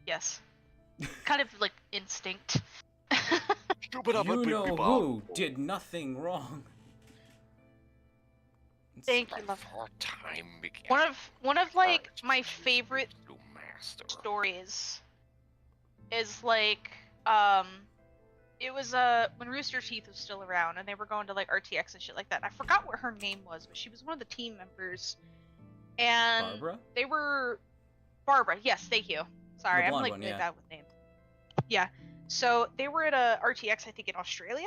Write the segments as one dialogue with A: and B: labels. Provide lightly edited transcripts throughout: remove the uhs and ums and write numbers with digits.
A: Yes. Kind of like instinct.
B: You know who did nothing wrong.
A: Thank you, love.
C: Time began.
A: One of like my favorite stories is like it was when Rooster Teeth was still around and they were going to like RTX and shit like that. I forgot what her name was, but she was one of the team members. And
B: Barbara?
A: they were Barbara. Yes, thank you. Sorry, I'm like really bad with names. Yeah. So they were at a RTX, I think, in Australia,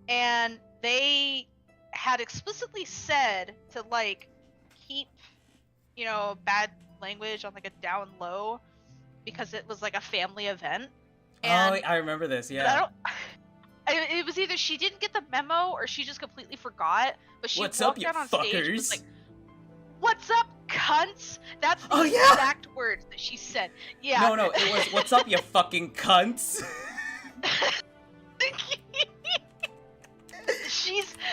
A: and they had explicitly said to like keep, you know, bad language on like a down low because it was like a family event. And
B: I remember this. Yeah.
A: It was either she didn't get the memo or she just completely forgot. But she
B: What's
A: walked
B: up, you
A: out on
B: fuckers?
A: stage and was like, "What's up, cunts?" That's the
B: yeah!
A: exact words that she said. Yeah.
B: No, it was, "What's up, you fucking cunts?"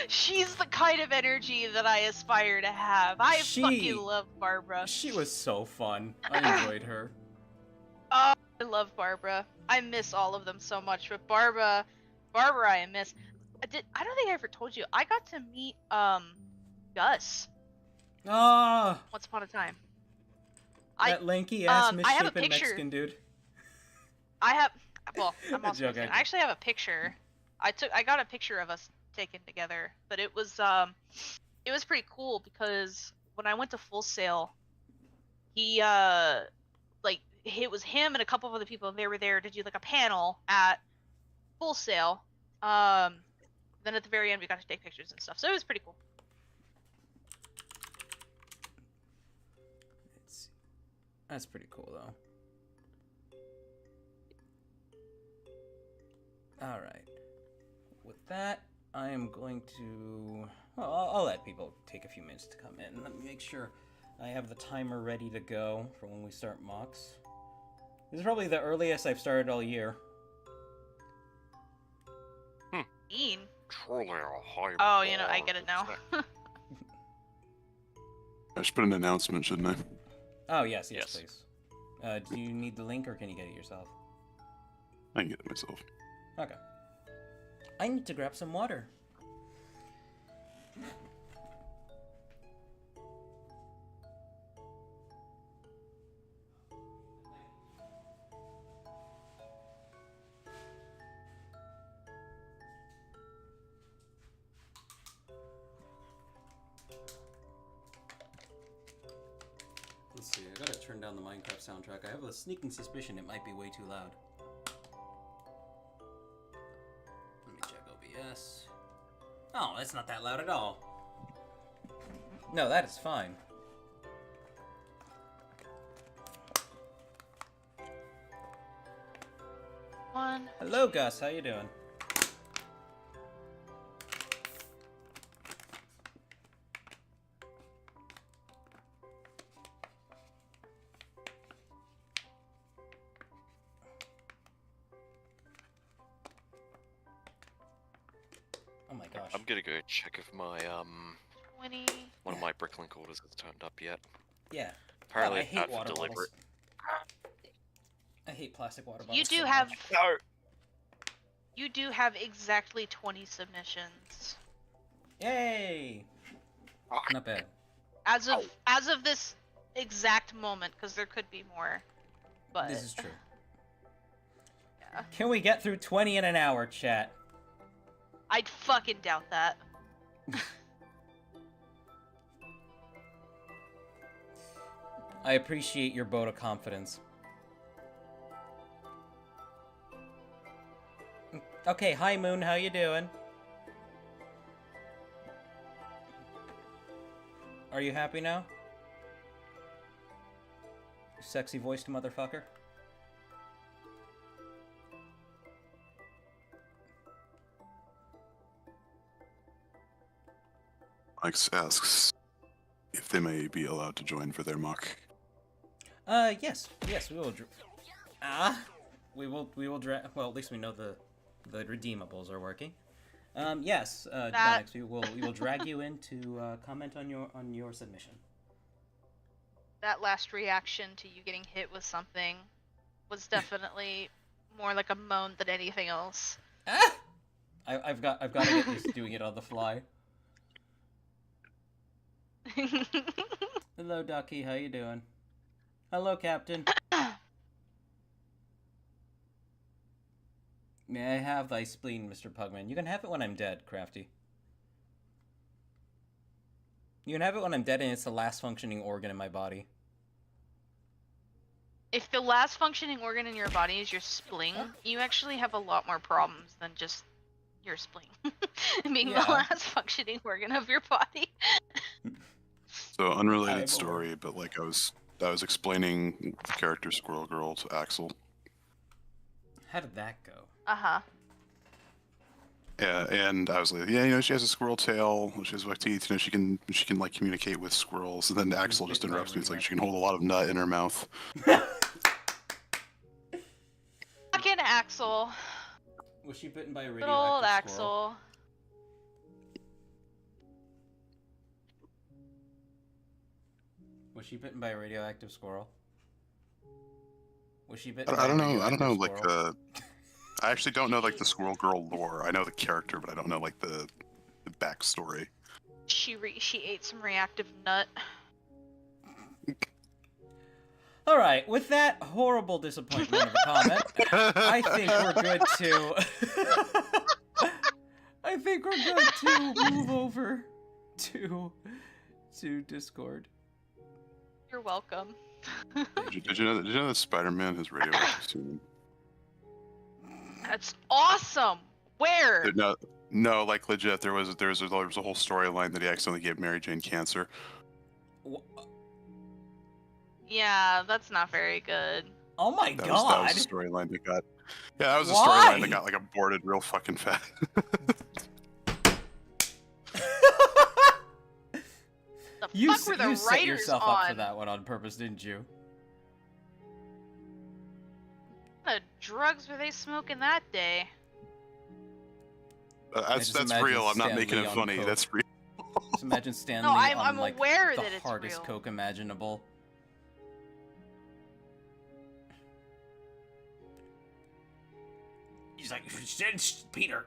A: She's the kind of energy that I aspire to have. I fucking love Barbara.
B: She was so fun. I enjoyed her.
A: Oh, I love Barbara. I miss all of them so much, but Barbara I miss. I don't think I ever told you. I got to meet Gus.
B: Ah.
A: Once upon a time.
B: That lanky ass misshapen Mexican dude.
A: Well, I'm also Mexican. I actually have a picture. I got a picture of us taken together, but it was pretty cool because when I went to Full Sail, he like it was him and a couple of other people, and they were there to do like a panel at Full Sail. Then at the very end we got to take pictures and stuff, so it was pretty cool.
B: That's pretty cool though. Alright. With that, I am going to... Well, I'll let people take a few minutes to come in. Let me make sure I have the timer ready to go for when we start mocks. This is probably the earliest I've started all year.
C: Truly a high
A: Oh, you know, I get it now.
D: I should put an announcement, shouldn't I?
B: Oh, yes, please. Do you need the link, or can you get it yourself?
D: I can get it myself.
B: Okay. I need to grab some water. Let's see, I gotta turn down the Minecraft soundtrack. I have a sneaking suspicion it might be way too loud. Let me check OBS. Oh, that's not that loud at all. No, that is fine. Hello, Gus. How you doing? Oh my gosh.
C: I'm gonna go check if my
A: 20.
C: One of my Bricklink orders has turned up yet.
B: Yeah.
C: Apparently,
B: I hate water
C: delivery.
B: bottles. I hate plastic water bottles.
A: You do
B: so
A: have
B: much.
C: No.
A: You do have exactly 20 submissions.
B: Yay! Not bad.
A: As of this exact moment, because there could be more. But
B: This is true.
A: Yeah.
B: Can we get through 20 in an hour, chat?
A: I'd fucking doubt that.
B: I appreciate your vote of confidence. Okay, hi Moon, how you doing? Are you happy now? Sexy voiced motherfucker?
D: Alex asks if they may be allowed to join for their mock.
B: Yes, we will. We will drag. Well, at least we know the redeemables are working. Yes, Donix, we will drag you in to comment on your submission.
A: That last reaction to you getting hit with something was definitely more like a moan than anything else.
B: Ah! I've got to get used to doing it on the fly. Hello, Ducky. How you doing? Hello, Captain. May I have thy spleen, Mr. Pugman? You can have it when I'm dead, Crafty. You can have it when I'm dead, and it's the last functioning organ in my body.
A: If the last functioning organ in your body is your spleen, you actually have a lot more problems than just your spleen being
B: Yeah.
A: the last functioning organ of your body.
D: So unrelated
B: Eyeball.
D: story, but like I was explaining the character Squirrel Girl to Axel.
B: How did that go?
A: Uh-huh.
D: Yeah, and I was like, yeah, you know, she has a squirrel tail, she has white teeth, you know, she can like communicate with squirrels. And then Axel just
B: bitten by a
D: interrupts me. It's like she
B: radioactive-
D: can hold a lot of nut in her mouth.
A: Fucking Axel.
B: Was she bitten by a
A: Good old
B: radioactive squirrel?
A: Axel.
B: Was she bitten by a radioactive squirrel? Was she bitten?
D: I don't
B: by a
D: know. I don't know.
B: radioactive
D: Like
B: squirrel?
D: I actually don't know like the Squirrel Girl lore. I know the character, but I don't know like the backstory.
A: She ate some reactive nut.
B: All right, with that horrible disappointment of a comment, I think we're good to. I think we're good to move over to Discord.
A: You're welcome.
D: Did you know that Spider-Man has radioactive semen?
A: That's awesome. Where?
D: No, like legit. There was a whole storyline that he accidentally gave Mary Jane cancer.
A: Yeah, that's not very good.
B: Oh my
D: That
B: god!
D: was the storyline that got. Yeah, that was the
B: Why?
D: storyline that got like aborted real fucking fast.
A: The
B: You
A: fuck were the
B: you set
A: writers
B: yourself
A: on?
B: up for that one on purpose, didn't you?
A: What kind of drugs were they smoking that day?
B: just
D: That's
B: imagine
D: real. I'm not
B: Stan
D: making
B: Lee
D: it
B: on
D: funny.
B: coke.
D: That's real.
B: Just imagine Stan
A: No,
B: Lee
A: I'm
B: on like
A: aware
B: the
A: that it's
B: hardest
A: real.
B: coke imaginable. He's like, since Peter,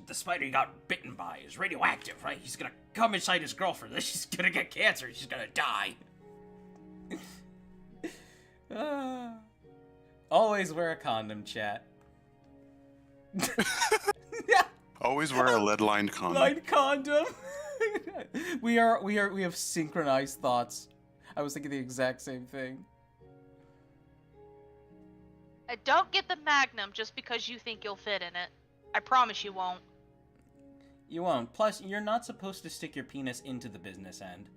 B: the spider he got bitten by is radioactive, right? He's gonna come inside his girlfriend, then she's gonna get cancer, she's gonna die. Always wear a condom, chat.
D: Always wear a lead-lined condom.
B: Line condom. we have synchronized thoughts. I was thinking the exact same thing.
A: Don't get the Magnum just because you think you'll fit in it. I promise you won't.
B: You won't. Plus, you're not supposed to stick your penis into the business end.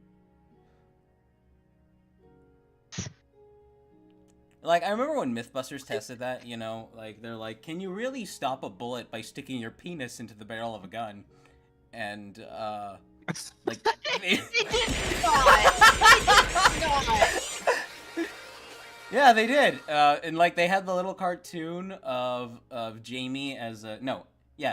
B: Like, I remember when Mythbusters tested that, you know, like, they're like, can you really stop a bullet by sticking your penis into the barrel of a gun? And, like,
A: It did not.
B: yeah, they did. And, like, they had the little cartoon of Jamie as a,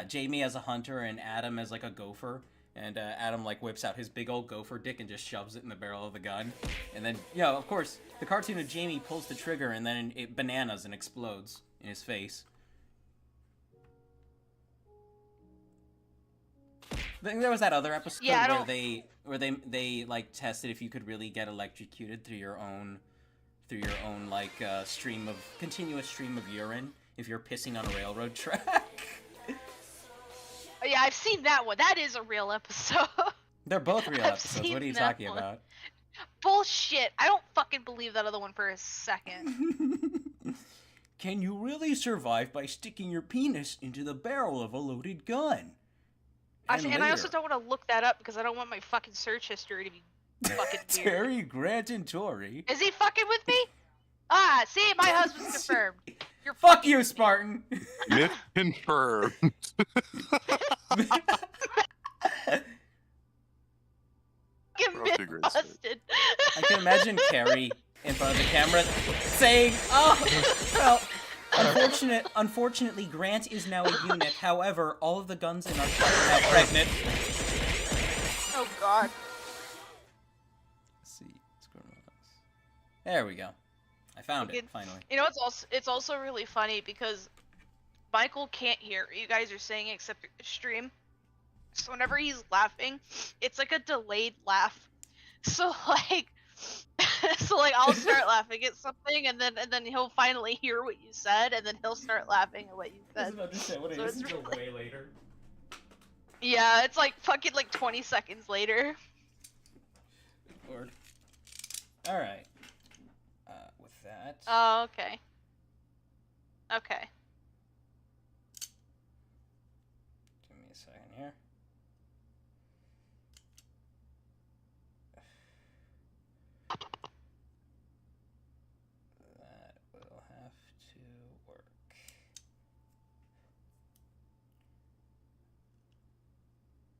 B: Jamie as a hunter and Adam as, like, a gopher. And Adam, like, whips out his big old gopher dick and just shoves it in the barrel of the gun. And then, you know, of course, the cartoon of Jamie pulls the trigger and then it bananas and explodes in his face. I think there was that other episode
A: Yeah,
B: where they like tested if you could really get electrocuted through your own like continuous stream of urine if you're pissing on a railroad track.
A: Oh, yeah, I've seen that one. That is a real episode.
B: They're both real
A: I've
B: episodes.
A: seen
B: What are you
A: that
B: talking
A: one.
B: about?
A: Bullshit. I don't fucking believe that other one for a second.
B: Can you really survive by sticking your penis into the barrel of a loaded gun?
A: And I also don't want to look that up because I don't want my fucking search history to be fucking weird.
B: Terry Grant and Tori.
A: Is he fucking with me? Ah, see, my husband's confirmed. You're
B: Fuck you, Spartan.
D: Myth confirmed.
A: fucking
D: We're off to a great start.
A: busted.
B: I can imagine Carrie in front of the camera saying, "Oh, well, unfortunately, Grant is now a eunuch. However, all of the guns in our truck are now pregnant."
A: Oh god.
B: Let's see. What's going on? There we go. I found it
A: Fucking-
B: finally.
A: You know, it's also really funny because Michael can't hear what you guys are saying except through the stream. So whenever he's laughing, it's like a delayed laugh. So like, so like I'll start laughing at something, and then he'll finally hear what you said, and then he'll start laughing at what you said.
B: Doesn't understand what it
A: So
B: is
A: it's
B: until
A: really-
B: way later.
A: Yeah, it's like fucking like 20 seconds later.
B: Lord. All right. With that.
A: Oh, okay. Okay.
B: Give me a second here. That will have to work.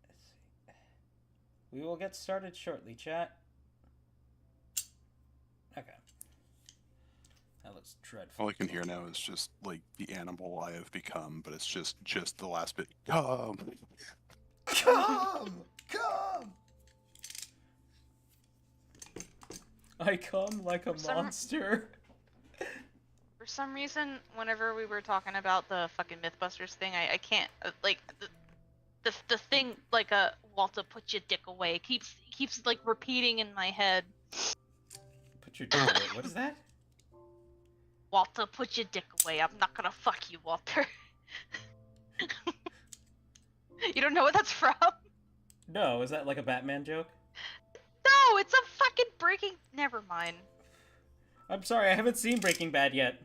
B: Let's see. We will get started shortly, chat. Okay. That looks dreadful.
D: All I can hear now is just like the animal I have become, but it's just the last bit. Come.
B: Come! Come! I come like a
A: Some-
B: monster.
A: For some reason, whenever we were talking about the fucking MythBusters thing, I can't like the thing like Walter, put your dick away keeps like repeating in my head.
B: Put your dick away. What is that?
A: Walter, put your dick away. I'm not gonna fuck you, Walter. You don't know what that's from?
B: No, is that like a Batman joke?
A: No, it's a fucking breaking. Never mind.
B: I'm sorry, I haven't seen Breaking Bad yet.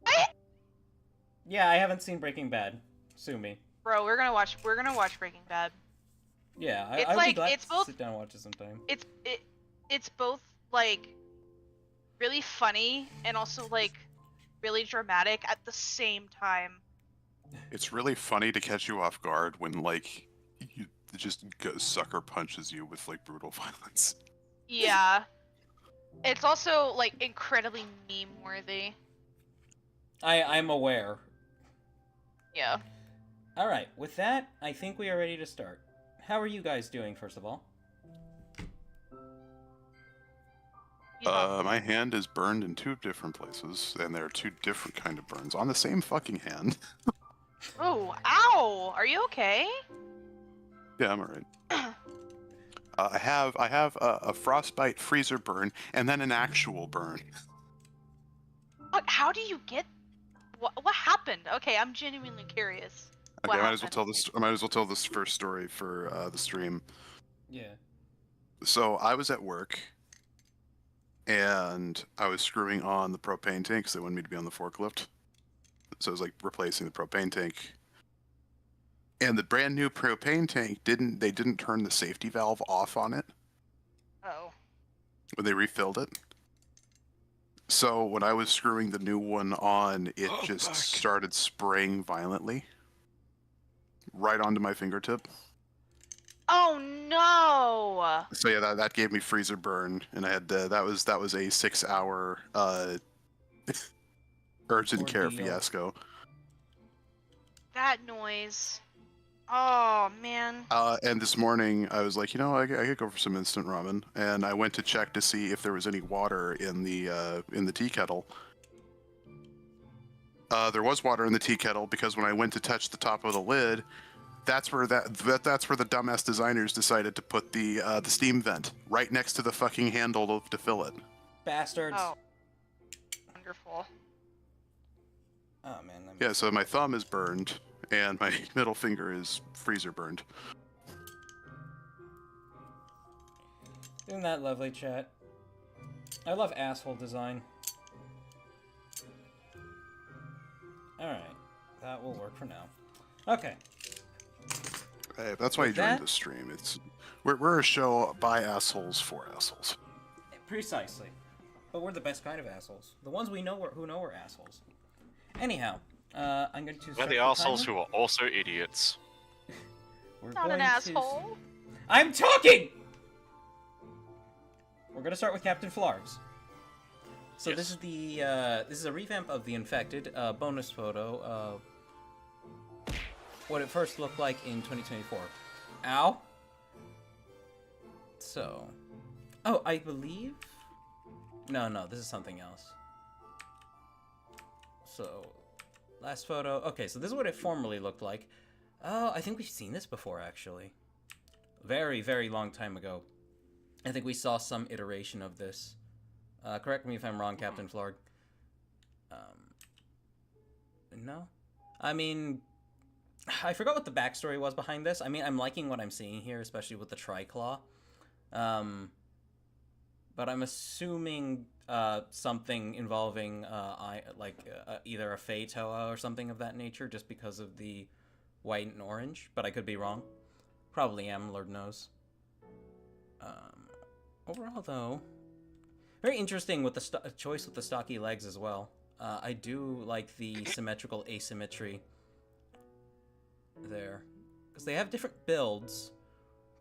A: What?
B: Yeah, I haven't seen Breaking Bad. Sue me.
A: Bro, we're gonna watch Breaking Bad.
B: Yeah,
A: It's
B: I'd be
A: like-
B: glad
A: it's
B: to
A: both-
B: sit down and watch it sometime.
A: It's both like really funny and also like really dramatic at the same time.
D: It's really funny to catch you off guard when like you just sucker punches you with like brutal violence.
A: Yeah. It's also like incredibly meme worthy.
B: I'm aware.
A: Yeah.
B: Alright, with that, I think we are ready to start. How are you guys doing, first of all?
A: Yeah.
D: My hand is burned in 2 different places, and there are 2 different kind of burns on the same fucking hand.
A: Oh, ow! Are you okay?
D: Yeah, I'm alright. I have a frostbite freezer burn and then an actual burn.
A: How do you get? What happened? Okay, I'm genuinely curious.
D: Okay,
A: What
D: I might as well
A: happened?
D: tell this. I might as well tell this first story for the stream.
B: Yeah.
D: So I was at work, and I was screwing on the propane tank because they wanted me to be on the forklift. So I was like replacing the propane tank. And the brand new propane tank didn't turn the safety valve off on it
A: Oh.
D: when they refilled it. So when I was screwing the new one on, it
C: Oh,
D: just
C: fuck.
D: started spraying violently right onto my fingertip.
A: Oh no!
D: So yeah, that gave me freezer burn, and I had that was a 6-hour urgent care
B: Ordeal.
D: fiasco.
A: That noise. Oh man.
D: And this morning I was like, I could go for some instant ramen, and I went to check to see if there was any water in the tea kettle. There was water in the tea kettle because when I went to touch the top of the lid, that's where that's where the dumbass designers decided to put the steam vent right next to the fucking handle to fill it.
B: Bastards.
A: Oh. Wonderful.
B: Oh, man. That
D: Yeah,
B: makes-
D: so my thumb is burned, and my middle finger is freezer burned.
B: Isn't that lovely, chat? I love asshole design. Alright. That will work for now. Okay.
D: Hey, that's why you
B: With
D: joined
B: that-
D: this stream. We're a show by assholes for assholes.
B: Precisely. But we're the best kind of assholes. The ones we know who know we're assholes. Anyhow, I'm going to
C: We're
B: start
C: the assholes
B: timer.
C: who are also idiots.
B: We're
A: Not an
B: going to-
A: asshole.
B: I'm talking! We're going to start with Captain Flargs. So this
C: Yes.
B: is the this is a revamp of the Infected bonus photo of what it first looked like in 2024. Ow. So, oh, I believe No, this is something else. So, last photo. Okay, so this is what it formerly looked like. Oh, I think we've seen this before, actually. Very, very long time ago. I think we saw some iteration of this. Correct me if I'm wrong, Captain Florg. No? I mean, I forgot what the backstory was behind this. I mean, I'm liking what I'm seeing here, especially with the Triclaw. But I'm assuming something involving either a Fey Toa or something of that nature, just because of the white and orange. But I could be wrong. Probably am, Lord knows. Overall, though, very interesting with the choice with the stocky legs as well. I do like the symmetrical asymmetry there, because they have different builds,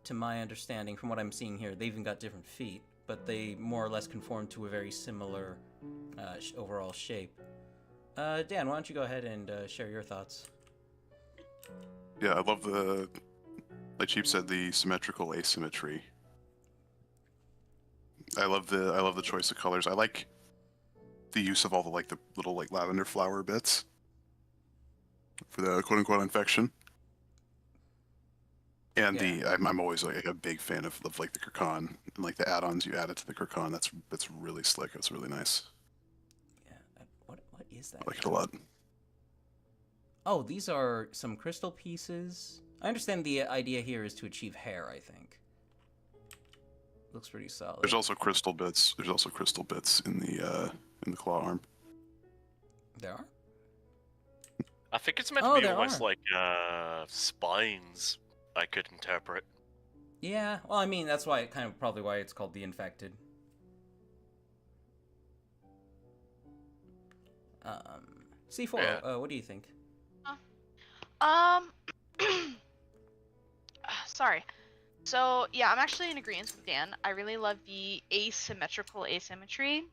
B: to my understanding, from what I'm seeing here. They've even got different feet, but they more or less conform to a very similar overall shape. Dan, why don't you go ahead and share your thoughts?
D: Yeah, I love the, like Cheap said, the symmetrical asymmetry. I love the choice of colors. I like the use of all the the little lavender flower bits for the quote unquote infection. And
B: Yeah.
D: I'm always a big fan of the Kirkan and the add-ons you added to the Kirkan. That's really slick. It's really nice.
B: Yeah. What is that?
D: I like it a lot.
B: Oh, these are some crystal pieces. I understand the idea here is to achieve hair, I think. Looks pretty solid.
D: There's also crystal bits. There's also crystal bits in the claw arm.
B: There are?
C: I think it's meant
B: Oh,
C: to be
B: there
C: almost
B: are.
C: like spines, I could interpret.
B: Yeah, well, I mean, that's why probably why it's called the Infected. C4,
C: Yeah.
B: what do you think?
A: Sorry. So yeah, I'm actually in agreement with Dan. I really love the asymmetrical asymmetry.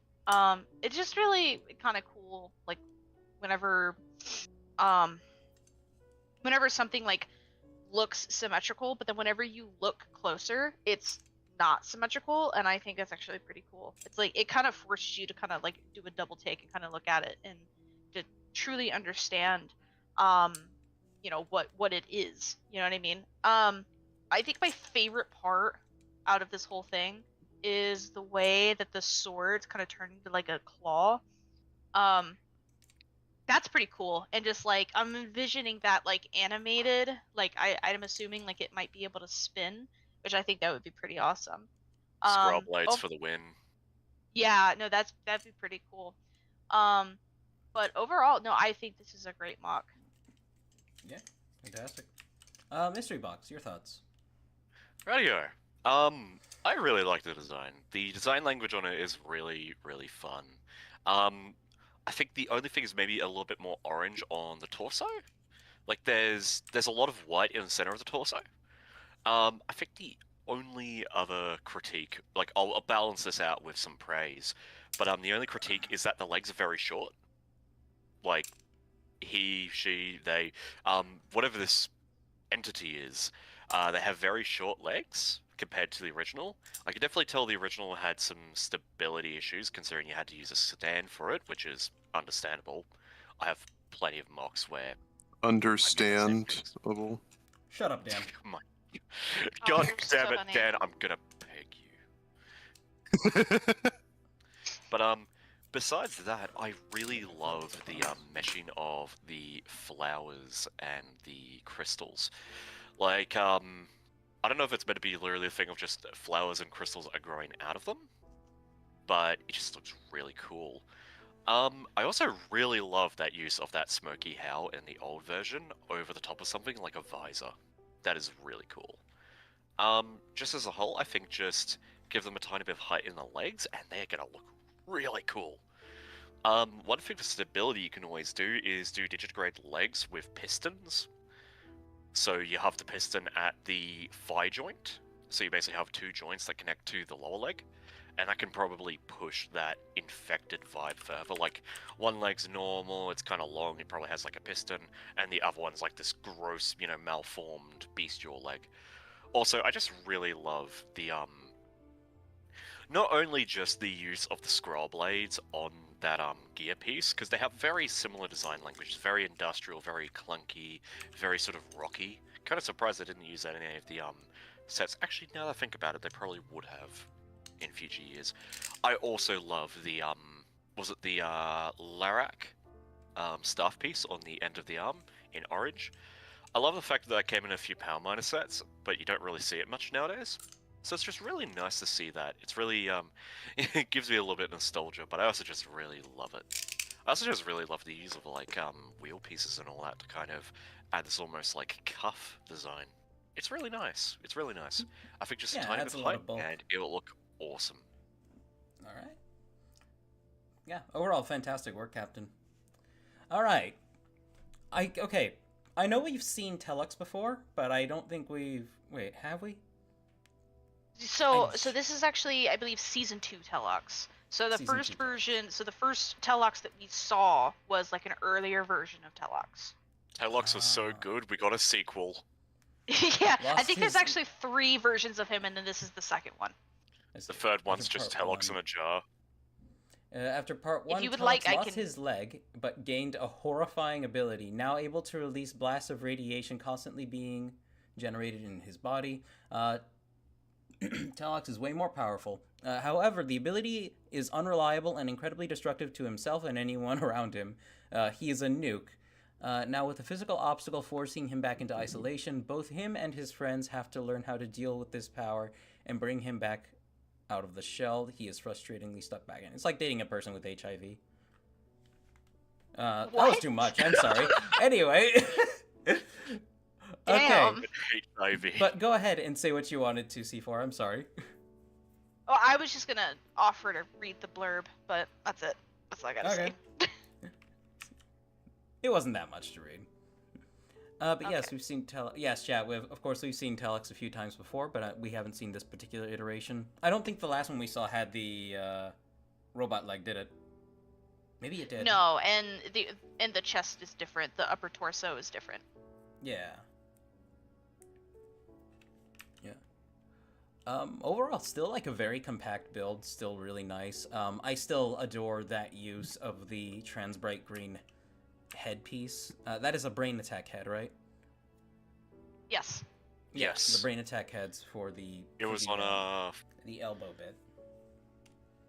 A: It's just really kind of cool, like whenever something looks symmetrical, but then whenever you look closer, it's not symmetrical, and I think that's actually pretty cool. It's like it kind of forces you to kind of do a double take and kind of look at it and to truly understand what it is. You know what I mean? I think my favorite part out of this whole thing is the way that the swords kind of turn into a claw. That's pretty cool, and just I'm envisioning that animated. I'm assuming it might be able to spin, which I think that would be pretty awesome.
C: Scrub lights for the win.
A: Yeah, no, that'd be pretty cool. But overall, no, I think this is a great mock.
B: Yeah, fantastic. Mystery Box, your thoughts?
C: Radio. I really like the design. The design language on it is really, really fun. I think the only thing is maybe a little bit more orange on the torso. There's a lot of white in the center of the torso. I think the only other critique, I'll balance this out with some praise, but the only critique is that the legs are very short. He, she, they, whatever this entity is, they have very short legs compared to the original. I can definitely tell the original had some stability issues, considering you had to use a stand for it, which is understandable. I have plenty of mocks where
D: Understandable.
B: Shut up, Dan.
C: God
A: you're
C: damn
A: so
C: it,
A: funny.
C: Dan, I'm gonna peg you. But besides that, I really love the meshing of the flowers and the crystals. I don't know if it's meant to be literally a thing of just flowers and crystals are growing out of them, but it just looks really cool. I also really love that use of that smoky howl in the old version over the top of something like a visor. That is really cool. Just as a whole, I think just give them a tiny bit of height in the legs, and they're gonna look really cool. One thing for stability you can always do is do digitigrade legs with pistons. So you have the piston at the thigh joint, so you basically have two joints that connect to the lower leg, and that can probably push that infected vibe further. One leg's normal, it's kind of long, it probably has a piston, and the other one's this gross, malformed bestial leg. Also, I just really love the not only just the use of the scroll blades on that gear piece, because they have very similar design language, very industrial, very clunky, very sort of rocky. Kind of surprised they didn't use that in any of the sets. Actually, now that I think about it, they probably would have in future years. I also love the was it the Larak staff piece on the end of the arm in orange. I love the fact that came in a few Power Miner sets, but you don't really see it much nowadays. So it's just really nice to see that. It's really, it gives me a little bit of nostalgia, but I also just really love it. I also just really love the use of, like, wheel pieces and all that to kind of add this almost, like, cuff design. It's really nice. It's really nice. I think just a tiny bit of height, and it'll look awesome.
B: Alright. Yeah, overall, fantastic work, Captain. Alright. Okay. I know we've seen Telux before, but I don't think we've... Wait, have we?
A: So this is actually, I believe, Season 2 Telux. So the first version, so the first Telux that we saw was like an earlier version of Telux.
C: Telux was so good, we got a sequel.
A: Yeah, I think there's actually 3 versions of him, and then this is the second one.
C: The third one's just Telux in a jar.
B: After part 1,
A: if you would
B: Telux lost his leg, but gained a horrifying ability, now able to release blasts of radiation constantly being generated in his body. Telux is way more powerful. However, the ability is unreliable and incredibly destructive to himself and anyone around him. He is a nuke. Now, with a physical obstacle forcing him back into isolation, both him and his friends have to learn how to deal with this power and bring him back out of the shell he is frustratingly stuck back in. It's like dating a person with HIV. That was too much. I'm sorry. Anyway. Okay.
C: HIV.
B: But go ahead and say what you wanted to, C4. I'm sorry.
A: Oh, I was just gonna offer to read the blurb, but that's it. That's all I gotta say.
B: It wasn't that much to read. But yes, we've seen Yes, chat. Of course, we've seen Telux a few times before, but we haven't seen this particular iteration. I don't think the last one we saw had the robot leg, did it? Maybe it did.
A: No, and the chest is different. The upper torso is different.
B: Yeah. Overall, still like a very compact build, still really nice. I still adore that use of the Transbright Green headpiece. That is a brain attack head, right?
A: Yes.
C: Yes.
B: The brain attack heads for the...
C: It was on
B: the elbow bit.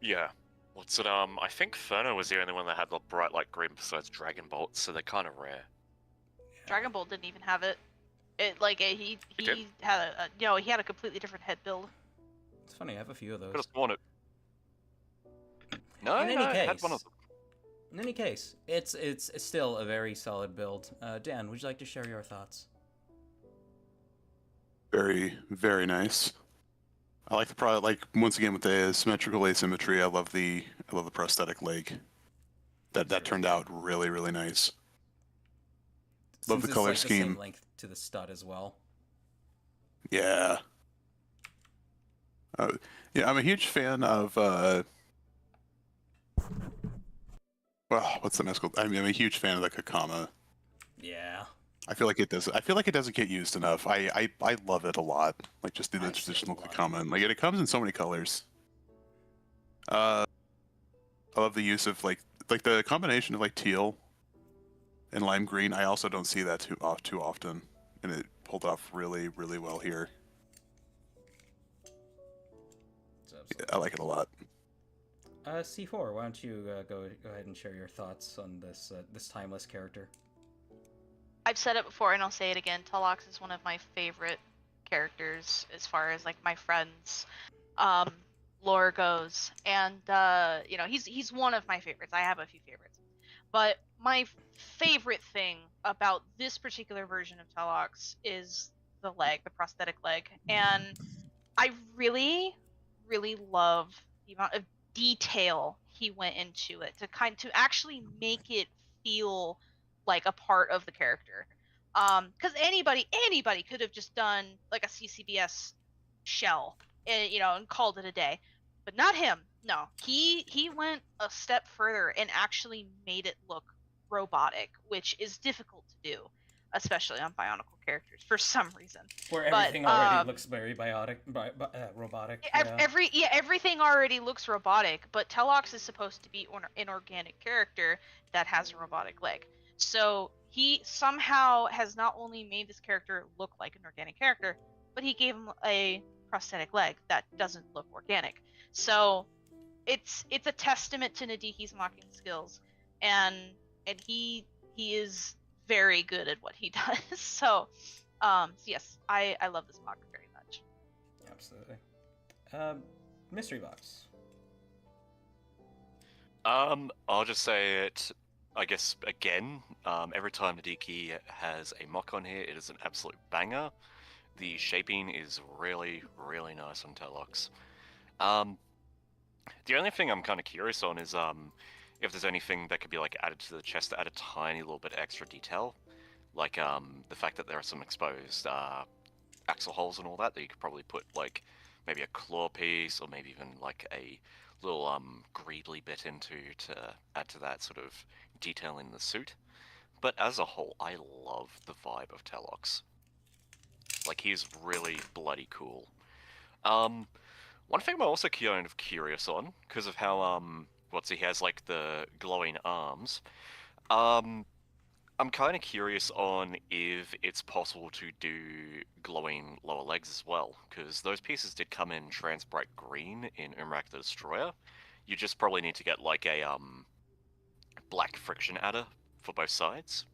C: Yeah. What's it, I think Ferno was the only one that had the bright light green besides Dragon Bolt, so they're kind of rare.
A: Dragon Bolt didn't even have it. He had he had a completely different head build.
B: It's funny, I have a few of those.
C: Could have sworn it. No,
B: I
C: had one of them.
B: In any case, it's still a very solid build. Dan, would you like to share your thoughts?
D: Very, very nice. I like the product. Like once again with the symmetrical asymmetry, I love the prosthetic leg. That turned out really, really nice. Love the color scheme.
B: The same length to the stud as well.
D: Yeah. Yeah, I'm a huge fan of. Well, what's the next called? I'm a huge fan of the Kakama.
B: Yeah.
D: I feel like it does. I feel like it doesn't get used enough. I love it a lot. Like just the traditional Kakama, and like it comes in so many colors. I love the use of like the combination of like teal and lime green. I also don't see that too often, and it pulled off really, really well here. Yeah, I like it a lot.
B: C4, why don't you go ahead and share your thoughts on this this timeless character?
A: I've said it before and I'll say it again. Telux is one of my favorite characters as far as like my friends lore goes, and he's one of my favorites. I have a few favorites, but my favorite thing about this particular version of Telux is the leg, the prosthetic leg, and I really, really love the amount of detail he went into it to actually make it feel like a part of the character. Because anybody could have just done like a CCBS shell, and called it a day, but not him. No, he went a step further and actually made it look robotic, which is difficult to do. especially on Bionicle characters for some reason.
B: Where
A: But,
B: everything already looks very robotic. Yeah.
A: Everything already looks robotic, but Telox is supposed to be an organic character that has a robotic leg. So he somehow has not only made this character look like an organic character, but he gave him a prosthetic leg that doesn't look organic. So it's a testament to Nadiki's mocking skills, and he is very good at what he does. So yes, I love this mock very much.
B: Absolutely. Mystery box.
C: I'll just say it, I guess, again. Every time Nadiki has a mock on here, it is an absolute banger. The shaping is really, really nice on Telox. The only thing I'm kind of curious on is if there's anything that could be like added to the chest to add a tiny little bit of extra detail, like the fact that there are some exposed axle holes and all that you could probably put like maybe a claw piece or maybe even like a little greebly bit into to add to that sort of detail in the suit. But as a whole, I love the vibe of Telox. Like, he's really bloody cool. One thing I'm also kind of curious on, because of how, he has, like, the glowing arms, I'm kind of curious on if it's possible to do glowing lower legs as well, because those pieces did come in trans bright green in Umrak the Destroyer. You just probably need to get, like, a, black friction adder for both sides.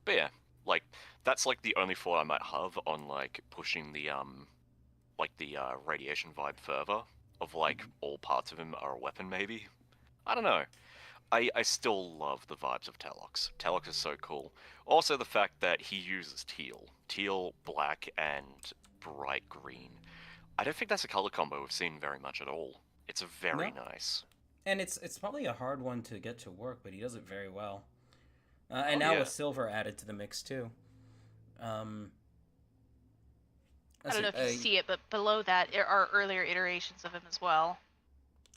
C: But yeah, like, that's, like, the only thought I might have on, like, pushing the, radiation vibe further, of, like, all parts of him are a weapon, maybe? I don't know. I still love the vibes of Telox. Telox is so cool. Also the fact that he uses teal. Teal, black, and bright green. I don't think that's a color combo we've seen very much at all. It's very nice.
B: And it's probably a hard one to get to work, but he does it very well. And now with silver added to the mix too.
A: I don't know if you see it, but below that are earlier iterations of him as well.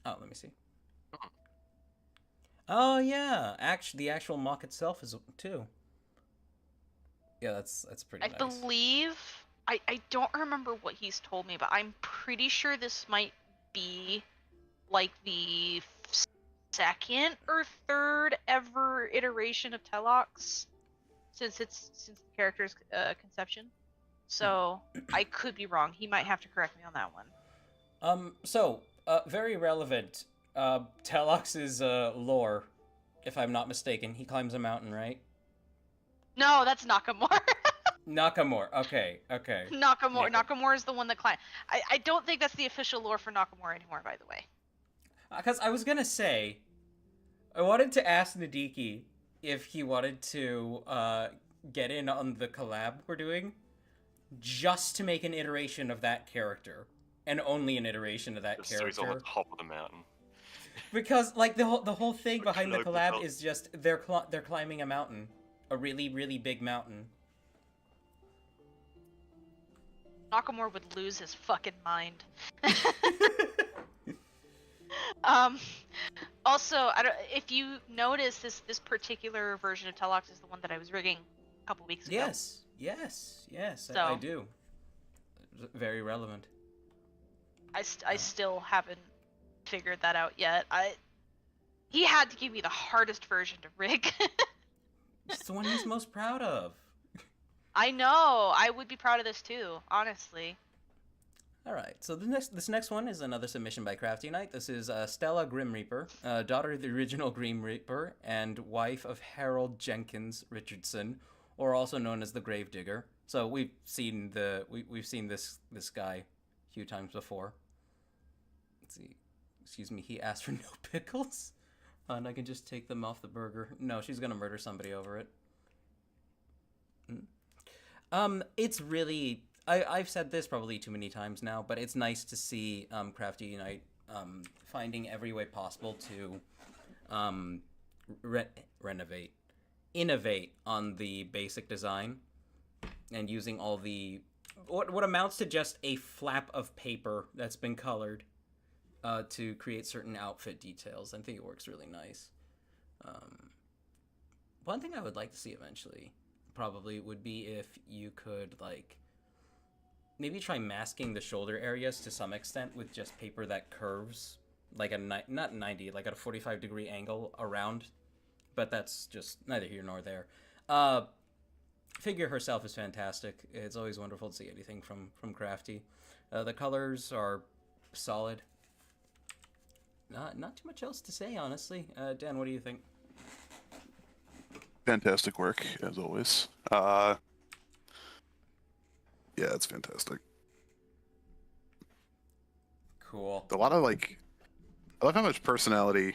B: Oh, let me see. Oh yeah, the actual mock itself is too. Yeah, that's pretty nice.
A: I believe I don't remember what he's told me, but I'm pretty sure this might be like the second or third ever iteration of Telox since the character's conception. So I could be wrong. He might have to correct me on that one.
B: Very relevant. Telox's lore, if I'm not mistaken, he climbs a mountain, right?
A: No, that's Nakamura.
B: Nakamura. Okay.
A: Nakamura is the one that climbs. I don't think that's the official lore for Nakamura anymore, by the way.
B: Because I was gonna say, I wanted to ask Nadiki if he wanted to get in on the collab we're doing, just to make an iteration of that character, and only an iteration of that character.
C: So he's on the top of the mountain.
B: Because like the whole thing behind the collab is just they're climbing a mountain, a really, really big mountain.
A: Nakamura would lose his fucking mind. Also, if you notice, this particular version of Telox is the one that I was rigging a couple weeks ago.
B: Yes,
A: So,
B: I do. Very relevant.
A: I still haven't figured that out yet. He had to give me the hardest version to rig.
B: It's the one he's most proud of.
A: I know. I would be proud of this too, honestly.
B: All right. So this next one is another submission by Crafty Knight. This is Stella Grim Reaper, daughter of the original Grim Reaper and wife of Harold Jenkins Richardson, or also known as the Gravedigger. So we've seen this guy a few times before. Let's see. Excuse me. He asked for no pickles, and I can just take them off the burger. No, she's gonna murder somebody over it. It's really. I've said this probably too many times now, but it's nice to see Crafty Unite finding every way possible to innovate on the basic design, and using all the what amounts to just a flap of paper that's been colored to create certain outfit details. I think it works really nice. One thing I would like to see eventually, probably would be if you could, like, maybe try masking the shoulder areas to some extent with just paper that curves, like not 90, like at a 45-degree angle around, but that's just neither here nor there. Figure herself is fantastic. It's always wonderful to see anything from Crafty. The colors are solid. Not too much else to say, honestly. Dan, what do you think?
D: Fantastic work, as always. Yeah, it's fantastic.
B: Cool.
D: A lot of, like, I love how much personality.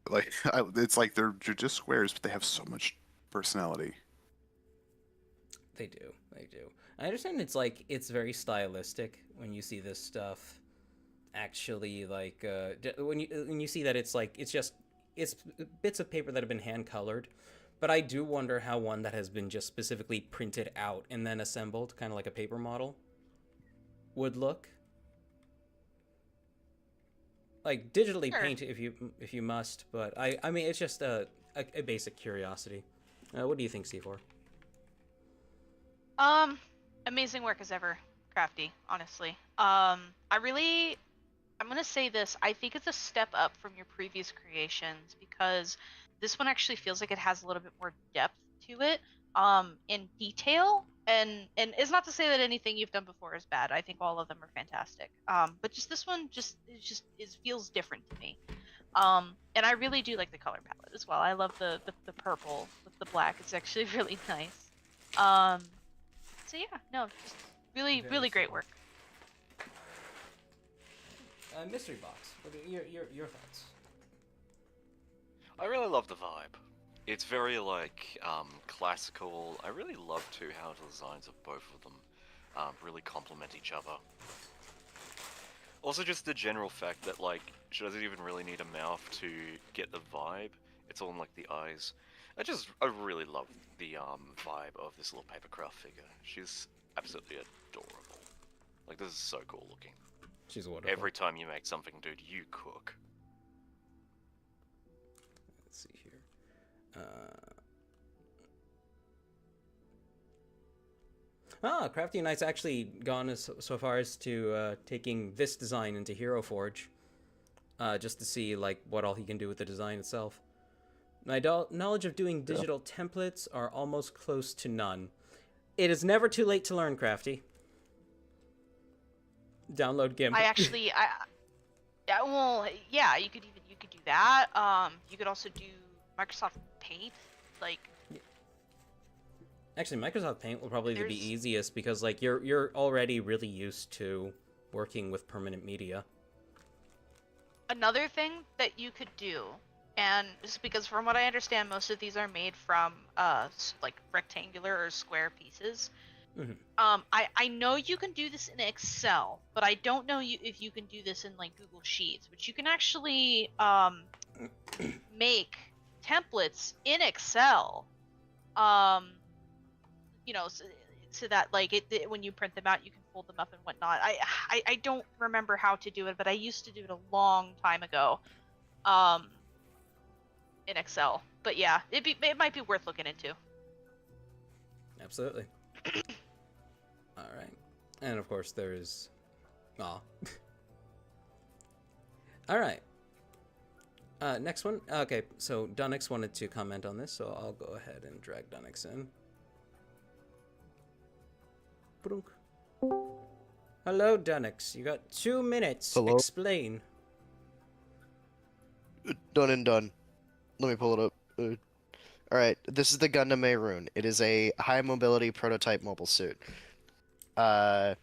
D: Like, it's like they're just squares, but they have so much personality.
B: They do. I understand it's very stylistic when you see this stuff. Actually, like, when you see that it's bits of paper that have been hand colored, but I do wonder how one that has been just specifically printed out and then assembled, kind of like a paper model, would look. Like, digitally
A: Sure.
B: paint if you must, but I mean it's just a basic curiosity. What do you think, C4?
A: Amazing work as ever, Crafty, honestly. I'm gonna say this. I think it's a step up from your previous creations because this one actually feels like it has a little bit more depth to it, in detail. And it's not to say that anything you've done before is bad. I think all of them are fantastic. But just this one feels different to me. And I really do like the color palette as well. I love the purple with the black. It's actually really nice. So yeah, no, just really
B: Very
A: great
B: cool.
A: work.
B: Mystery box. What are your thoughts?
C: I really love the vibe. It's very like classical. I really love too how the designs of both of them really complement each other. Also, just the general fact that like she doesn't even really need a mouth to get the vibe. It's all in like the eyes. I really love the vibe of this little papercraft figure. She's absolutely adorable. Like, this is so cool looking.
B: She's wonderful.
C: Every time you make something, dude, you cook.
B: Let's see here. Crafty Knight's actually gone so far as to taking this design into Hero Forge, just to see like what all he can do with the design itself. My knowledge of doing digital templates are almost close to none. It is never too late to learn, Crafty. Download GIMP.
A: Yeah, well, yeah, you could do that. You could also do Microsoft Paint, like.
B: Actually, Microsoft Paint will probably be
A: There's-
B: the easiest because like you're already really used to working with permanent media.
A: Another thing that you could do, and just because from what I understand, most of these are made from like rectangular or square pieces.
B: Mhm.
A: I know you can do this in Excel, but I don't know if you can do this in like Google Sheets, but you can actually make templates in Excel. You know, so that like when you print them out, you can fold them up and whatnot. I don't remember how to do it, but I used to do it a long time ago, in Excel. But yeah, it might be worth looking into.
B: Absolutely. All right, and of course there is. Aw. All right. Next one. Okay, so Dunix wanted to comment on this, so I'll go ahead and drag Dunix in. Brunk. Hello, Dunix. You got 2 minutes.
E: Hello?
B: Explain.
E: Done and done. Let me pull it up. Alright, this is the Gundam Mayroon. It is a high mobility prototype mobile suit. It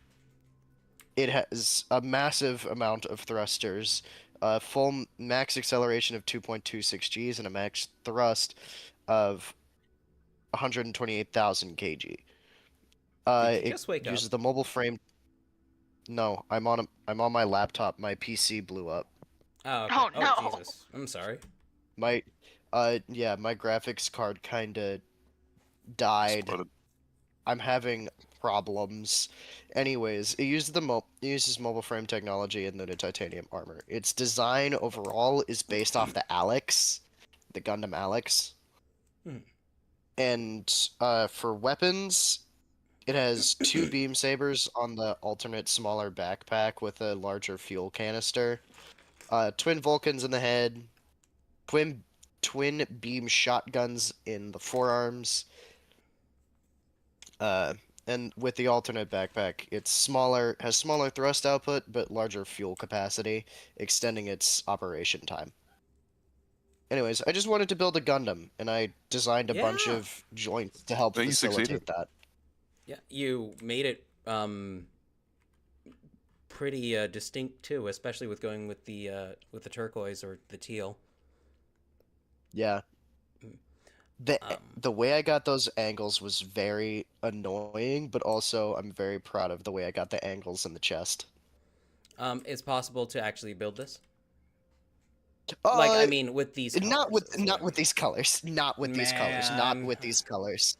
E: has a massive amount of thrusters, full max acceleration of 2.26 Gs, and a max thrust of 128,000 kg.
B: Did you
E: It
B: just wake
E: uses
B: up?
E: the mobile frame. No, I'm on my laptop. My PC blew up.
B: Oh, okay.
A: Oh, no.
B: Jesus. I'm sorry.
E: My my graphics card kinda died.
D: Exploded.
E: I'm having problems. Anyways, it uses mobile frame technology and the titanium armor. Its design overall is based off the Alex, the Gundam Alex. And for weapons, it has two beam sabers on the alternate smaller backpack with a larger fuel canister. Twin Vulcans in the head. Twin beam shotguns in the forearms. And with the alternate backpack, it's smaller, has smaller thrust output but larger fuel capacity, extending its operation time. Anyways, I just wanted to build a Gundam, and I designed a bunch
B: Yeah.
E: of joints to help
D: But you
E: facilitate
D: succeeded.
E: that.
B: Yeah, you made it pretty distinct too, especially with going with the turquoise or the teal.
E: Yeah.
B: Mm.
E: The way I got those angles was very annoying, but also I'm very proud of the way I got the angles in the chest.
B: It's possible to actually build this.
E: Uh,
B: Like, I mean, with these colors,
E: not with
B: is what
E: not
B: I
E: with
B: mean.
E: these colors. Not with these colors. Not
B: Man.
E: with these colors.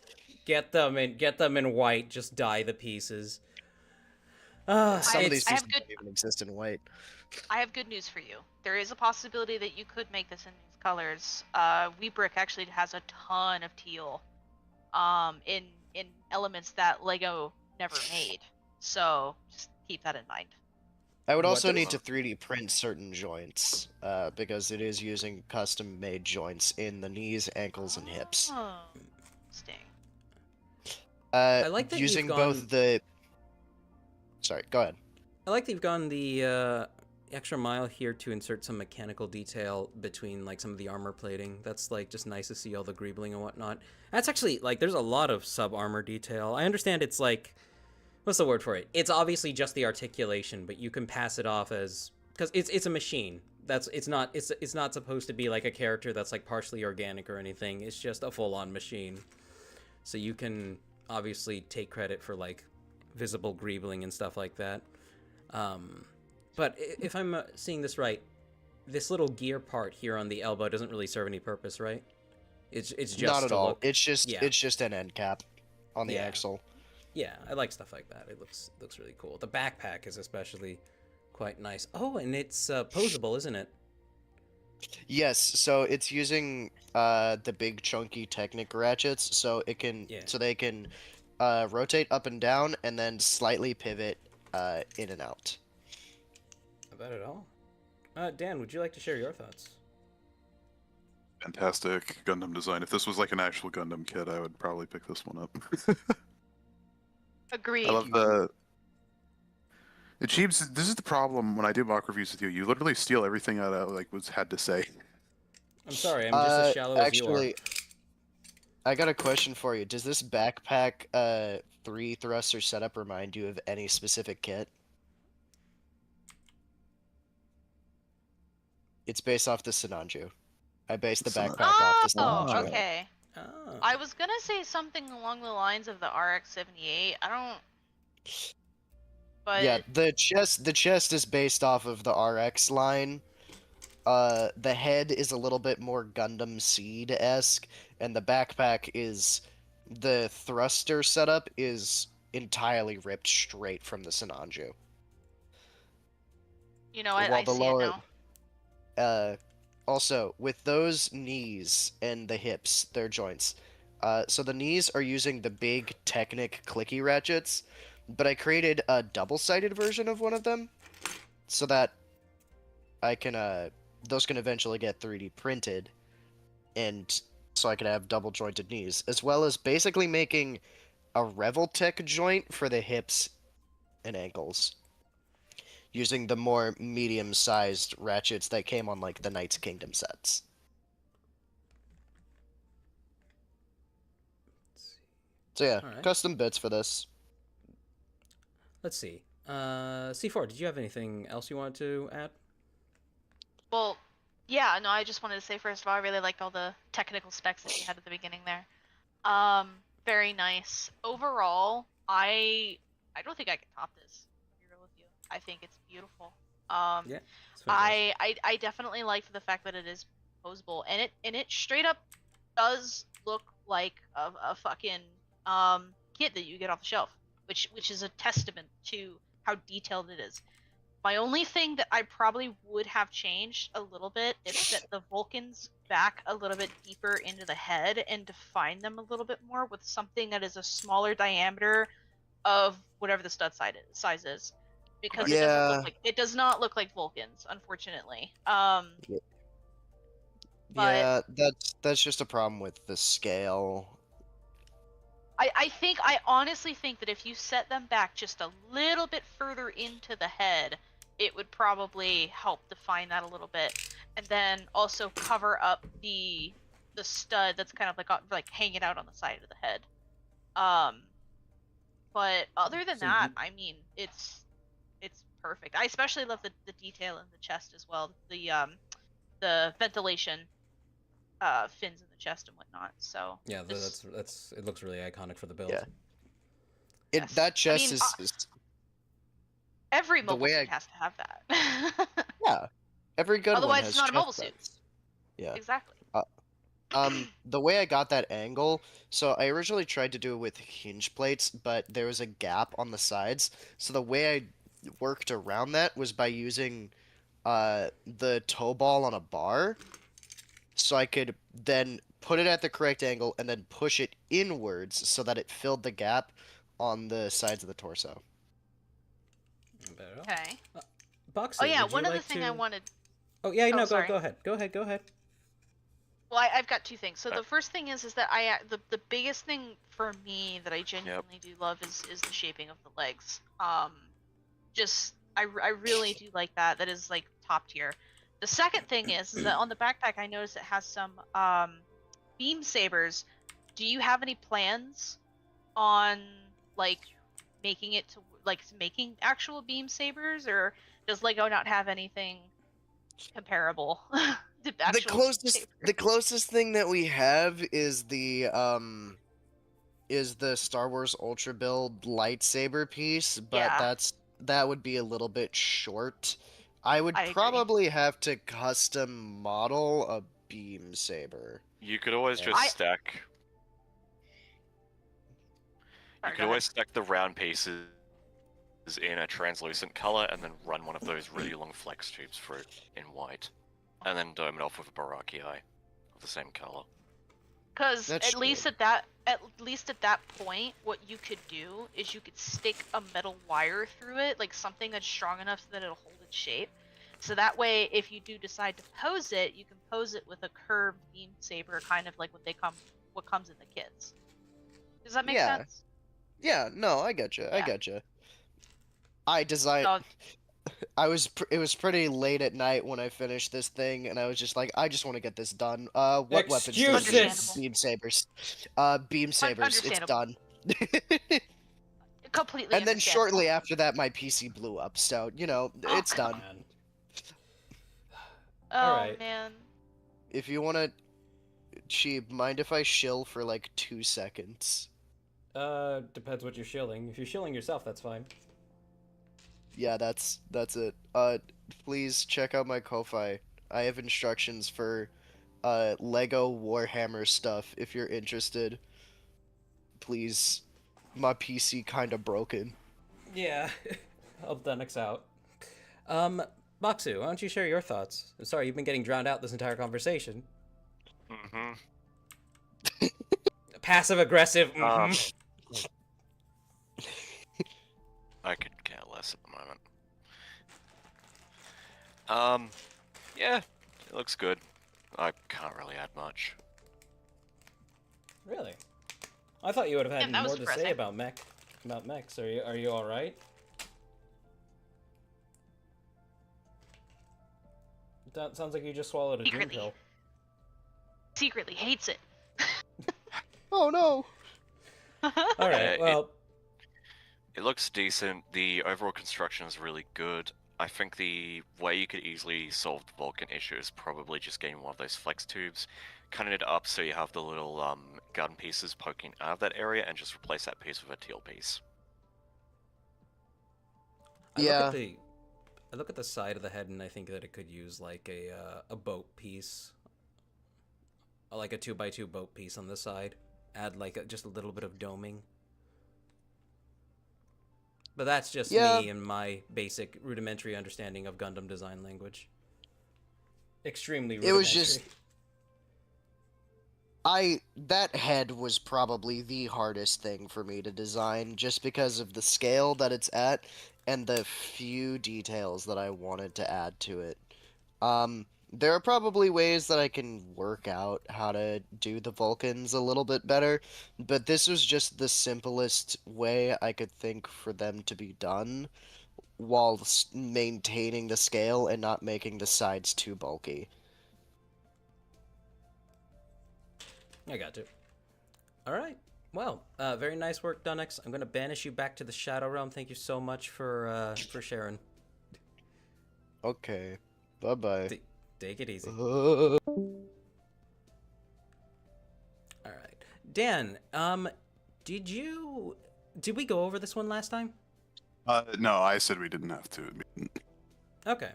B: Get them in white. Just dye the pieces.
E: Some of
A: I
E: these
A: have
E: pieces
A: good-
E: don't even exist in white.
A: I have good news for you. There is a possibility that you could make this in these colors. Weebrick actually has a ton of teal, in elements that Lego never made. So just keep that in mind.
E: I would
B: What
E: also
B: does-
E: need to 3D print certain joints, because it is using custom-made joints in the knees, ankles, and hips.
A: Oh, interesting.
B: I like that you've
E: Using
B: gone-
E: both the. Sorry, go ahead.
B: I like that you've gone the extra mile here to insert some mechanical detail between like some of the armor plating. That's like just nice to see all the greebling and whatnot. That's actually like there's a lot of sub armor detail. I understand it's like, what's the word for it? It's obviously just the articulation, but you can pass it off as because it's a machine. It's not supposed to be like a character that's like partially organic or anything. It's just a full on machine. So you can obviously take credit for like visible greebling and stuff like that. But if I'm seeing this right, this little gear part here on the elbow doesn't really serve any purpose, right? It's just
E: Not at
B: to
E: all.
B: look-
E: It's just
B: Yeah.
E: it's just an end cap on the
B: Yeah.
E: axle.
B: Yeah, I like stuff like that. It looks really cool. The backpack is especially quite nice. Oh, and it's posable, isn't it?
E: Yes, so it's using the big chunky Technic ratchets, so it can
B: Yeah.
E: so they can rotate up and down and then slightly pivot in and out.
B: About it all. Dan, would you like to share your thoughts?
D: Fantastic Gundam design. If this was like an actual Gundam kit, I would probably pick this one up.
A: Agreed.
D: I love the. Jeeves, this is the problem when I do mock reviews with you. You literally steal everything I had to say.
B: I'm sorry, I'm just as shallow
E: Actually,
B: as
E: I got a question for you. Does this backpack 3 thruster setup remind you of any specific kit? It's based off the Sinanju. I based the
D: Sinan-
E: backpack off the
A: Oh,
E: Sinanju.
A: okay.
B: you are. Oh.
A: I was gonna say something along the lines of the RX-78. I don't. But
E: Yeah, the chest is based off of the RX line. The head is a little bit more Gundam Seed-esque, and the backpack is the thruster setup is entirely ripped straight from the Sinanju.
A: you know, I
E: while the
A: see
E: lower-
A: it now.
E: Also, with those knees and the hips, their joints. So the knees are using the big Technic clicky ratchets, but I created a double-sided version of one of them, so that I can those can eventually get 3D printed, and so I can have double-jointed knees, as well as basically making a Revoltech joint for the hips and ankles, using the more medium-sized ratchets that came on like the Knights Kingdom sets. So yeah,
B: Alright.
E: custom bits for this.
B: Let's see. C4, did you have anything else you wanted to add?
A: Well, yeah, no, I just wanted to say first of all, I really liked all the technical specs that you had at the beginning there. Very nice. Overall, I don't think I can top this. To be real with you, I think it's beautiful.
B: Yeah. It's fantastic.
A: I definitely liked the fact that it is posable, and it straight up does look like a fucking kit that you get off the shelf, which is a testament to how detailed it is. My only thing that I probably would have changed a little bit is set the Vulcans back a little bit deeper into the head and define them a little bit more with something that is a smaller diameter of whatever the size is, because it doesn't look
E: Yeah.
A: like it does not look like Vulcans, unfortunately. But
E: Yeah, that's just a problem with the scale.
A: I honestly think that if you set them back just a little bit further into the head, it would probably help define that a little bit, and then also cover up the stud that's kind of like hanging out on the side of the head. But other than
B: So
A: that,
B: you-
A: I mean, it's perfect. I especially love the detail in the chest as well. The ventilation fins in the chest and whatnot. So
B: Yeah,
A: this-
B: that's it looks really iconic for the build.
E: Yeah.
A: Yes.
E: That
A: I
E: chest
A: mean,
E: is
A: every
E: the
A: mobile
E: way
A: suit
E: I-
A: has to have that.
E: yeah. Every good one
A: Otherwise,
E: has
A: it's not a
E: chest
A: mobile suit.
E: vents. Yeah.
A: Exactly.
E: The way I got that angle, so I originally tried to do it with hinge plates, but there was a gap on the sides. So the way I worked around that was by using the toe ball on a bar. So I could then put it at the correct angle and then push it inwards so that it filled the gap on the sides of the torso.
B: Better.
A: Okay.
B: Boxy,
A: Oh yeah,
B: would you
A: one other
B: like
A: thing
B: to...
A: I wanted.
B: Oh yeah,
A: Oh,
B: no,
A: sorry.
B: go ahead. Go ahead.
A: Well, I've got two things. So the first thing is that the biggest thing for me that I genuinely do love is the shaping of the legs. Just I really do like that. That is like top tier. The second thing is that on the backpack I noticed it has some beam sabers. Do you have any plans on like making it to making actual beam sabers, or does Lego not have anything comparable? to
E: The
A: actual
E: closest
A: saber?
E: the closest thing that we have is the Star Wars Ultra Build lightsaber piece, but
A: Yeah.
E: that would be a little bit short. I would
A: I agree.
E: probably have to custom model a beam saber.
C: You could always
B: Yeah.
C: just
A: I-
C: stack.
A: Sorry,
C: You
A: go
C: could always stack the round pieces in a translucent color and then run one of those really long flex tubes for it in white. And then dome it off with a Baraki eye of the same color.
A: Because
E: That's
A: at least
E: true.
A: at least at that point, what you could do is you could stick a metal wire through it, like something that's strong enough so that it'll hold its shape. So that way, if you do decide to pose it, you can pose it with a curved beam saber, kind of like what comes in the kits. Does that make
E: Yeah.
A: sense?
E: Yeah, no, I gotcha. I
A: Yeah.
E: gotcha. I designed.
A: So,
E: It was pretty late at night when I finished this thing, and I was just like, I just want to get this done. What weapons? do you
B: Excuses!
E: use? Beam sabers. Beam sabers. It's done.
A: completely.
E: And then
A: understandable.
E: shortly after that, my PC blew up. So it's
A: come
E: done.
B: Man.
A: Oh
B: Alright.
A: man.
E: If you want to, Cheap, mind if I shill for like 2 seconds?
B: Depends what you're shilling. If you're shilling yourself, that's fine.
E: Yeah, that's it. Please check out my Ko-fi. I have instructions for Lego Warhammer stuff if you're interested. Please, my PC kind of broken.
B: Yeah. Help Denix out. Boxu, why don't you share your thoughts? Sorry, you've been getting drowned out this entire conversation.
C: Mm-hmm.
B: Passive aggressive.
C: I could care less at the moment. Yeah, it looks good. I can't really add much.
B: Really? I thought you would have had
A: Yeah, that was
B: more to say
A: depressing.
B: about mechs. Are you all right? That sounds like you just swallowed a dream
A: Secretly.
B: pill.
A: Secretly hates it.
E: Oh no!
B: All right. Well,
C: It looks decent. The overall construction is really good. I think the way you could easily solve the Vulcan issue is probably just getting one of those flex tubes, cutting it up so you have the little gun pieces poking out of that area, and just replace that piece with a teal piece.
E: Yeah.
B: I look at the side of the head and I think that it could use like a boat piece, like a 2x2 boat piece on the side. Add like just a little bit of doming. But that's just
E: Yeah.
B: me and my basic rudimentary understanding of Gundam design language. Extremely
E: It
B: rudimentary.
E: was just that head was probably the hardest thing for me to design just because of the scale that it's at and the few details that I wanted to add to it. There are probably ways that I can work out how to do the Vulcans a little bit better, but this was just the simplest way I could think for them to be done while maintaining the scale and not making the sides too bulky.
B: I got to. All right. Well, very nice work, Dunix. I'm gonna banish you back to the Shadow Realm. Thank you so much for sharing.
E: Okay. Bye-bye.
B: Take it easy.
E: Uh...
B: All right, Dan. Did we go over this one last time?
D: No, I said we didn't have to.
B: Okay.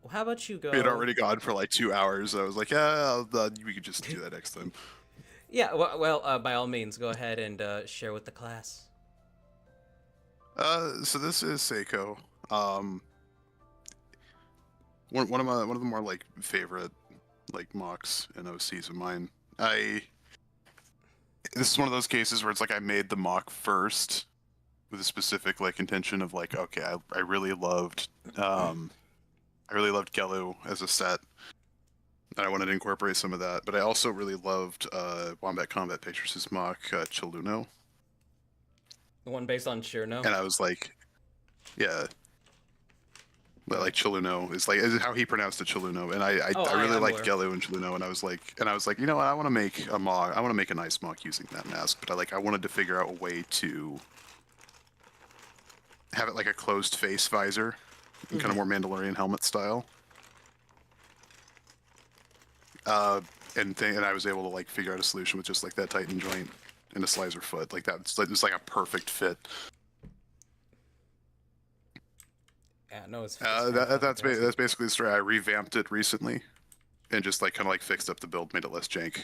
B: Well, how about you go?
D: We had already gone for like 2 hours. I was like, yeah, we could just do that next time.
B: Yeah. Well, by all means, go ahead and share with the class.
D: So this is Seiko. One of the more like favorite like mocks and OCs of mine. This is one of those cases where it's like I made the mock first with a specific like intention of like, okay, I really loved Gelu as a set, and I wanted to incorporate some of that. But I also really loved Wombat Combat Pictures' mock Chiluno.
B: The one based on Shirno.
D: And I was like, yeah. But like Chiluno is how he pronounced it, Chiluno, and I really liked Gelu and Chiluno, and I was like, you know what, I want to make a mock. I want to make a nice mock using that mask, but I wanted to figure out a way to have it like a closed face visor, kind of more Mandalorian helmet style. And I was able to like figure out a solution with just like that Titan joint and a slicer foot, like that. It's like a perfect fit.
B: Yeah, no, it's
D: that's basically the story. I revamped it recently, and just like kind of like fixed up the build, made it less jank.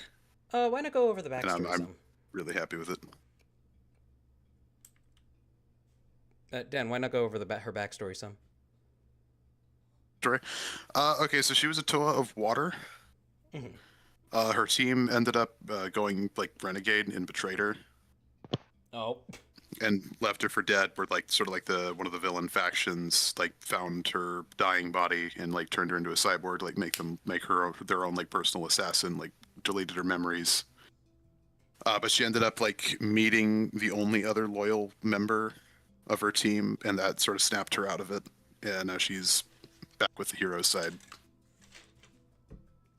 B: Why not go over the backstory?
D: And I'm really happy with it.
B: Dan, why not go over her backstory some?
D: Story. Okay, so she was a Toa of Water.
B: Mm-hmm.
D: Her team ended up going like renegade and betrayed her.
B: Oh.
D: And left her for dead. Where like sort of like one of the villain factions like found her dying body and like turned her into a cyborg, like make her their own like personal assassin, like deleted her memories. But she ended up like meeting the only other loyal member of her team, and that sort of snapped her out of it. And now she's back with the hero side.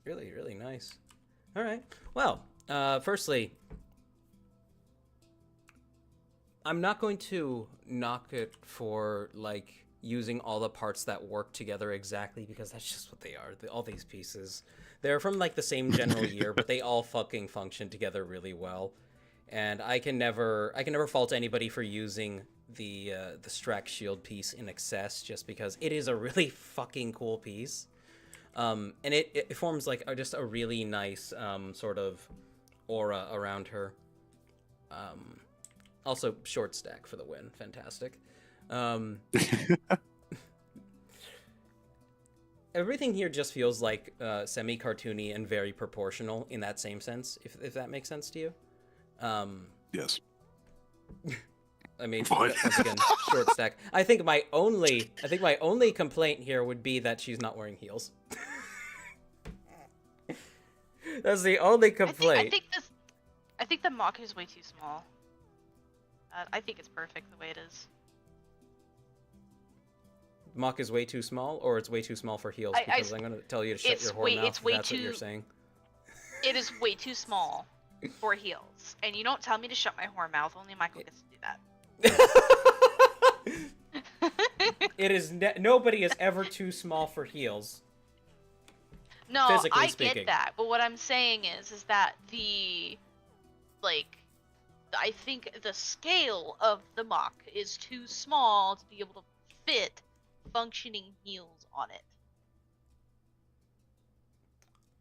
B: Really, really nice. All right. Well, firstly, I'm not going to knock it for like using all the parts that work together exactly, because that's just what they are. All these pieces, they're from like the same general year, but they all fucking function together really well. And I can never fault anybody for using the Strax shield piece in excess, just because it is a really fucking cool piece. And it forms like just a really nice sort of aura around her. Also, short stack for the win. Fantastic. Everything here just feels like semi-cartoony and very proportional in that same sense, if that makes sense to you.
D: Yes.
B: I mean, once again, short stack. I think my only complaint here would be that she's not wearing heels. That's the only complaint.
A: I think the mock is way too small. I think it's perfect the way it is.
B: Mock is way too small, or it's way too small for heels? Because I'm going to tell you to shut your whore mouth if that's what you're saying.
A: It is way too small for heels. And you don't tell me to shut my whore mouth, only Michael gets to do that.
B: It is nobody is ever too small for heels.
A: No,
B: physically
A: I
B: speaking.
A: get that, but what I'm saying is that I think the scale of the mock is too small to be able to fit functioning heels on it.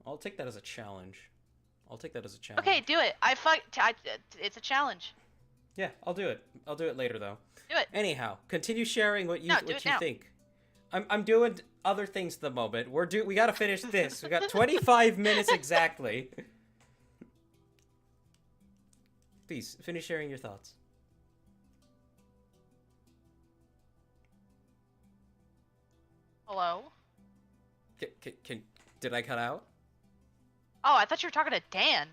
B: I'll take that as a challenge.
A: Okay, do it. It's a challenge.
B: Yeah, I'll do it. I'll do it later though.
A: Do it.
B: Anyhow, continue sharing what you
A: No, do it now.
B: think. I'm doing other things at the moment. We gotta finish this. We got 25 minutes exactly. Please finish sharing your thoughts.
A: Hello?
B: Did I cut out?
A: Oh, I thought you were talking to Dan.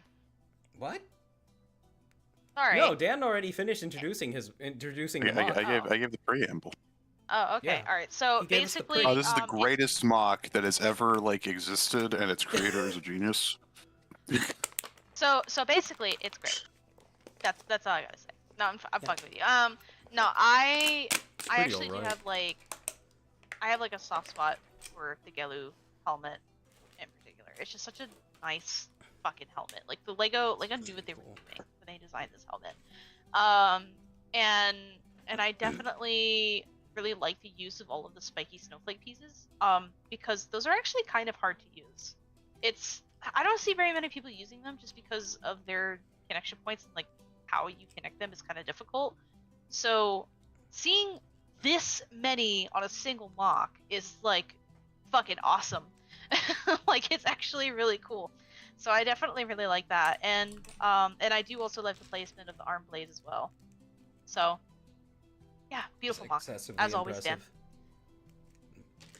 B: What?
A: Sorry.
B: No, Dan already finished introducing the mock.
D: I gave the preamble.
A: Oh, okay.
B: Yeah.
A: All right. So
B: He gave us the
A: basically,
D: Oh, this is the
A: it's-
D: greatest mock that has ever like existed, and its creator is a genius.
A: So basically, it's great. That's all I gotta say. No, I'm
B: Yeah.
A: fucking with you. No, I
B: pretty
A: actually do
B: alright.
A: have like a soft spot for the Gelu helmet in particular. It's just such a nice fucking helmet. Like the Lego knew what they were
B: Cool.
A: doing when they designed this helmet. And I definitely really like the use of all of the spiky snowflake pieces. Because those are actually kind of hard to use. I don't see very many people using them just because of their connection points and like how you connect them is kind of difficult. So seeing this many on a single mock is like fucking awesome. Like it's actually really cool. So I definitely really like that, and I do also like the placement of the arm blades as well. So yeah, beautiful mock
B: Excessively
A: as always, Dan.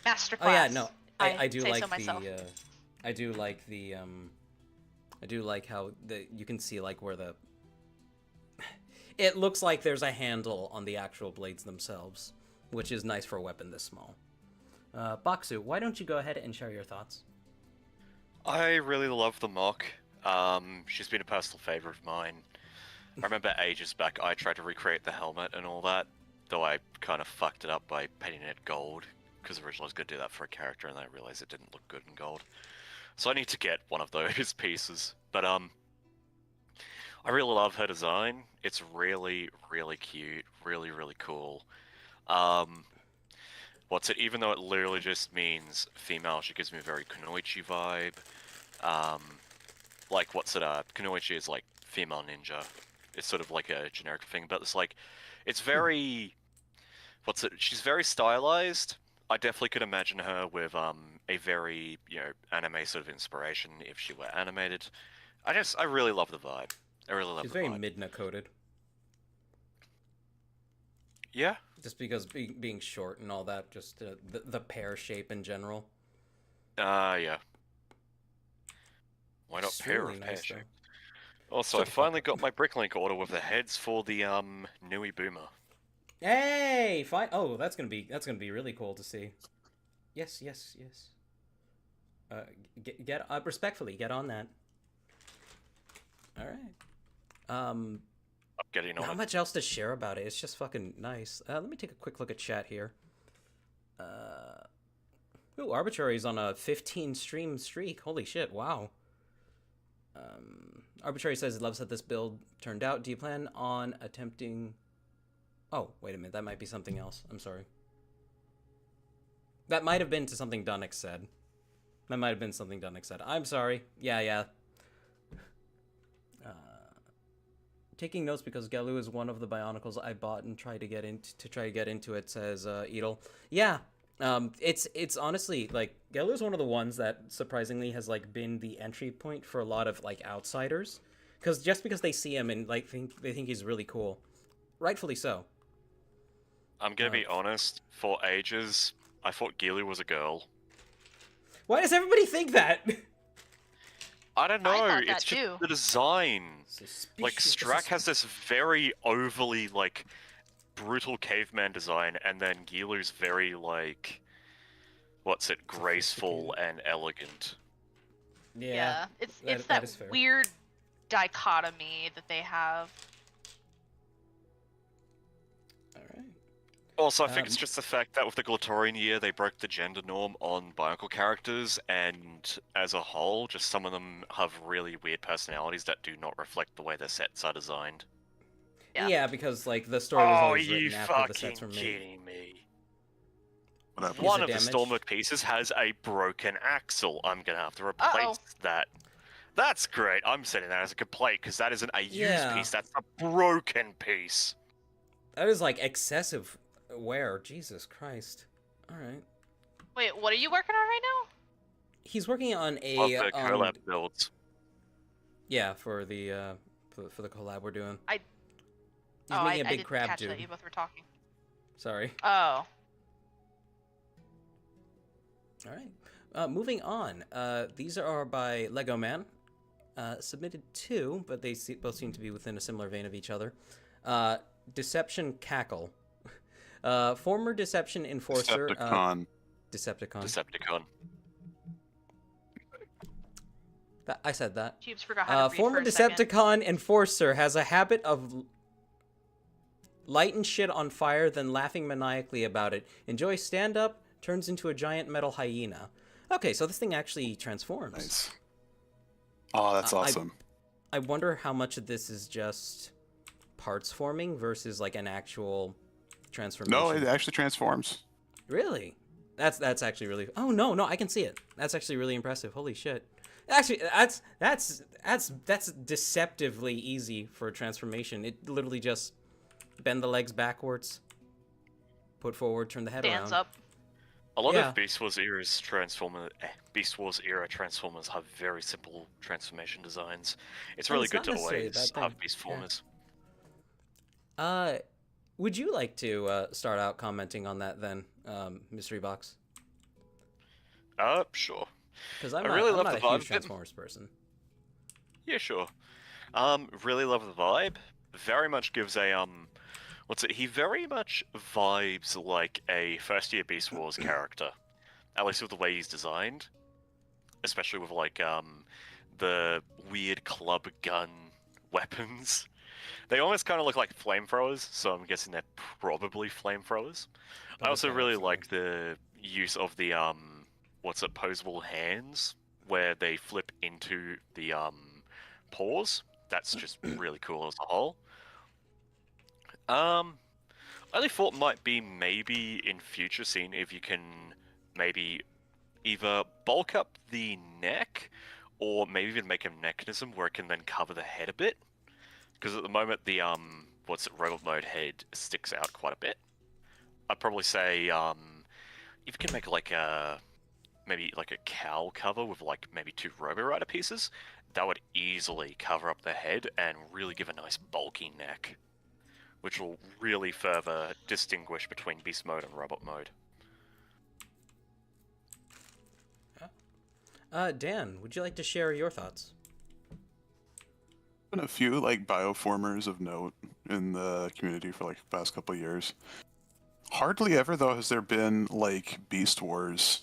B: impressive.
A: Masterclass.
B: Oh yeah, no, I do
A: say
B: like
A: so myself.
B: I do like I do like how you can see like where it looks like there's a handle on the actual blades themselves, which is nice for a weapon this small. Baksu, why don't you go ahead and share your thoughts?
C: I really love the mock. She's been a personal favorite of mine. I remember ages back I tried to recreate the helmet and all that, though I kind of fucked it up by painting it gold, because originally I was going to do that for a character and then I realized it didn't look good in gold. So I need to get one of those pieces. But I really love her design. It's really, really cute, really, really cool. Even though it literally just means female, she gives me a very Kunoichi vibe. Kunoichi is like female ninja. It's sort of like a generic thing, but it's very, she's very stylized. I definitely could imagine her with a very, anime sort of inspiration if she were animated. I really love the vibe. I really love
B: She's
C: the
B: very
C: vibe.
B: Midna coded.
C: Yeah.
B: Just because being short and all that, just the pear shape in general.
C: Yeah. Why not
B: It's
C: pair
B: really
C: of
B: nice,
C: pear
B: though.
C: shape? Also,
B: Shut
C: I
B: the fuck
C: finally
B: up.
C: got my Bricklink order with the heads for the Nui Boomer.
B: Hey, fine. Oh, that's gonna be really cool to see. Yes. Get respectfully get on that. All right.
C: I'm getting on
B: Not
C: it.
B: much else to share about it. It's just fucking nice. Let me take a quick look at chat here. Ooh, Arbitrary's on a 15 stream streak. Holy shit! Wow. Arbitrary says he loves how this build turned out. Do you plan on attempting? Oh, wait a minute. That might be something else. I'm sorry. That might have been to something Dunnick said. I'm sorry. Yeah. Taking notes because Gelu is one of the Bionicles I bought and try to get into it, says Edel. Yeah. It's honestly like Gelu is one of the ones that surprisingly has like been the entry point for a lot of like outsiders, because they see him and like they think he's really cool, rightfully so.
C: I'm gonna be honest. For ages, I thought Gilu was a girl.
B: Why does everybody think that?
C: I don't know.
A: thought
C: It's
A: that
C: just
A: too.
C: the design. Like Strack has this very overly like brutal caveman design, and then Gilu's very like, graceful and elegant.
B: Yeah.
A: It's
B: that
A: that
B: is fair.
A: weird dichotomy that they have.
B: All right.
C: Also, I think it's just the fact that with the Glatorian year, they broke the gender norm on Bionicle characters, and as a whole, just some of them have really weird personalities that do not reflect the way their sets are designed.
A: Yeah.
B: Because like the story was
C: Oh,
B: always
C: you
B: written after the sets
C: fucking
B: were made.
C: kidding me.
D: What happened?
C: One of
B: damage?
C: the Stormwood pieces has a broken axle. I'm gonna have to replace that. That's great. I'm setting that as a complaint because that isn't a used
B: Yeah.
C: piece. That's a broken piece.
B: That is like excessive wear. Jesus Christ. All right.
A: Wait, what are you working on right now?
B: He's working on
C: Of
B: a
C: the collab builds.
B: yeah, for the for the collab we're doing.
A: I-
B: He's
A: I
B: making a big
A: didn't
B: crab
A: catch
B: dude.
A: that. You both were talking.
B: Sorry.
A: Oh.
B: All right. Moving on. These are by Lego Man. Submitted two, but they both seem to be within a similar vein of each other. Deception Cackle. Former Deception Enforcer.
D: Decepticon.
B: Decepticon.
C: Decepticon.
B: I said that.
A: Jeeves forgot how to read
B: Former
A: for a second.
B: Decepticon Enforcer has a habit of lighting shit on fire, then laughing maniacally about it. Enjoy stand-up, turns into a giant metal hyena. Okay, so this thing actually transforms.
D: Nice. Oh, that's awesome.
B: I wonder how much of this is just parts forming versus like an actual transformation.
D: No, it actually transforms.
B: Really? That's actually really. Oh no, I can see it. That's actually really impressive. Holy shit. Actually, that's deceptively easy for a transformation. It literally just bend the legs backwards, put forward, turn the head
A: Stands
B: around.
A: up.
C: A lot
B: Yeah.
C: of Beast Wars era Transformers have very simple transformation designs. It's
B: Oh,
C: really
B: it's
C: good
B: not
C: to
B: necessarily a
C: always
B: bad
C: have
B: thing.
C: Beast
B: Yeah.
C: Formers.
B: Would you like to start out commenting on that then, Mystery Box?
C: Sure.
B: Because I'm
C: I
B: not,
C: really
B: I'm
C: love
B: not
C: the
B: a
C: vibe
B: huge
C: of it.
B: Transformers person.
C: Yeah, sure. Really love the vibe. Very much gives a he very much vibes like a first year Beast Wars character. At least with the way he's designed. Especially with like the weird club gun weapons. They almost kind of look like flamethrowers, so I'm guessing they're probably flamethrowers. I also really like the use of the posable hands where they flip into the paws. That's just really cool as a whole. I only thought might be maybe in future scene if you can maybe either bulk up the neck or maybe even make a mechanism where it can then cover the head a bit. Because at the moment the robot mode head sticks out quite a bit. I'd probably say if you can make like maybe like a cowl cover with like maybe 2 Robo Rider pieces, that would easily cover up the head and really give a nice bulky neck, which will really further distinguish between beast mode and robot mode.
B: Dan, would you like to share your thoughts?
D: Been a few like bioformers of note in the community for like the past couple of years. Hardly ever though has there been like Beast Wars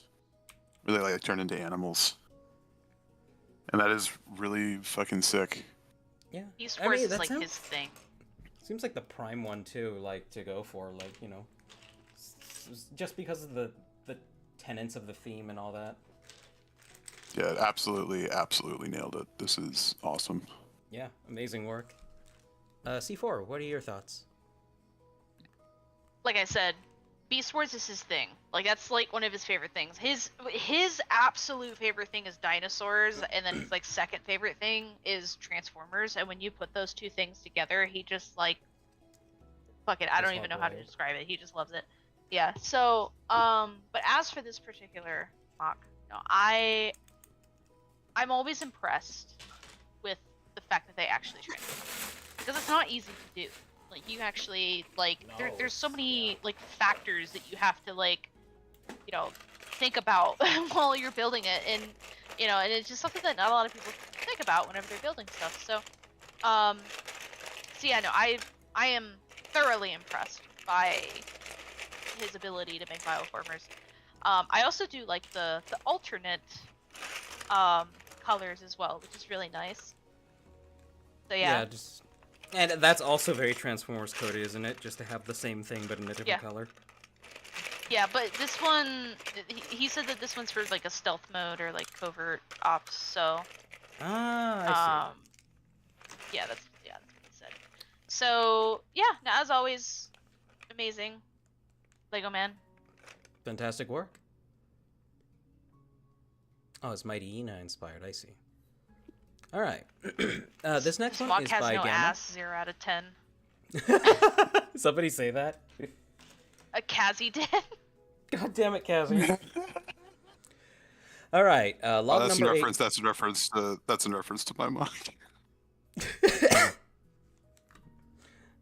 D: where they like turn into animals. And that is really fucking sick.
B: Yeah.
A: Beast
B: I
A: Wars
B: mean,
A: is
B: that
A: like
B: sounds-
A: his thing.
B: Seems like the prime one too, like to go for, like, you know, just because of the tenets of the theme and all that.
D: Yeah, absolutely nailed it. This is awesome.
B: Yeah, amazing work. C4, what are your thoughts?
A: Like I said, Beast Wars is his thing. Like that's like one of his favorite things. His absolute favorite thing is dinosaurs, and then his like second favorite thing is Transformers. And when you put those two things together, he just like, fuck it. I don't
B: Just
A: even
B: love
A: know how to
B: wild.
A: describe it. He just loves it. Yeah. So, but as for this particular mock, you know, I'm always impressed with the fact that they actually transform, because it's not easy to do. Like you actually like there's so many like factors that you have to like, you know, think about while you're building it, and you know, and it's just something that not a lot of people think about whenever they're building stuff. So, so yeah, no, I am thoroughly impressed by his ability to make bioformers. I also do like the alternate colors as well, which is really nice. So yeah.
B: And that's also very Transformers coded, isn't it? Just to have the same thing but in a different
A: Yeah.
B: color.
A: Yeah, but this one, he said that this one's for like a stealth mode or like covert ops. So,
B: Ah, I
A: yeah, that's what he said. So yeah, now, as always, amazing, Lego Man.
B: see. Fantastic work. Oh, it's Mighty Ina inspired, I see. All right. This next one
A: Mock
B: is
A: has
B: by
A: no
B: Gamma.
A: ass. 0 out of 10.
B: Somebody say that.
A: A Kazi did.
B: God damn it, Cassie. All right. Log
D: that's
B: number
D: in
B: 8.
D: reference. That's in reference to my mock.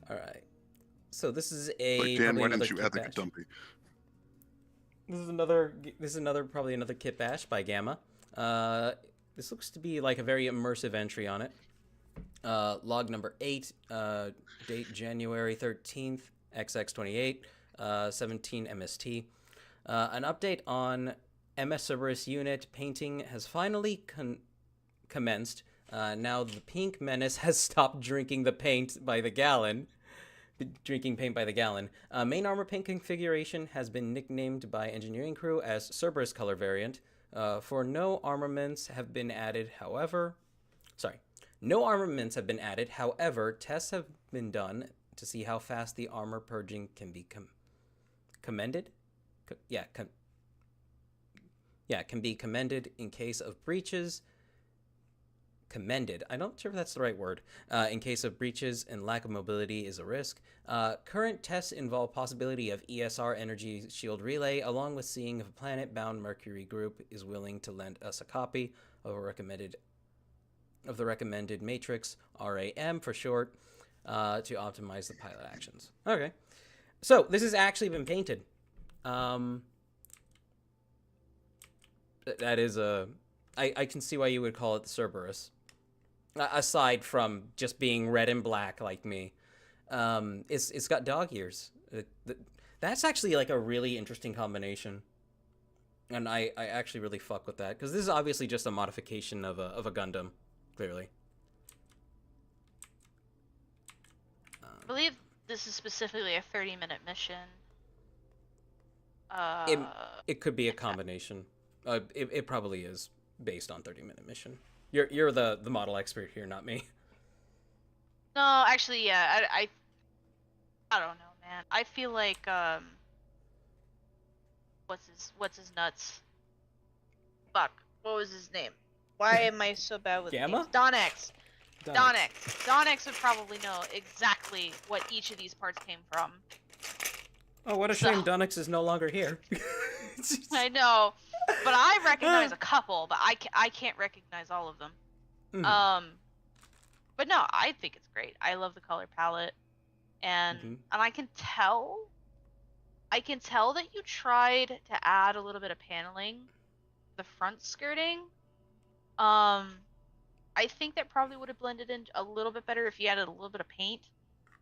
B: All right. So this is a
D: Like, Dan,
B: probably
D: why
B: another
D: didn't you add the
B: kit bash.
D: dumpy?
B: This is another probably another kit bash by Gamma. This looks to be like a very immersive entry on it. Log number 8, date January 13th, XX28, 17 MST. An update on MS Cerberus unit painting has finally commenced. Now the Pink Menace has stopped drinking the paint by the gallon. Drinking paint by the gallon. Main armor paint configuration has been nicknamed by engineering crew as Cerberus color variant. For no armaments have been added, however... No armaments have been added, however, tests have been done to see how fast the armor purging can be commended? Can be commended in case of breaches. Commended. I'm not sure if that's the right word. In case of breaches and lack of mobility is a risk. Current tests involve possibility of ESR energy shield relay, along with seeing if a planet-bound Mercury group is willing to lend us a copy of the recommended matrix, RAM for short, to optimize the pilot actions. Okay. So, this has actually been painted. That is a... I can see why you would call it the Cerberus. Aside from just being red and black like me. It's got dog ears. That's actually like a really interesting combination. And I actually really fuck with that. Because this is obviously just a modification of a Gundam. Clearly.
A: I believe this is specifically a 30-minute mission.
B: It could be a combination. It probably is based on 30-minute mission. You're the model expert here, not me.
A: No, actually, yeah. I don't know, man. I feel like what's his nuts? Fuck. What was his name? Why am I so bad with
B: Gamma?
A: names? Donnex. Donnex would probably know exactly what each of these parts came from.
B: Oh, what a shame Donnex is no longer here.
A: I know, but I recognize a couple, but I can't recognize all of them. But no, I think it's great. I love the color palette, and I can tell that you tried to add a little bit of paneling, the front skirting. I think that probably would have blended in a little bit better if you added a little bit of paint,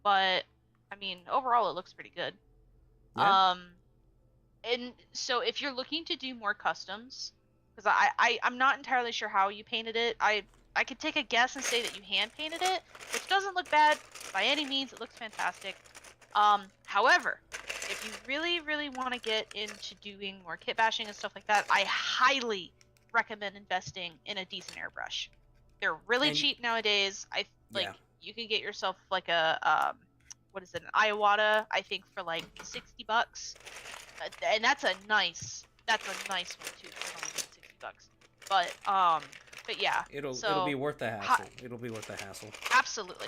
A: but I mean, overall it looks pretty good.
B: Yeah.
A: And so if you're looking to do more customs, because I'm not entirely sure how you painted it. I could take a guess and say that you hand painted it, which doesn't look bad by any means. It looks fantastic. However, if you really, really want to get into doing more kit bashing and stuff like that, I highly recommend investing in a decent airbrush. They're really cheap nowadays. You can get yourself like a what is it, an Iwata, I think, for like $60, and that's a nice one too for $60. But yeah,
B: it'll be worth the hassle. It'll be worth the hassle.
A: Absolutely.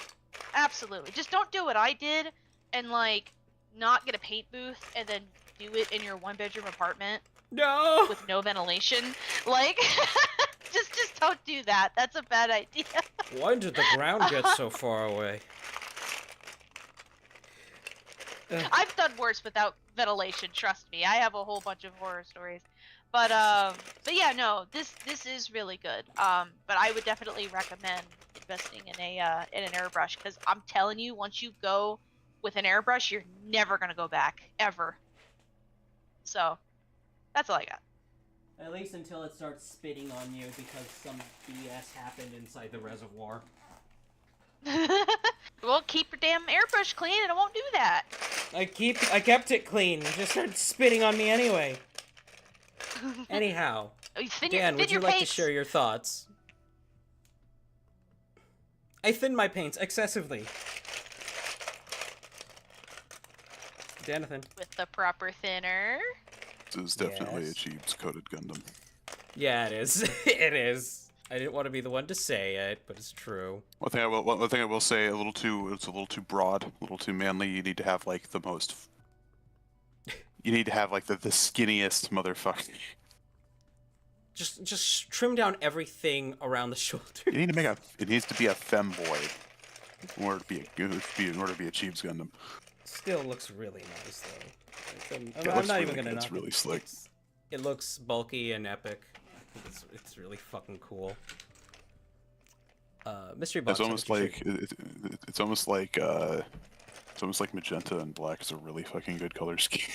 A: Just don't do what I did and like not get a paint booth and then do it in your 1-bedroom apartment.
B: No.
A: With no ventilation. Like just don't do that. That's a bad idea.
B: Why did the ground get so far away?
A: I've done worse without ventilation, trust me. I have a whole bunch of horror stories. But yeah, no, this is really good. But I would definitely recommend investing in an airbrush, because I'm telling you, once you go with an airbrush, you're never gonna go back ever. So that's all I got.
B: At least until it starts spitting on you because some BS happened inside the reservoir.
A: Well, keep your damn airbrush clean and it won't do that.
B: I kept it clean. It just started spitting on me anyway. Anyhow, Dan, would you like to share your thoughts? I thin my paints excessively. Danathan.
A: With the proper thinner.
D: This is definitely a Jeeves-coated Gundam.
B: Yeah, it is. It is. I didn't want to be the one to say it, but it's true.
D: One thing I will say, it's a little too broad, a little too manly. You need to have like the most. You need to have like the skinniest motherfucker.
B: Just trim down everything around the shoulder.
D: You need to make a. It needs to be a femboy in order to be a Chiefs Gundam.
B: Still looks really nice though.
D: I'm
B: not even gonna knock
D: It's really slick.
B: It looks bulky and epic. I think it's really fucking cool. Mystery box.
D: It's almost like it's almost like magenta and black is a really fucking good color scheme.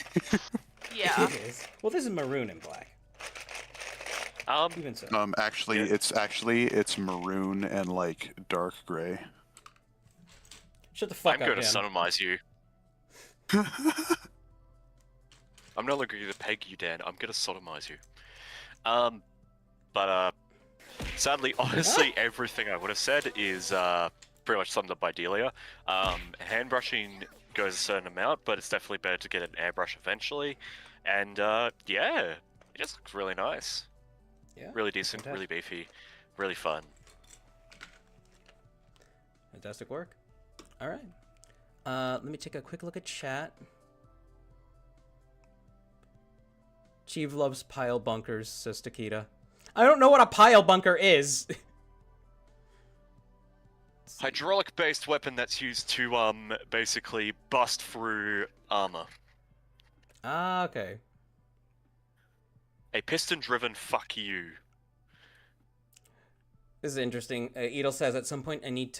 A: Yeah.
B: It is. Well, this is maroon and black. Even so.
D: Actually, it's maroon and like dark gray.
B: Shut the fuck
C: I'm
B: up,
C: going to
B: Dan.
C: sodomize you. I'm no longer going to peg you, Dan. I'm going to sodomize you. But sadly, honestly, everything I would have said is pretty much summed up by Delia. Hand brushing goes a certain amount, but it's definitely better to get an airbrush eventually. And yeah, it just looks really nice.
B: Yeah.
C: Really decent,
B: Fantastic.
C: really beefy, really fun.
B: Fantastic work. All right. Let me take a quick look at chat. Chief loves pile bunkers, says Takeda. I don't know what a pile bunker is.
C: Hydraulic-based weapon that's used to basically bust through armor.
B: Ah, okay.
C: A piston-driven fuck you.
B: This is interesting. Edel says at some point I need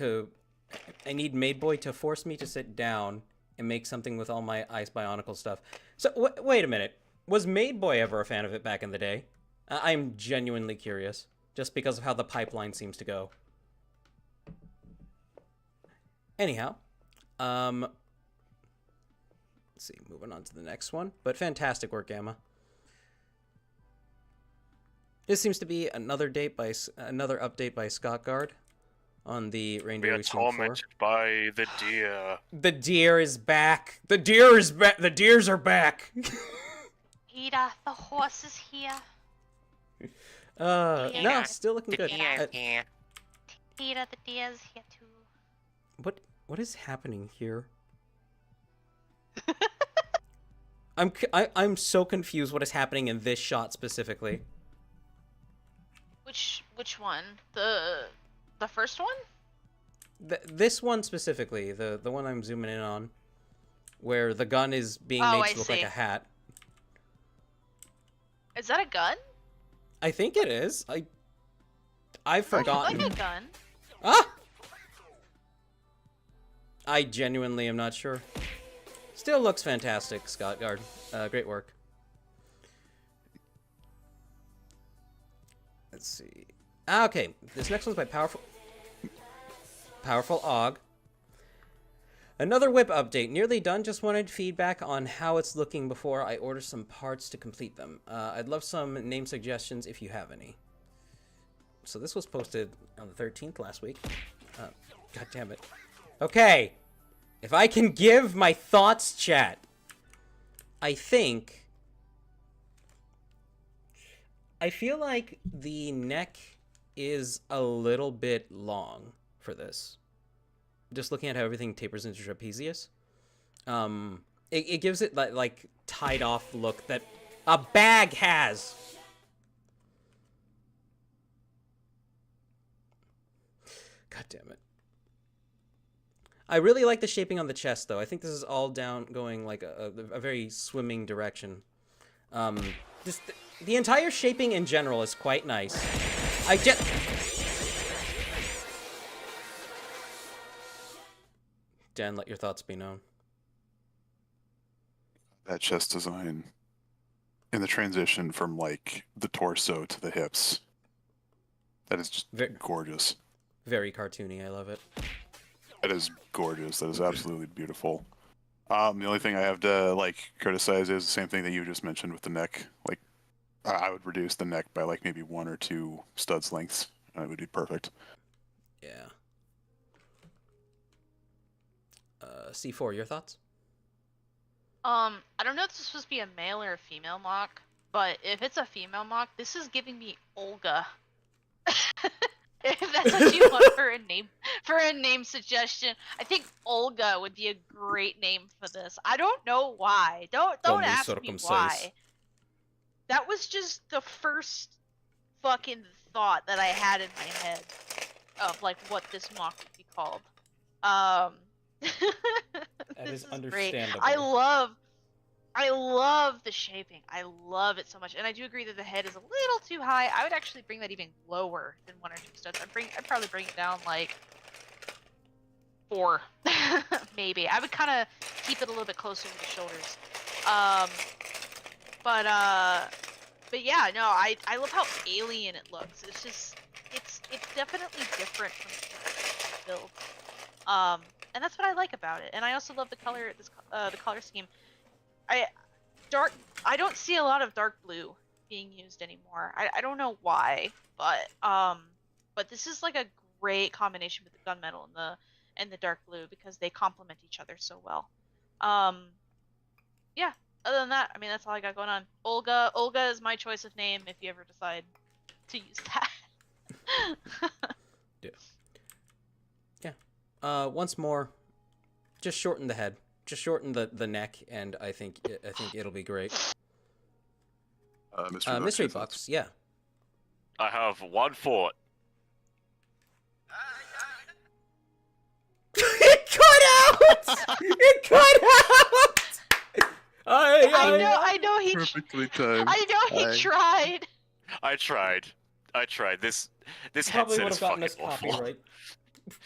B: Maid Boy to force me to sit down and make something with all my Ice Bionicle stuff. So wait a minute. Was Maid Boy ever a fan of it back in the day? I'm genuinely curious, just because of how the pipeline seems to go. Anyhow, let's see. Moving on to the next one, but fantastic work, Gamma. This seems to be another update by Scott Guard on the
C: We
B: Reindeer
C: are
B: we've seen before.
C: tormented by the deer.
B: The deer is back. The deer is back. The deers are back.
A: Ida, the horse is here.
B: No, still looking good.
A: Ida, the deer's here too.
B: What is happening here? I'm so confused. What is happening in this shot specifically?
A: Which one? The first one?
B: This one specifically, the one I'm zooming in on, where the gun is being
A: Oh,
B: made
A: I
B: to look
A: see.
B: like a hat.
A: Is that a gun?
B: I think it is. I've
A: Like
B: forgotten.
A: a gun.
B: Ah! I genuinely am not sure. Still looks fantastic, Scott Guard. Great work. Let's see. Okay, this next one's by Powerful Og. Another whip update. Nearly done. Just wanted feedback on how it's looking before I order some parts to complete them. I'd love some name suggestions if you have any. So this was posted on the 13th last week. God damn it. Okay. If I can give my thoughts, chat. I feel like the neck is a little bit long for this. Just looking at how everything tapers into trapezius. It gives it that, like, tied off look that a bag has. God damn it. I really like the shaping on the chest, though. I think this is all down going like a very swimming direction. Just the entire shaping in general is quite nice. Dan, let your thoughts be known.
D: That chest design and the transition from like the torso to the hips. That is just gorgeous.
B: Very cartoony. I love it.
D: That is gorgeous. That is absolutely beautiful. The only thing I have to like criticize is the same thing that you just mentioned with the neck. Like, I would reduce the neck by like maybe 1 or 2 studs lengths, and it would be perfect.
B: Yeah. C4, your thoughts?
A: I don't know if this is supposed to be a male or a female mock, but if it's a female mock, this is giving me Olga. If that's what you want for a name suggestion, I think Olga would be a great name for this. I don't know why. Don't
B: Como
A: ask me
B: circumcised.
A: why. That was just the first fucking thought that I had in my head of like what this mock would be called.
B: That
A: This
B: is
A: great.
B: understandable.
A: I love the shaping. I love it so much, and I do agree that the head is a little too high. I would actually bring that even lower than 1 or 2 studs. I'd probably bring it down like 4, maybe. I would kind of keep it a little bit closer to the shoulders. But yeah, no, I love how alien it looks. It's just it's definitely different from the build. And that's what I like about it. And I also love the color the color scheme. I don't see a lot of dark blue being used anymore. I don't know why, but this is like a great combination with the gunmetal and the dark blue because they complement each other so well. Yeah. Other than that, I mean that's all I got going on. Olga is my choice of name if you ever decide to use that.
B: Yeah. Once more, just shorten the head. Just shorten the neck, and I think it'll be great. Mystery Box, yeah.
C: I have 1 fort.
B: It cut out! It cut out!
A: I know he
D: Perfectly timed.
A: I know he tried.
C: I tried. This
B: Probably
C: headset
B: would
C: is
B: have gotten
C: fucking
B: us
C: awful.
B: copyright.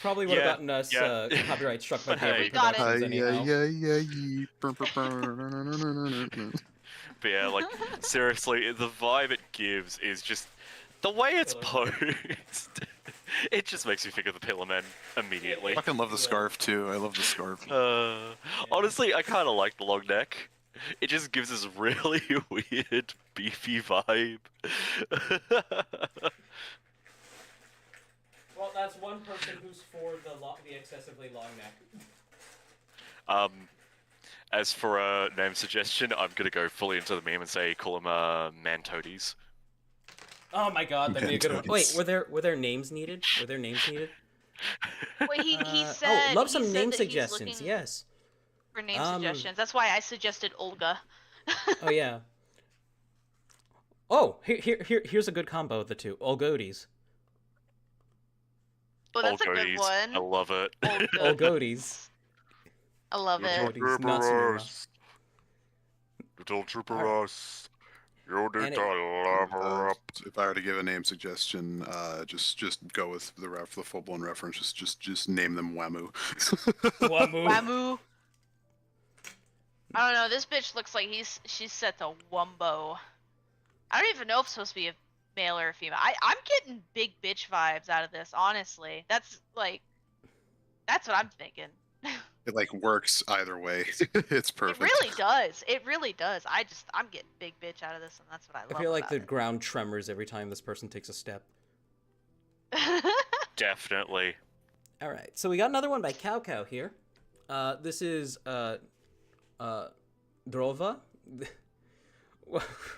B: Probably would have
C: Yeah,
B: gotten us
C: yeah.
B: copyright struck by
C: But hey,
B: David
A: We got it.
B: Productions anyhow.
C: But yeah, like seriously, the vibe it gives is just the way it's
B: Pillar.
C: posed. It just makes me think of the Pillar Men immediately.
D: I fucking love the scarf too. I love the scarf.
C: Honestly, I kind of like the long neck. It just gives this really weird, beefy vibe.
B: Well, that's one person who's for the excessively long neck.
C: As for a name suggestion, I'm gonna go fully into the meme and say call them Mantodes.
B: Oh my god, that'd be a good one. Wait,
D: Mantodes.
B: were there names needed? Were there names needed?
A: Wait, he said.
B: love
A: he
B: some
A: said
B: name
A: that he's
B: suggestions.
A: looking
B: Yes.
A: For name suggestions. That's why I suggested Olga.
B: Oh yeah. Oh, here's a good combo of the two. Olgodes.
A: Oh, that's a good
C: Olgodes.
A: one.
C: I love it.
B: Olgodes.
A: I love it.
B: Olgodes. Natsunuma.
C: Don't trip
B: Alright.
C: us. You
B: And
C: need
B: it-
C: to level up.
D: If I were to give a name suggestion, just go with the full blown reference. Just name them Wamu.
B: Wamu.
A: Wamu. I don't know. This bitch looks like she's set to Wumbo. I don't even know if it's supposed to be a male or a female. I'm getting big bitch vibes out of this. Honestly, that's what I'm thinking.
D: It like works either way. It's perfect.
A: It really does. It really does. I'm getting big bitch out of this, and that's what I love.
B: I feel like the
A: about
B: ground tremors every time this person takes a step.
A: it.
C: Definitely.
B: All right, so we got another one by Cow Cow here. This is Drova.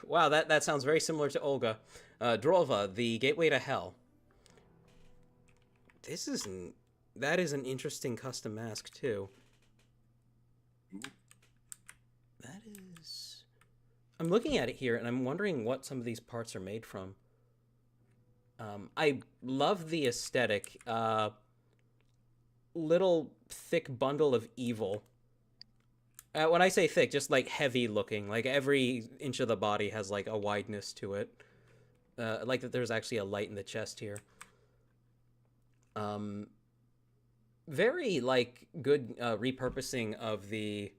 B: Wow, that sounds very similar to Olga. Drova, the gateway to hell. That is an interesting custom mask too. That is. I'm looking at it here, and I'm wondering what some of these parts are made from. I love the aesthetic. Little thick bundle of evil. When I say thick, just like heavy looking. Like every inch of the body has like a wideness to it. I like that there's actually a light in the chest here. Very like good repurposing of the.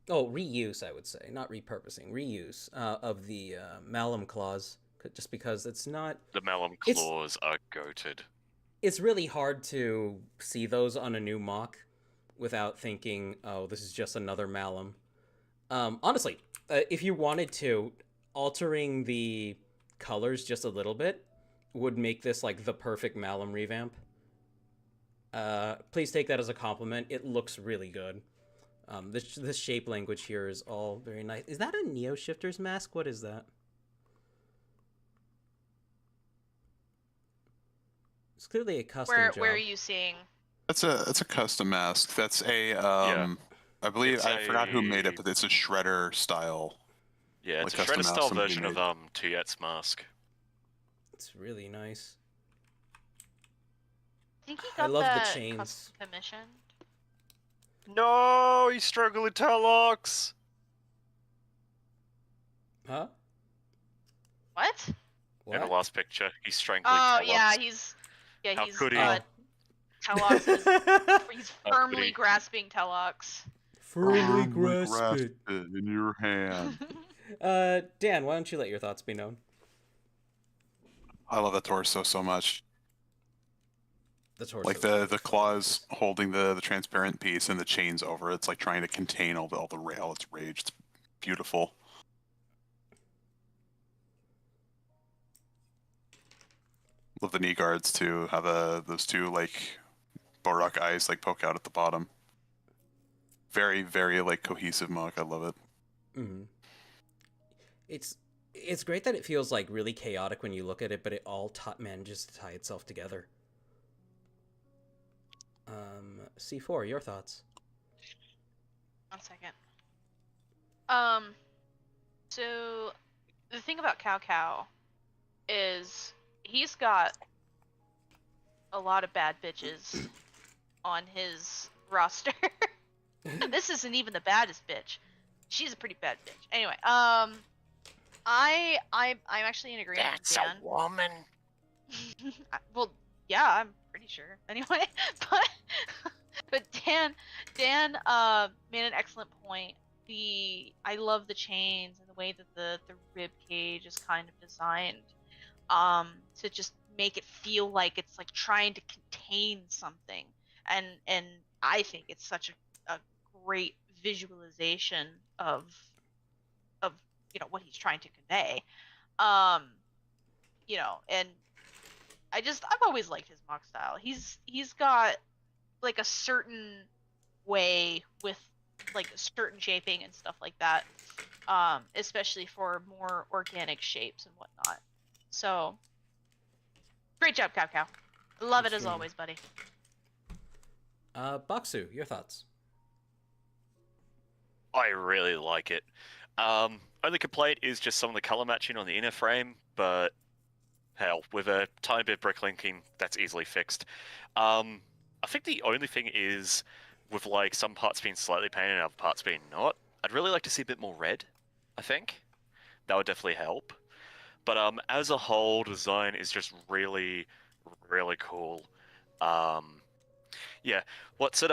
B: Oh, reuse, I would say. Not repurposing, reuse of the Malum claws. Just because it's not.
C: The Malum claws are goated.
B: It's really hard to see those on a new mock without thinking, oh, this is just another Malum. Honestly, if you wanted to, altering the colors just a little bit would make this like the perfect Malum revamp. Please take that as a compliment. It looks really good. This shape language here is all very nice. Is that a Neo Shifter's mask? What is that? It's clearly a custom
A: Where
B: job.
A: where are you seeing?
D: That's a custom mask. That's a
C: Yeah.
D: I believe
C: It's
D: I forgot who made it,
C: a-
D: but it's a shredder style.
C: Yeah, it's
D: Like
C: a
D: custom
C: Shredder style
D: somebody
C: version of
D: made.
C: Tuyet's mask.
B: It's really nice.
A: I think he
B: I
A: got
B: love the
A: that
B: chains.
A: custom commissioned.
C: No, he's struggling with Tellox.
B: Huh?
A: What?
B: What?
C: In the last picture, he's strangling
A: Oh
C: Tellox.
A: yeah, he's
C: How
A: he's
C: could he?
A: Telox is he's
C: How
A: firmly
C: could he?
A: grasping Telox.
B: Firmly grasp it.
D: in your hand.
B: Dan, why don't you let your thoughts be known?
D: I love that torso so much.
B: The torso.
D: Like the claws holding the transparent piece and the chains over it. It's like trying to contain all its rage. It's beautiful. Love the knee guards too. How those two like Borak eyes like poke out at the bottom. Very, very like cohesive mock. I love it.
B: Mm-hmm. It's great that it feels like really chaotic when you look at it, but it all manages to tie itself together. C4, your thoughts?
A: 1 second. So the thing about Cow is he's got a lot of bad bitches on his roster. And this isn't even the baddest bitch. She's a pretty bad bitch. Anyway, I'm actually in agreement with Dan.
C: woman.
A: Well, yeah, I'm pretty sure. Anyway, but Dan made an excellent point. I love the chains and the way that the rib cage is kind of designed to just make it feel like it's like trying to contain something, and I think it's such a great visualization of what he's trying to convey. And I've always liked his mock style. He's got like a certain way with like certain shaping and stuff like that, especially for more organic shapes and whatnot. So great job, Cow. Love it as always, buddy.
B: Baksu, your thoughts?
C: I really like it. Only complaint is just some of the color matching on the inner frame, but hell, with a tiny bit of bricklinking, that's easily fixed. I think the only thing is, with like some parts being slightly painted and other parts being not, I'd really like to see a bit more red. I think that would definitely help. But as a whole, design is just really, really cool. Yeah, what's it?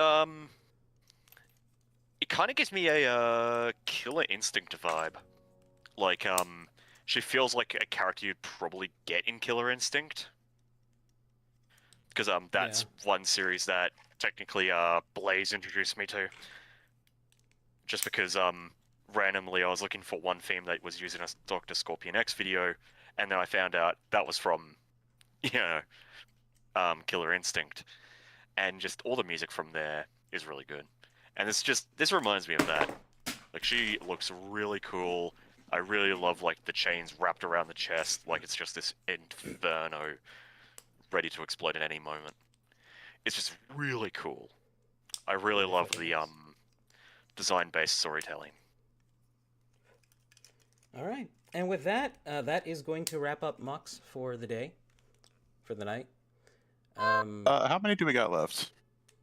C: It kind of gives me a Killer Instinct vibe. Like she feels like a character you'd probably get in Killer Instinct. Because that's one series that technically Blaze introduced me to. Just because randomly I was looking for one theme that was used in a Dr. Scorpion X video, and then I found out that was from, Killer Instinct, and just all the music from there is really good. And this reminds me of that. Like, she looks really cool. I really love like the chains wrapped around the chest, like it's just this inferno ready to explode at any moment. It's just really cool. I really love the design-based storytelling.
B: All right, and with that, that is going to wrap up mocks for the day, for the night.
D: How many do we got left?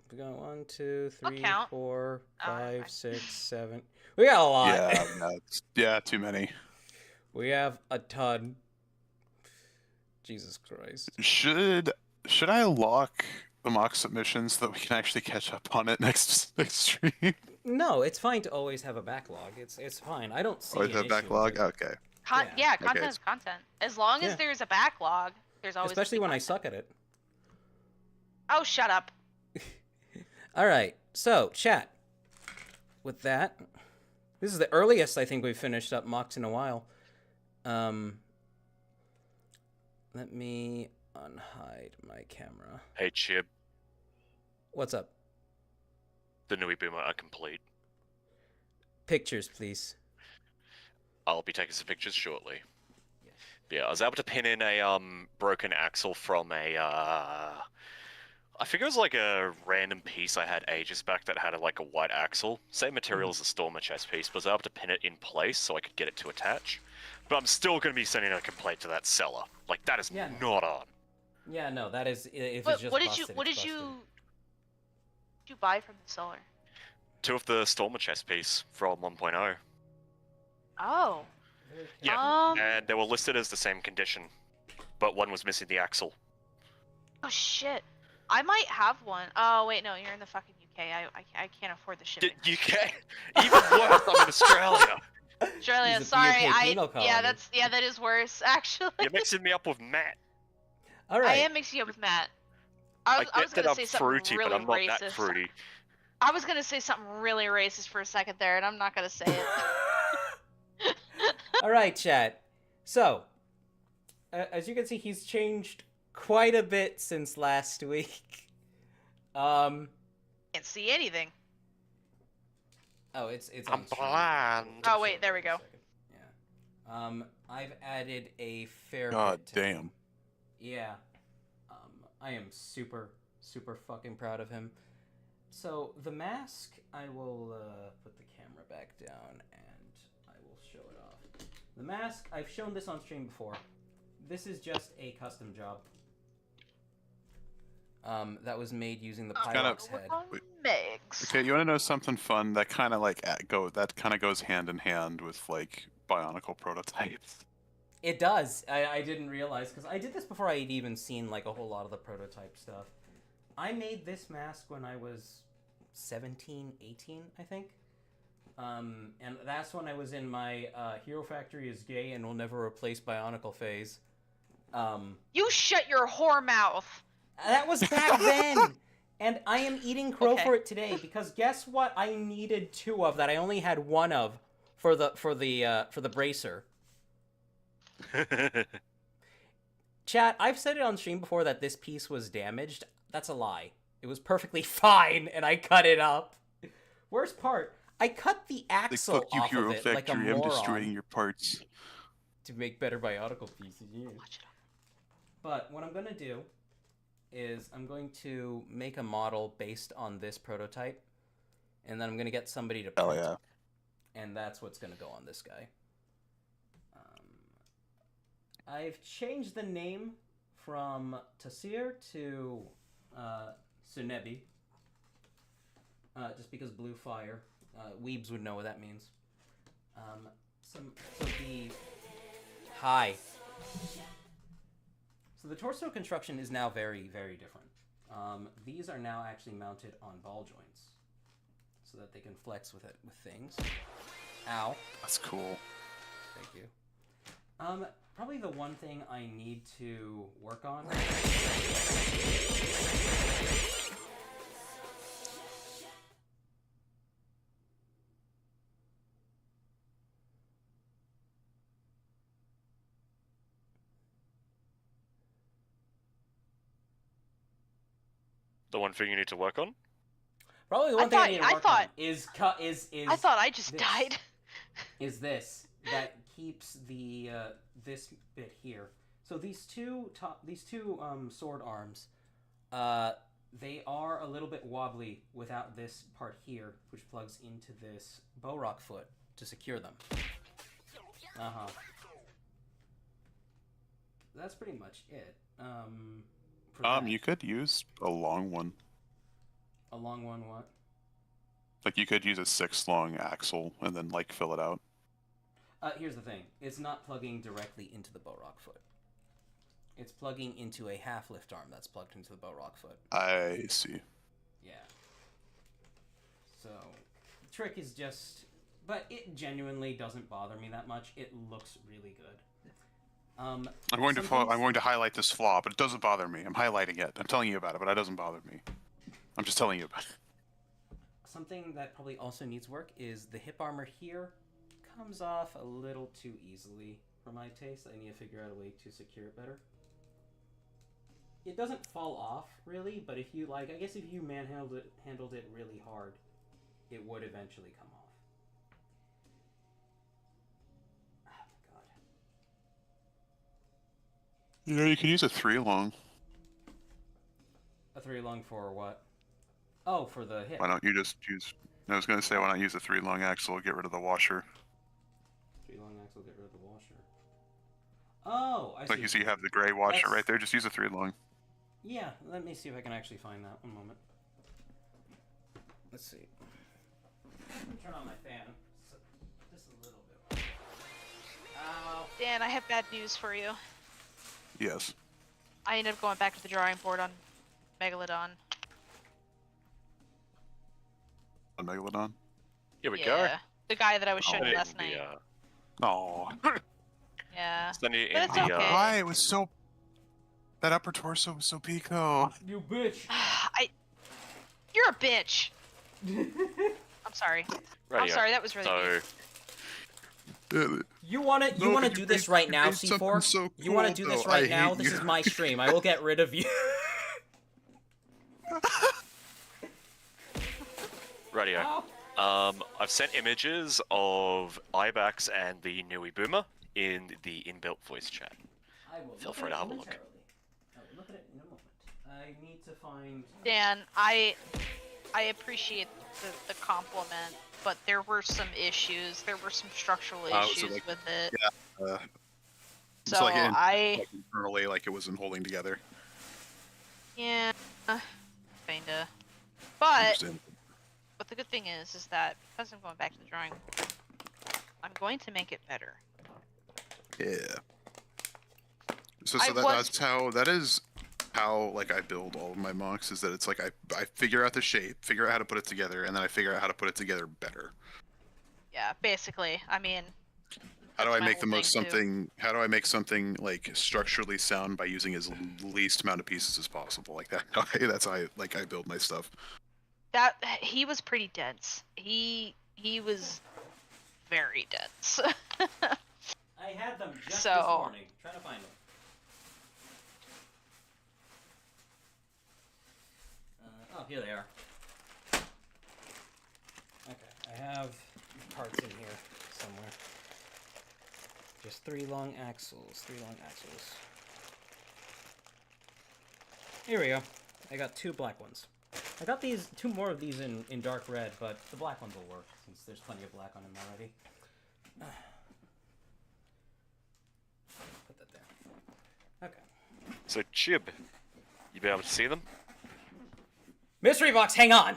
B: We got 1, 2, 3,
A: count.
B: 4,
A: Oh,
B: 5,
A: okay.
B: 6, 7. We got a lot.
D: Yeah, too many.
B: We have a ton. Jesus Christ.
D: Should I lock the mock submissions so that we can actually catch up on it next stream?
B: No, it's fine to always have a backlog. It's fine. I don't see
D: Always
B: an
D: have
B: issue with
D: backlog.
B: it.
D: Okay.
A: Content
D: Okay.
A: is content. As long as
B: Yeah.
A: there's a backlog, there's always
B: Especially when I
A: content.
B: suck at it.
A: Oh, shut up.
B: All right, so chat. With that, this is the earliest I think we've finished up mocks in a while. Let me unhide my camera.
C: Hey Chib,
B: What's up?
C: the Nui Boomer are complete.
B: Pictures, please.
C: I'll be taking some pictures shortly. Yeah, I was able to pin in a broken axle from a I think it was like a random piece I had ages back that had like a white axle. Same material as the Stormer chest piece, but I was able to pin it in place so I could get it to attach. But I'm still going to be sending a complaint to that seller. Like, that is
B: Yeah.
C: not on.
B: Yeah, no, that is if
A: But
B: it's just
A: what did
B: busted,
A: you
B: it's busted.
A: buy from the seller?
C: 2 of the Stormer chest piece from 1.0.
A: Oh.
B: Very
C: Yeah.
A: Um.
C: And they were listed as the same condition, but one was missing the axle.
A: Oh shit. I might have one. Oh wait, no, you're in the fucking UK. I can't afford the shipping.
C: UK? Even worse, I'm in Australia.
A: Australia,
B: He's a
A: sorry.
B: UK penal colony.
A: That is worse actually.
C: You're mixing me up with Matt.
B: All right.
A: I am mixing you up with Matt. I was
C: get that
A: gonna
C: I'm
A: say something
C: fruity,
A: really
C: but I'm not
A: racist.
C: that fruity.
A: I was gonna say something really racist for a second there, and I'm not gonna say it.
B: All right, chat. So, as you can see, he's changed quite a bit since last week.
A: Can't see anything.
B: Oh, it's
C: I'm
B: on stream.
C: blind.
A: Oh wait, there we go.
B: Yeah. I've added a fair
D: God
B: bit to
D: damn.
B: him. Yeah. I am super fucking proud of him. So, the mask, I will put the camera back down and I will show it off. The mask, I've shown this on stream before. This is just a custom job. That was made using the Pyrox head.
A: Megs.
D: Okay, you want to know something fun? That kind of like goes hand in hand with like Bionicle prototypes.
B: It does. I didn't realize, because I did this before I had even seen like a whole lot of the prototype stuff. I made this mask when I was 17, 18, I think. And that's when I was in my Hero Factory is gay and will never replace Bionicle phase.
A: You shut your whore mouth.
B: That was back then! And I am eating crow
A: Okay.
B: for it today, because guess what I needed 2 of that I only had 1 of for the bracer. Chat, I've said it on stream before that this piece was damaged. That's a lie. It was perfectly fine, and I cut it up. Worst part, I cut the
D: Like,
B: axle
D: fuck you,
B: off
D: Hero
B: of it like a
D: Factory. I'm
B: moron
D: destroying your parts.
B: to make better Bionicle pieces. Yeah.
A: Watch it up.
B: But what I'm going to do is I'm going to make a model based on this prototype, and then I'm going to get somebody to
D: Hell
B: print
D: yeah.
B: it. And that's what's going to go on this guy. I've changed the name from Tasir to Sunebi, just because blue fire. Weebs would know what that means. So the torso construction is now very, very different. These are now actually mounted on ball joints, so that they can flex with it with things. Ow.
D: That's cool.
B: Thank you. Probably the one thing I need to work on.
C: The one thing you need to work on?
B: Probably the one thing I need to work on is
A: I thought I just
B: this.
A: died.
B: Is this that keeps the this bit here. So these two sword arms, they are a little bit wobbly without this part here, which plugs into this bow rock foot to secure them. That's pretty much it. for that.
D: You could use a long one.
B: A long one, what?
D: Like, you could use a 6-long axle and then, like, fill it out.
B: Here's the thing. It's not plugging directly into the bow rock foot. It's plugging into a half lift arm that's plugged into the bow rock foot.
D: I see.
B: Yeah. So, the trick is just... But it genuinely doesn't bother me that much. It looks really good.
D: I'm going to highlight this flaw, but it doesn't bother me. I'm highlighting it. I'm telling you about it, but it doesn't bother me. I'm just telling you about it.
B: Something that probably also needs work is the hip armor here comes off a little too easily for my taste. I need to figure out a way to secure it better. It doesn't fall off, really, but if you, like, I guess if you handled it really hard, it would eventually come off. Oh my god.
D: You know, you could use a 3 long.
B: A 3 long for what? Oh, for the hip.
D: Why don't you just use? I was gonna say, why not use a 3 long axle? Get rid of the washer.
B: 3 long axle, get rid of the washer. Oh, I see.
D: Like you see, you have the gray washer
B: That's-
D: right there. Just use a 3 long.
B: Yeah, let me see if I can actually find that. One moment. Let's see. Let me turn on my fan. Just a little bit. Ow.
A: Dan, I have bad news for you.
D: Yes.
A: I ended up going back to the drawing board on Megalodon.
D: On Megalodon.
C: Here we go.
A: The guy that I was
D: Oh,
A: showing
C: Send
A: you
C: it
A: last
C: in
A: night.
C: the,
D: Oh.
A: Yeah.
C: send it
A: But
C: in
A: it's
C: the,
A: okay.
D: Why? It was so. That upper torso was so peak though.
B: You bitch.
A: You're a bitch. I'm sorry. I'm
C: radio.
A: sorry. That was really mean.
C: So,
B: You wanna
D: No, but
B: do
D: you
B: this
D: made-
B: right
D: you
B: now,
D: made something
B: C4?
D: so
B: You wanna
D: cool,
B: do this
D: though.
B: right
D: I
B: now?
D: hate
B: This
D: you.
B: is my stream. I will get rid of you.
C: radio.
B: Ow.
C: I've sent images of Ibax and the Nui Boomer in the inbuilt voice chat.
B: I will
C: Feel
B: look
C: free
B: at
C: to
B: it
C: have a look.
B: momentarily. I will look at it in a moment. I need to find.
A: Dan, I appreciate the compliment, but there were some issues. There were some structural
D: so
A: issues
D: like-
A: with it.
D: Uh,
A: So
D: like
A: I
D: like internally, like it wasn't holding together.
A: yeah, kinda. But
D: Understand.
A: the good thing is that because I'm going back to the drawing board, I'm going to make it better.
D: Yeah. So
A: I
D: that is how like I build all of my mocks, is that it's like I figure out the shape, figure out how to put it together, and then I figure out how to put it together better.
A: Yeah, basically. I mean,
D: How do
A: that's
D: I
A: my
D: make the
A: whole
D: most
A: thing, too.
D: something? How do I make something like structurally sound by using as least amount of pieces as possible? Like that. That's how I build my stuff.
A: That he was pretty dense. He was very dense.
B: I had them just
A: So-
B: this morning. Trying to find them. Oh, here they are. Okay, I have parts in here somewhere. Just 3 long axles. 3 long axles. Here we go. I got 2 black ones. I got 2 more of these in dark red, but the black ones will work since there's plenty of black on them already. Put that there. Okay.
C: So Chib, you be able to see them?
B: Mystery box, hang on!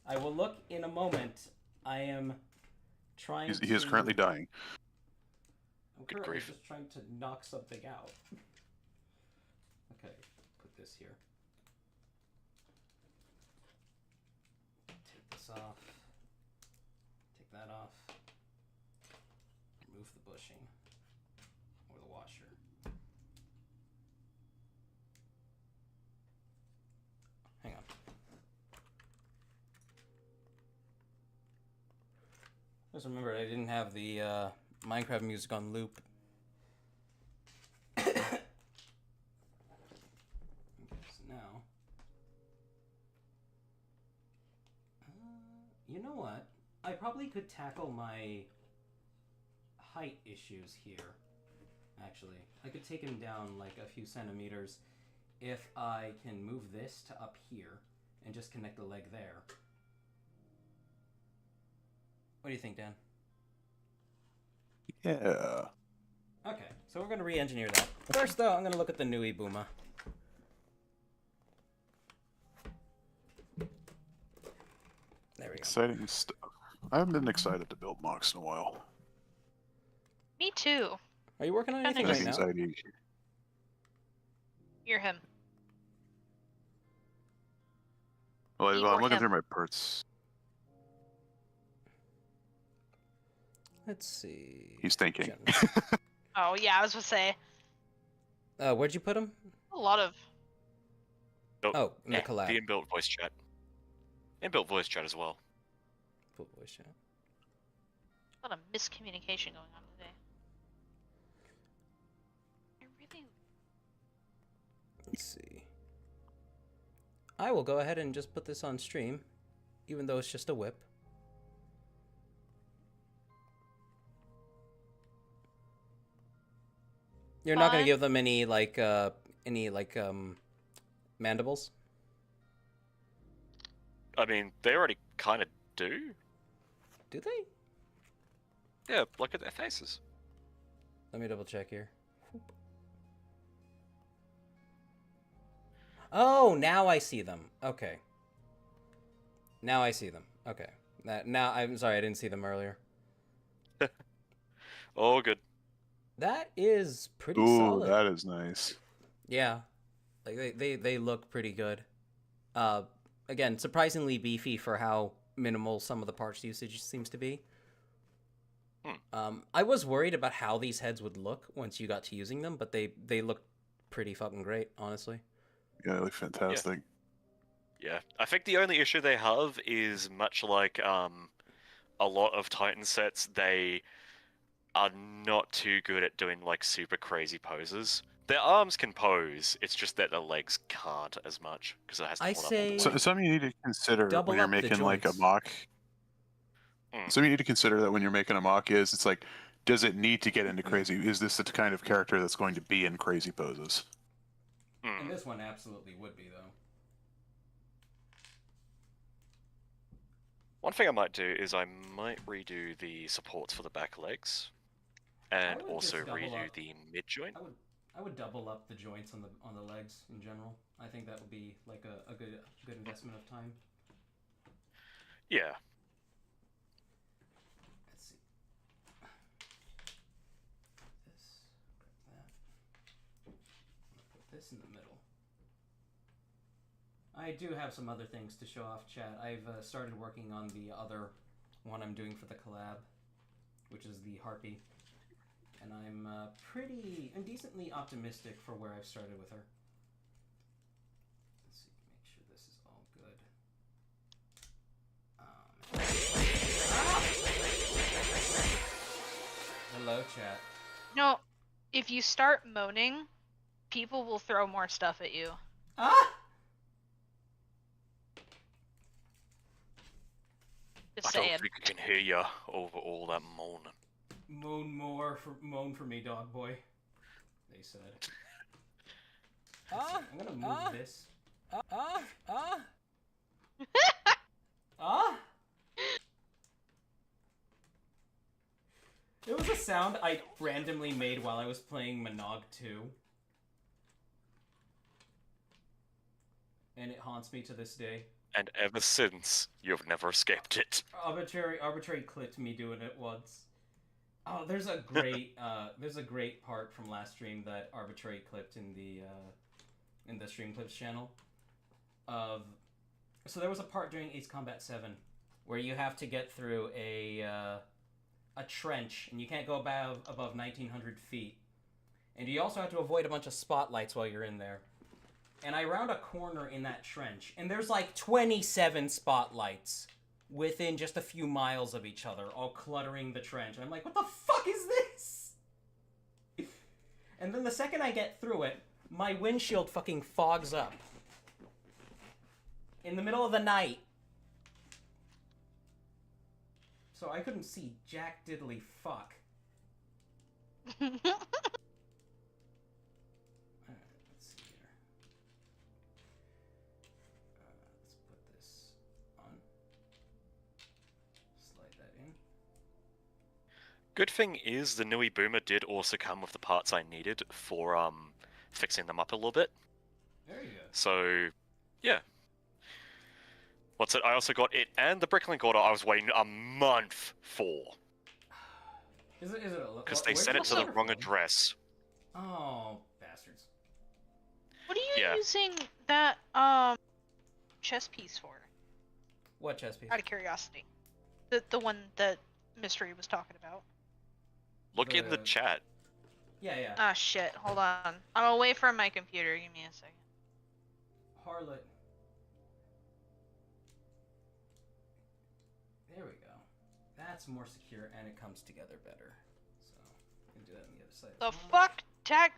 B: I will look in a moment. I am trying
D: He is currently dying.
B: I'm
C: Good
B: currently
C: grief.
B: just trying to knock something out. Okay, put this here. Take this off. Take that off. Remove the bushing. Or the washer. Hang on. Just remember, I didn't have the Minecraft music on loop. Okay, so now, you know what? I probably could tackle my height issues here. Actually, I could take him down like a few centimeters if I can move this to up here and just connect the leg there. What do you think, Dan?
D: Yeah.
B: Okay, so we're going to re-engineer that. First, though, I'm going to look at the Nui Boomer. There we go.
D: Exciting stuff. I haven't been excited to build mocks in a while.
A: Me too.
B: Are you working on
A: Kinda
B: anything
A: just-
B: right now?
D: Anxiety.
A: Hear him.
D: Well,
A: Me
D: I'm
A: or
D: looking
A: him?
D: through my parts.
B: Let's see.
D: He's thinking.
B: Gen-
A: Oh yeah, I was gonna say
B: Where'd you put him?
A: a lot of.
B: Oh, in
C: Yeah,
B: the collab.
C: the inbuilt voice chat. Inbuilt voice chat as well.
B: Full voice chat.
A: A lot of miscommunication going on today. I really.
B: Let's see. I will go ahead and just put this on stream, even though it's just a whip. You're not gonna
A: fun.
B: give them any mandibles?
C: I mean, they already kind of do.
B: Do they?
C: Yeah, look at their faces.
B: Let me double check here. Oh, now I see them. Okay. Now I see them. Okay. Now I'm sorry, I didn't see them earlier.
C: Oh, good.
B: That is pretty
D: Ooh,
B: solid.
D: that is nice.
B: Yeah. Like they look pretty good. Again, surprisingly beefy for how minimal some of the parts usage seems to be. I was worried about how these heads would look once you got to using them, but they look pretty fucking great, honestly.
D: Yeah, they look fantastic.
C: Yeah, I think the only issue they have is much like a lot of Titan sets, they are not too good at doing like super crazy poses. Their arms can pose, it's just that the legs can't as much because it has to
B: I
C: hold up all
B: say-
C: the
D: So
C: weight.
D: something you need to consider
B: Double
D: when you're
B: up the
D: making like a
B: joints.
D: mock.
C: Mm.
D: Something you need to consider that when you're making a mock is it's like, does it need to get into
B: Mm-hmm.
D: crazy? Is this the kind of character that's going to be in crazy poses?
B: And this one absolutely would be, though.
C: One thing I might do is I might redo the supports for the back legs, and
B: would
C: also
B: just double
C: redo
B: up.
C: the mid joint.
B: I would double up the joints on the legs in general. I think that would be like a good investment of time.
C: Yeah,
B: Let's see. This, grab that. Put this in the middle. I do have some other things to show off, chat. I've started working on the other one I'm doing for the collab, which is the Harpy. And I'm decently optimistic for where I've started with her. Let's see, make sure this is all good. Hello, chat.
A: No, if you start moaning, people will throw more stuff at you.
B: Ah!
A: Just
C: I
A: saying.
C: don't think I can hear you over all that moaning.
B: Moan for me, dog boy. They said. I'm gonna move this. It was a sound I randomly made while I was playing Monog 2. And it haunts me to this day.
C: And ever since, you've never escaped it.
B: Arbitrary clipped me doing it once. Oh, there's a great part from last stream that Arbitrary clipped in the Stream Clips channel. So there was a part during Ace Combat 7 where you have to get through a trench and you can't go above 1,900 feet, and you also have to avoid a bunch of spotlights while you're in there. And I round a corner in that trench, and there's like 27 spotlights within just a few miles of each other, all cluttering the trench. And I'm like, what the fuck is this? And then the second I get through it, my windshield fucking fogs up. In the middle of the night. So I couldn't see jack diddly fuck. Alright, let's see here. Let's put this on. Slide that in.
C: Good thing is, the Nui Boomer did also come with the parts I needed for fixing them up a little bit.
B: There you go.
C: So, yeah. What's it? I also got it and the Bricklink order I was waiting a month for.
B: Is it
C: Because they
B: where's
C: sent it to the
B: letter
C: wrong
B: from?
C: address.
B: Oh, bastards.
A: What are you
C: Yeah.
A: using that chess piece for?
B: What chess piece?
A: Out of curiosity. The one that Mystery was talking about.
C: Look in the
B: The-
C: chat.
B: Yeah.
A: Ah shit, hold on. I'm away from my computer, give me a second.
B: Harlot. There we go. That's more secure and it comes together better. So, I can do that on the other side.
A: The
B: as well.
A: fuck tag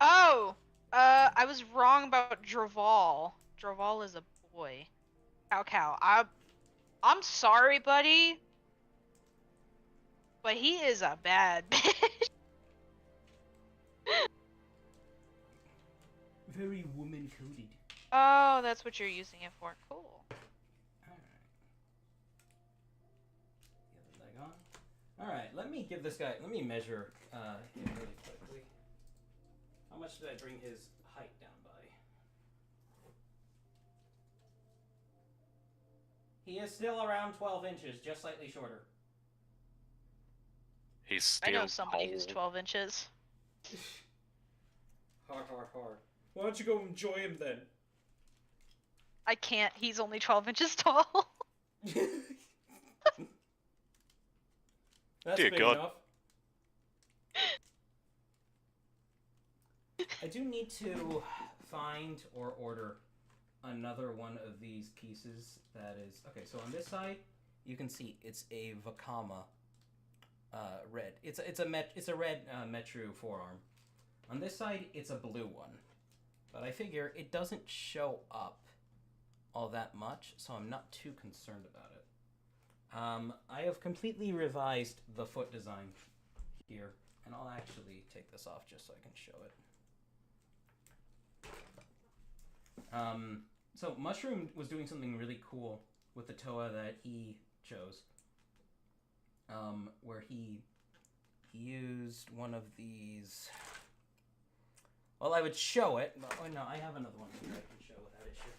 A: Oh! I was wrong about Draval. Draval is a boy. Cow. I'm sorry, buddy. But he is a bad bitch.
B: Very woman coded.
A: Oh, that's what you're using it for. Cool.
B: Alright. The other leg on. Alright, let me give this guy, let me measure him really quickly. How much did I bring his height down by? He is still around 12 inches, just slightly shorter.
C: He's
A: I
C: still
A: know somebody who's
C: tall.
A: 12 inches.
B: Hard. Why don't you go enjoy him then?
A: I can't. He's only 12 inches tall.
B: That's
C: Dear
B: big
C: God.
B: enough. I do need to find or order another one of these pieces that is... Okay, so on this side, you can see it's a Vakama red. It's a red Metru forearm. On this side, it's a blue one. But I figure it doesn't show up all that much, so I'm not too concerned about it. I have completely revised the foot design here, and I'll actually take this off just so I can show it. So Mushroom was doing something really cool with the Toa that he chose, where he used one of these. Well, I would show it, but oh no, I have another one here I can show without issue.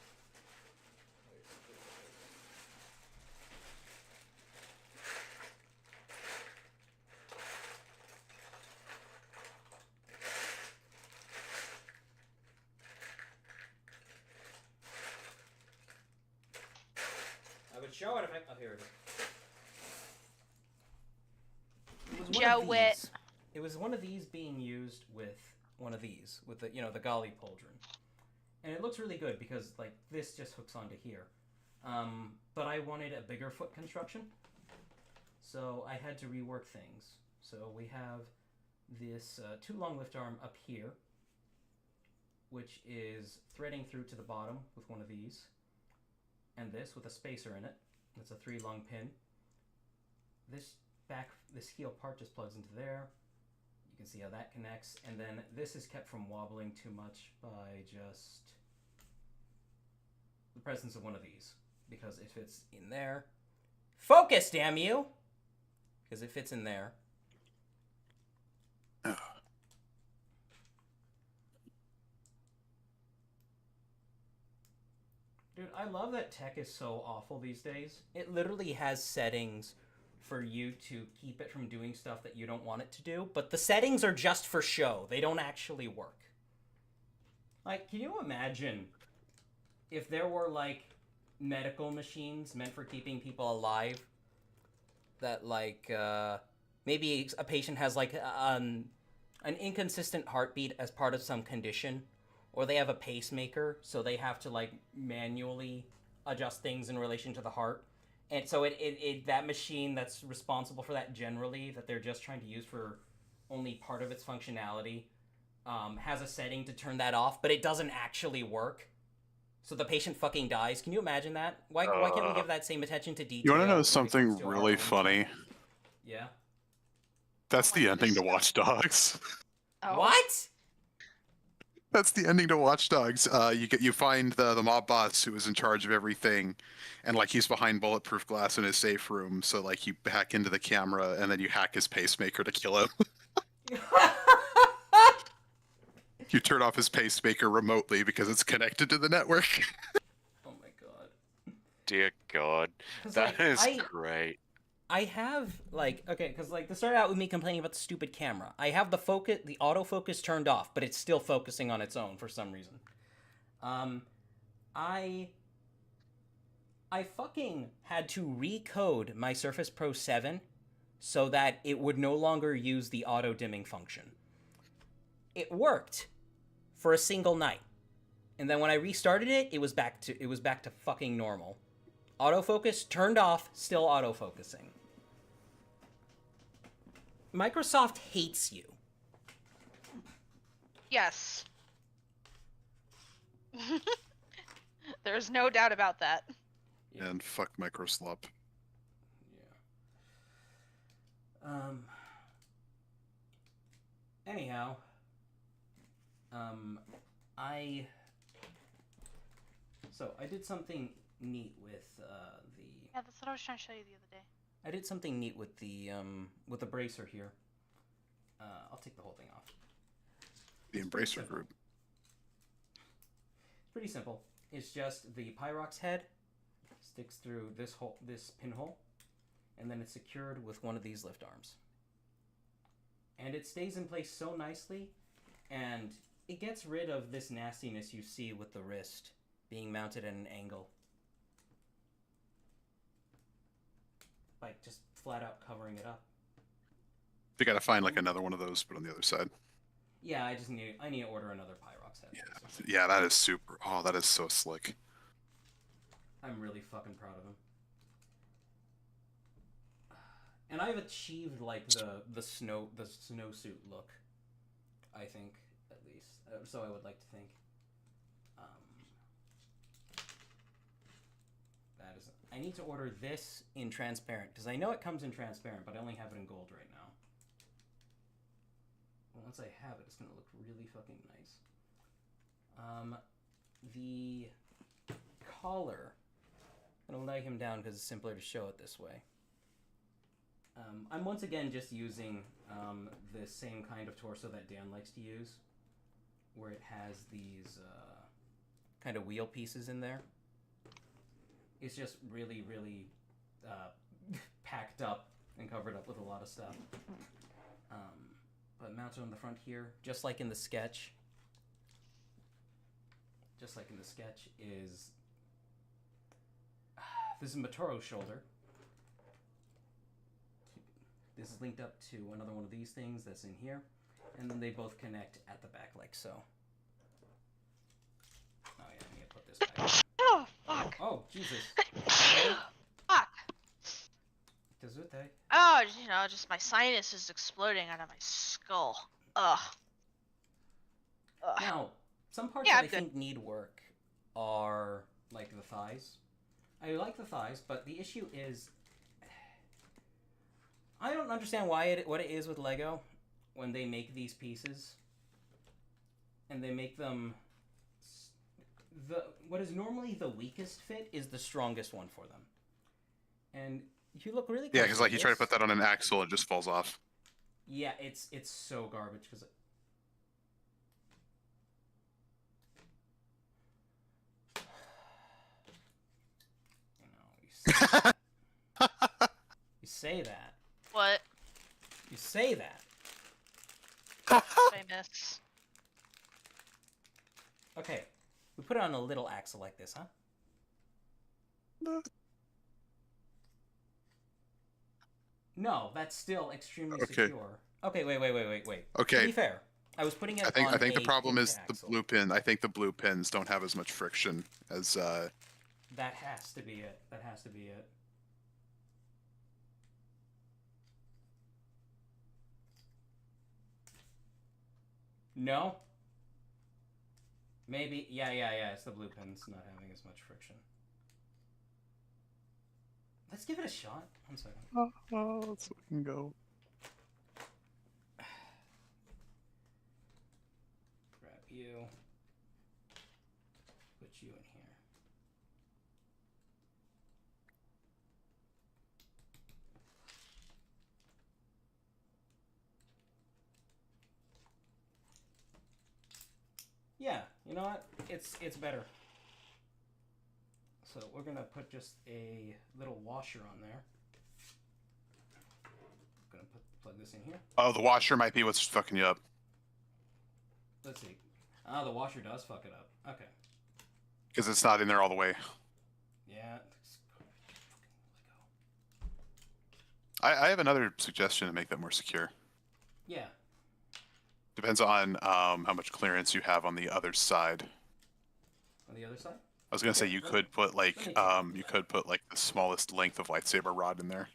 B: I would show it if I. Oh, here it is. It was one of
A: Show it.
B: these. It was one of these being used with one of these, with the the Gali Pauldron, and it looks really good because like this just hooks onto here. But I wanted a bigger foot construction, so I had to rework things. So we have this too long lift arm up here, which is threading through to the bottom with one of these, and this with a spacer in it. That's a 3 long pin. This heel part just plugs into there. You can see how that connects, and then this is kept from wobbling too much by just the presence of one of these, because it fits in there. Focus, damn you! Because it fits in there.
D: Ugh.
B: Dude, I love that tech is so awful these days. It literally has settings for you to keep it from doing stuff that you don't want it to do, but the settings are just for show. They don't actually work. Like, can you imagine if there were, like, medical machines meant for keeping people alive that, like, maybe a patient has, like, an inconsistent heartbeat as part of some condition, or they have a pacemaker, so they have to, like, manually adjust things in relation to the heart. And so that machine that's responsible for that generally, that they're just trying to use for only part of its functionality, has a setting to turn that off, but it doesn't actually work. So the patient fucking dies. Can you imagine that? Why can't we give that same attention to detail?
D: You want to know
B: when it
D: something
B: comes to our
D: really
B: own
D: funny?
B: channel? Yeah.
D: That's
A: Oh my
D: the ending to
A: goodness.
D: Watch Dogs.
A: Oh.
B: What?
D: That's the ending to Watch Dogs. You find the mob boss who is in charge of everything, and like he's behind bulletproof glass in his safe room. So like you hack into the camera and then you hack his pacemaker to kill him. You turn off his pacemaker remotely because it's connected to the network.
B: Oh my god.
C: Dear God,
B: 'Cause,
C: that
B: like,
C: is great.
B: I have, like, okay, because, like, this started out with me complaining about the stupid camera. I have the autofocus turned off, but it's still focusing on its own for some reason. I fucking had to recode my Surface Pro 7 so that it would no longer use the auto-dimming function. It worked for a single night. And then when I restarted it, it was back to fucking normal. Autofocus turned off, still autofocusing. Microsoft hates you.
A: Yes. There's no doubt about that.
B: Yeah.
D: And fuck Microslop.
B: Yeah. Anyhow. I did something neat with the.
A: Yeah, that's what I was trying to show you the other day.
B: I did something neat with the bracer here. I'll take the whole thing off.
D: The
B: It's pretty
D: Embracer
B: simple.
D: group.
B: It's pretty simple. It's just the Pyrox head sticks through this pinhole, and then it's secured with one of these lift arms. And it stays in place so nicely, and it gets rid of this nastiness you see with the wrist being mounted at an angle. Like, just flat out covering it up.
D: You gotta find like another one of those, but on the other side.
B: Yeah, I need to order another Pyrox head.
D: Yeah, yeah, that is super. Oh, that is so slick.
B: I'm really fucking proud of him. And I've achieved like the snowsuit look, I think, at least. So I would like to think. That is. I need to order this in transparent because I know it comes in transparent, but I only have it in gold right now. Once I have it, it's gonna look really fucking nice. The collar. I'm gonna lay him down because it's simpler to show it this way. I'm once again just using the same kind of torso that Dan likes to use, where it has these kind of wheel pieces in there. It's just really, really packed up and covered up with a lot of stuff. But mounted on the front here, just like in the sketch. Just like in the sketch is... This is Matoro's shoulder. This is linked up to another one of these things that's in here. And then they both connect at the back like so. Oh yeah, I need to put this back.
A: Oh, fuck.
B: Oh, Jesus.
A: Fuck.
B: Gesundheit.
A: Oh, you know, just my sinus is exploding out of my skull. Ugh. Ugh.
B: Now, some parts
A: Yeah,
B: that
A: I'm
B: I
A: good.
B: think need work are like the thighs. I like the thighs, but the issue is I don't understand what it is with Lego when they make these pieces and they make them what is normally the weakest fit is the strongest one for them. And if you look really
D: Yeah,
B: close
D: because like you try to
B: this-
D: put that on an axle, it just falls off.
B: Yeah, it's so garbage because you say that.
A: What?
B: You say that.
A: What I miss?
B: Okay, we put it on a little axle like this, huh? No, that's still extremely
D: Okay.
B: secure. Okay, wait. To be
D: Okay,
B: fair, I was putting it
D: I think
B: on
D: the
B: a
D: problem is
B: hinged
D: the
B: axle.
D: blue pin. I think the blue pins don't have as much friction as
B: That has to be it. That has to be it. No? Maybe. Yeah. It's the blue pins not having as much friction. Let's give it a shot. 1 second.
D: Oh, let's fucking go.
B: Grab you. Put you in here. Yeah, you know what? It's better. So we're gonna put just a little washer on there. Gonna plug this in here.
D: Oh, the washer might be what's fucking you up.
B: Let's see. Ah, the washer does fuck it up. Okay.
D: Because it's not in there all the way.
B: Yeah.
D: I have another suggestion to make that more secure.
B: Yeah.
D: Depends on how much clearance you have on the other side.
B: On the other side?
D: I was gonna say you
B: Okay,
D: could put like
B: let me check.
D: you could put like the smallest length of lightsaber rod in there.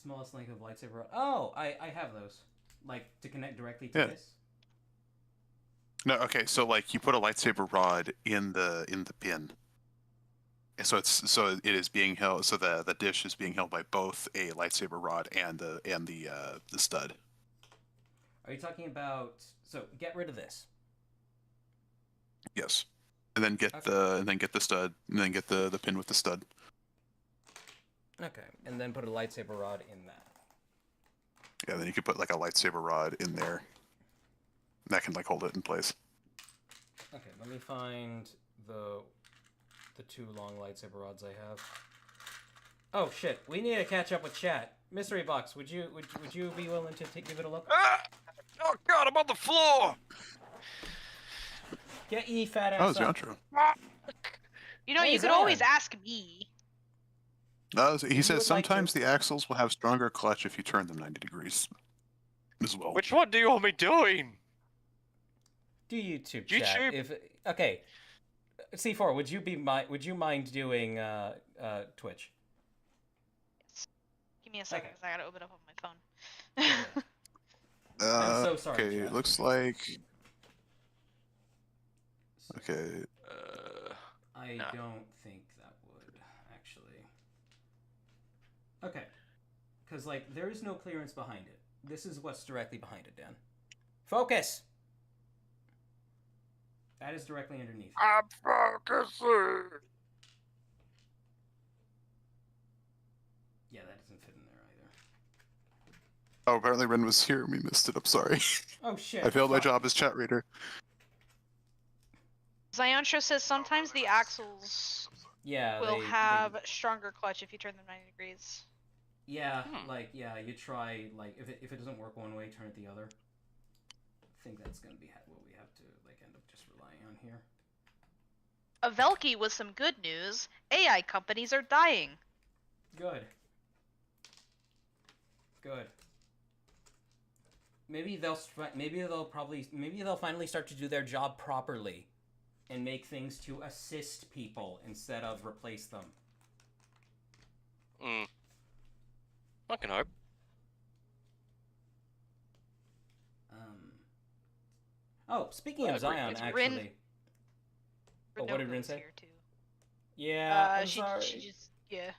B: Smallest length of lightsaber rod. Oh, I have those. Like to connect directly to
D: Yeah.
B: this?
D: No, okay, so like you put a lightsaber rod in the pin. And so it is being held. So the dish is being held by both a lightsaber rod and the stud.
B: Are you talking about so get rid of this.
D: Yes. And then get the stud, and then get the pin with the stud.
B: Okay, and then put a lightsaber rod in that.
D: Yeah, then you could put like a lightsaber rod in there. And that can like hold it in place.
B: Okay, let me find the 2 long lightsaber rods I have. Oh shit, we need to catch up with chat. Mystery Box, would you be willing to give it a look?
C: Ah! Oh god, I'm on the floor!
B: Get ye fat
D: That
B: ass
D: was the
B: up.
D: outro.
A: You know,
B: Hey,
A: you could
B: Zion.
A: always ask me.
D: He
B: you
D: says
B: would like
D: sometimes
B: to-
D: the axles will have stronger clutch if you turn them 90 degrees. As well.
C: Which one do you want me doing?
B: Do YouTube chat.
C: YouTube.
B: If okay, C4, would you mind doing Twitch?
A: Give me a second,
B: Okay.
A: because I gotta open up on my phone.
B: I'm so sorry,
D: Okay,
B: Chad.
D: it looks like. Okay.
B: I
C: No.
B: don't think that would actually. Okay, because like there is no clearance behind it. This is what's directly behind it, Dan. Focus. That is directly underneath.
C: I'm focusing!
B: Yeah, that doesn't fit in there either.
D: Oh, apparently Ren was here and we missed it. I'm sorry.
B: Oh shit!
D: I failed my
B: fuck.
D: job as chat reader.
A: Zioncho says sometimes the axles
B: Yeah,
A: will
B: they-
A: have stronger clutch if you turn them 90 degrees.
B: Yeah,
C: Hmm.
B: like you try like if it doesn't work one way, turn it the other. I think that's gonna be what we have to like end up just relying on here.
A: A Velky with some good news. AI companies are dying.
B: Good. Good. Maybe they'll finally start to do their job properly, and make things to assist people instead of replace them.
C: Hmm. I can hope.
B: Oh, speaking of
C: It's
B: Zion,
A: Rin-
B: actually. Oh, what did Rin
A: Rinoko's
B: say?
A: here too.
B: Yeah, I'm
A: she
B: sorry.
A: just yeah.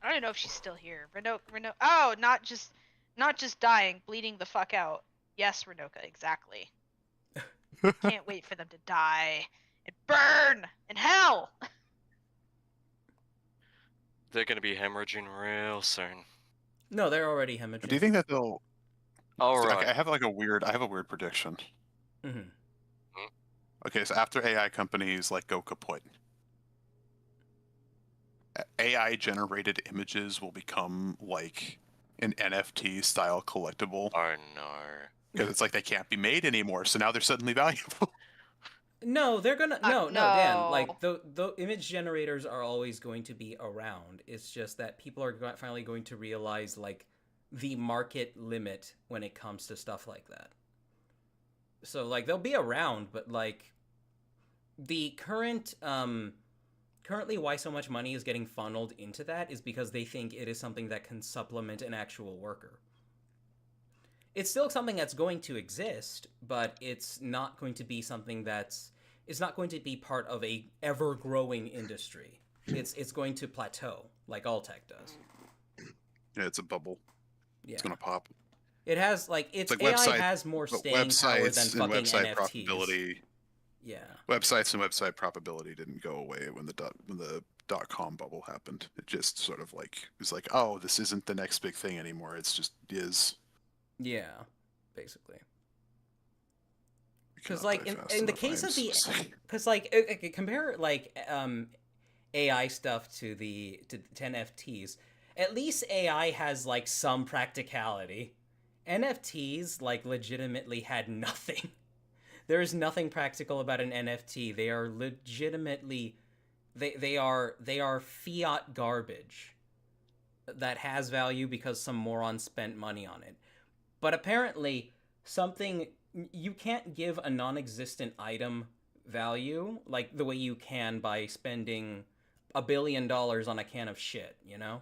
A: I don't even know if she's still here. Reno. Oh, not just dying, bleeding the fuck out. Yes, Rinoka, exactly. Can't wait for them to die and burn in hell.
C: They're gonna be hemorrhaging real soon.
B: No, they're already hemorrhaging.
D: Do you think that they'll?
C: Alright.
D: I have a weird prediction.
B: Mm-hmm.
D: Okay, so after AI companies like go kaput, AI generated images will become like an NFT style collectible
C: Oh no.
D: because it's like they can't be made anymore. So now they're suddenly valuable.
B: No, they're gonna no,
A: no.
B: Dan. Like the image generators are always going to be around. It's just that people are finally going to realize like the market limit when it comes to stuff like that. So like they'll be around, but like the currently why so much money is getting funneled into that is because they think it is something that can supplement an actual worker. It's still something that's going to exist, but it's not going to be something it's not going to be part of a ever-growing industry. It's going to plateau, like all tech does.
D: Yeah, it's a bubble.
B: Yeah.
D: It's gonna pop.
B: It has like
D: It's like
B: AI
D: website-
B: has more
D: But
B: staying power than
D: websites and
B: fucking
D: website
B: NFTs.
D: profitability,
B: Yeah.
D: websites and website profitability didn't go away when the .com bubble happened. It just sort of like was like, oh, this isn't the next big thing anymore. It's just is.
B: Yeah, basically.
D: We
B: Because
D: cannot
B: like
D: die
B: in
D: fast
B: the
D: enough,
B: case
D: I
B: of
D: am
B: the
D: so sorry.
B: because like compare like AI stuff to the 10 NFTs. At least AI has like some practicality. NFTs like legitimately had nothing. There is nothing practical about an NFT. They are legitimately they are fiat garbage that has value because some moron spent money on it. But apparently something you can't give a non-existent item value like the way you can by spending $1 billion on a can of shit, you know?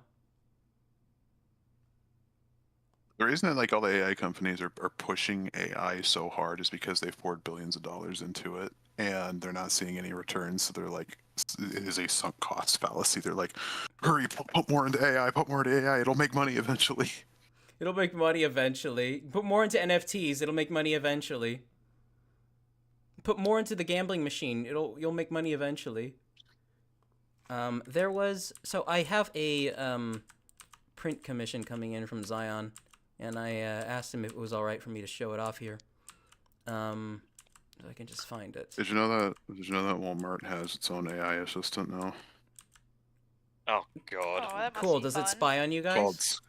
D: The reason that like all the AI companies are pushing AI so hard is because they've poured billions of dollars into it and they're not seeing any returns. So they're like, it is a sunk cost fallacy. They're like, hurry, put more into AI, put more into AI. It'll make money eventually.
B: It'll make money eventually. Put more into NFTs, it'll make money eventually. put more into the gambling machine. You'll make money eventually. So I have a print commission coming in from Zion, and I asked him if it was all right for me to show it off here. If I can just find it.
D: Did you know that Walmart has its own AI assistant now?
C: Oh god.
A: Oh, that must
B: Cool.
A: be
B: Does
A: fun.
B: it spy on you guys?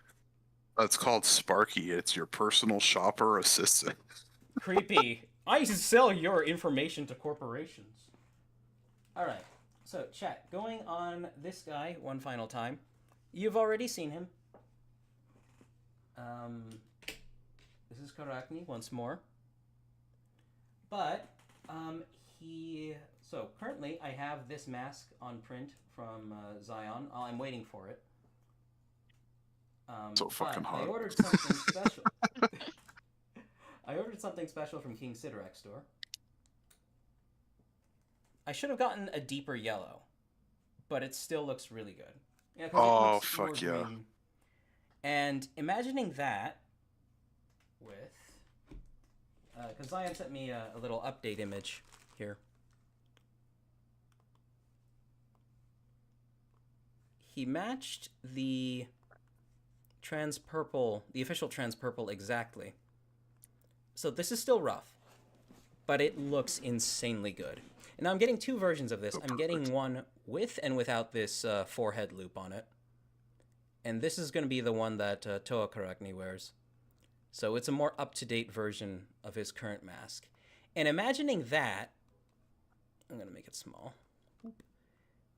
D: It's called Sparky. It's your personal shopper assistant.
B: Creepy. I sell your information to corporations. All right. So, chat, going on this guy one final time. You've already seen him. This is Karakni once more. But, so currently I have this mask on print from Zion. I'm waiting for it.
D: So fucking hot.
B: I ordered something special. I ordered something special from King Sidorak store. I should have gotten a deeper yellow, but it still looks really good. Yeah, 'cause it
D: Oh,
B: looks
D: fuck
B: more
D: yeah.
B: green. And imagining that with... Because Zion sent me a little update image here. He matched the Transpurple, the official Transpurple exactly. So this is still rough, but it looks insanely good. And now I'm getting two versions of this. I'm getting one with and without this forehead loop on it. And this is going to be the one that Toa Karakni wears. So it's a more up-to-date version of his current mask. And imagining that... I'm going to make it small.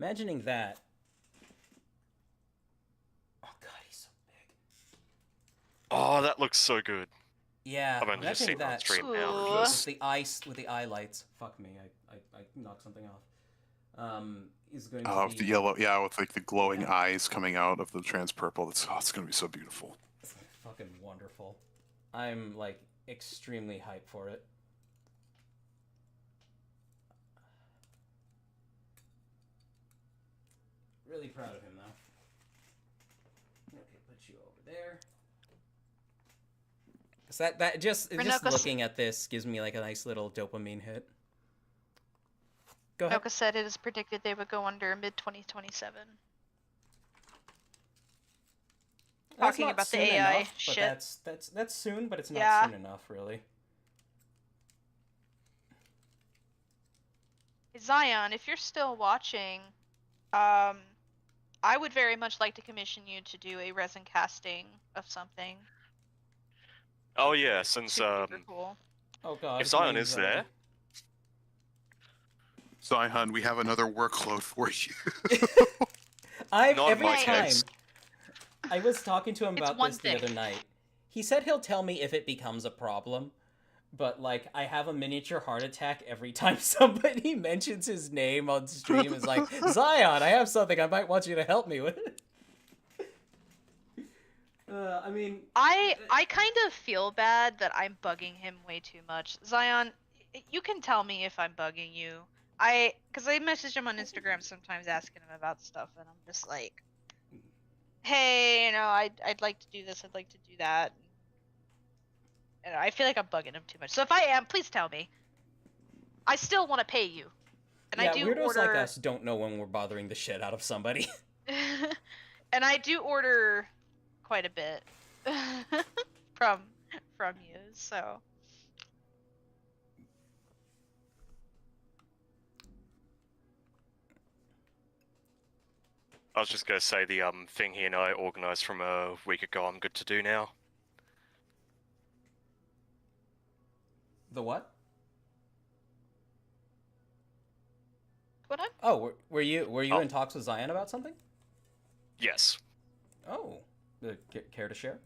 B: Imagining that... Oh god, he's so big.
C: Oh, that looks so good.
B: Yeah,
C: I'm gonna just see
B: imagining
C: it on
B: that
C: stream
A: Ooh.
C: now.
B: with the eye lights. Fuck me, I knocked something off. Is going to
D: Oh,
B: be
D: the yellow, yeah, with like the glowing eyes coming out of the Transpurple. It's gonna be so beautiful.
B: fucking wonderful. I'm like extremely hyped for it. Really proud of him though. Okay, put you over there. Cause that just
A: Renoka
B: looking at this gives me like a nice little dopamine hit. Go ahead.
A: Noka said it is predicted they would go under mid-2027.
B: That's
A: Talking
B: not
A: about the
B: soon
A: AI
B: enough, but
A: shit.
B: that's soon, but it's not
A: Yeah.
B: soon enough, really.
A: Zion, if you're still watching, I would very much like to commission you to do a resin casting of something.
C: Oh yeah, since
A: Super cool.
B: Oh god.
C: if Zion
B: please,
C: is there,
D: Zion, we have another workload for you.
B: I've
C: Not
B: every
A: my
B: time.
C: case.
B: I was talking to him
A: It's
B: about
A: one
B: this the other
A: thing.
B: night. He said he'll tell me if it becomes a problem, but like I have a miniature heart attack every time somebody mentions his name on stream. It's like, Zion, I have something I might want you to help me with. I mean,
A: I kind of feel bad that I'm bugging him way too much. Zion, you can tell me if I'm bugging you. Because I message him on Instagram sometimes asking him about stuff, and I'm just like, hey, I'd like to do this, I'd like to do that. And I feel like I'm bugging him too much. So if I am, please tell me. I still want to pay you. And
B: yeah,
A: I do
B: weirdos
A: order...
B: like us don't know when we're bothering the shit out of somebody.
A: and I do order quite a bit from you, so...
C: I was just gonna say the thing he and I organised from a week ago. I'm good to do now.
B: The what?
A: What up?
B: Oh, were you
C: Oh.
B: in talks with Zion about something?
C: Yes.
B: Oh, care to share?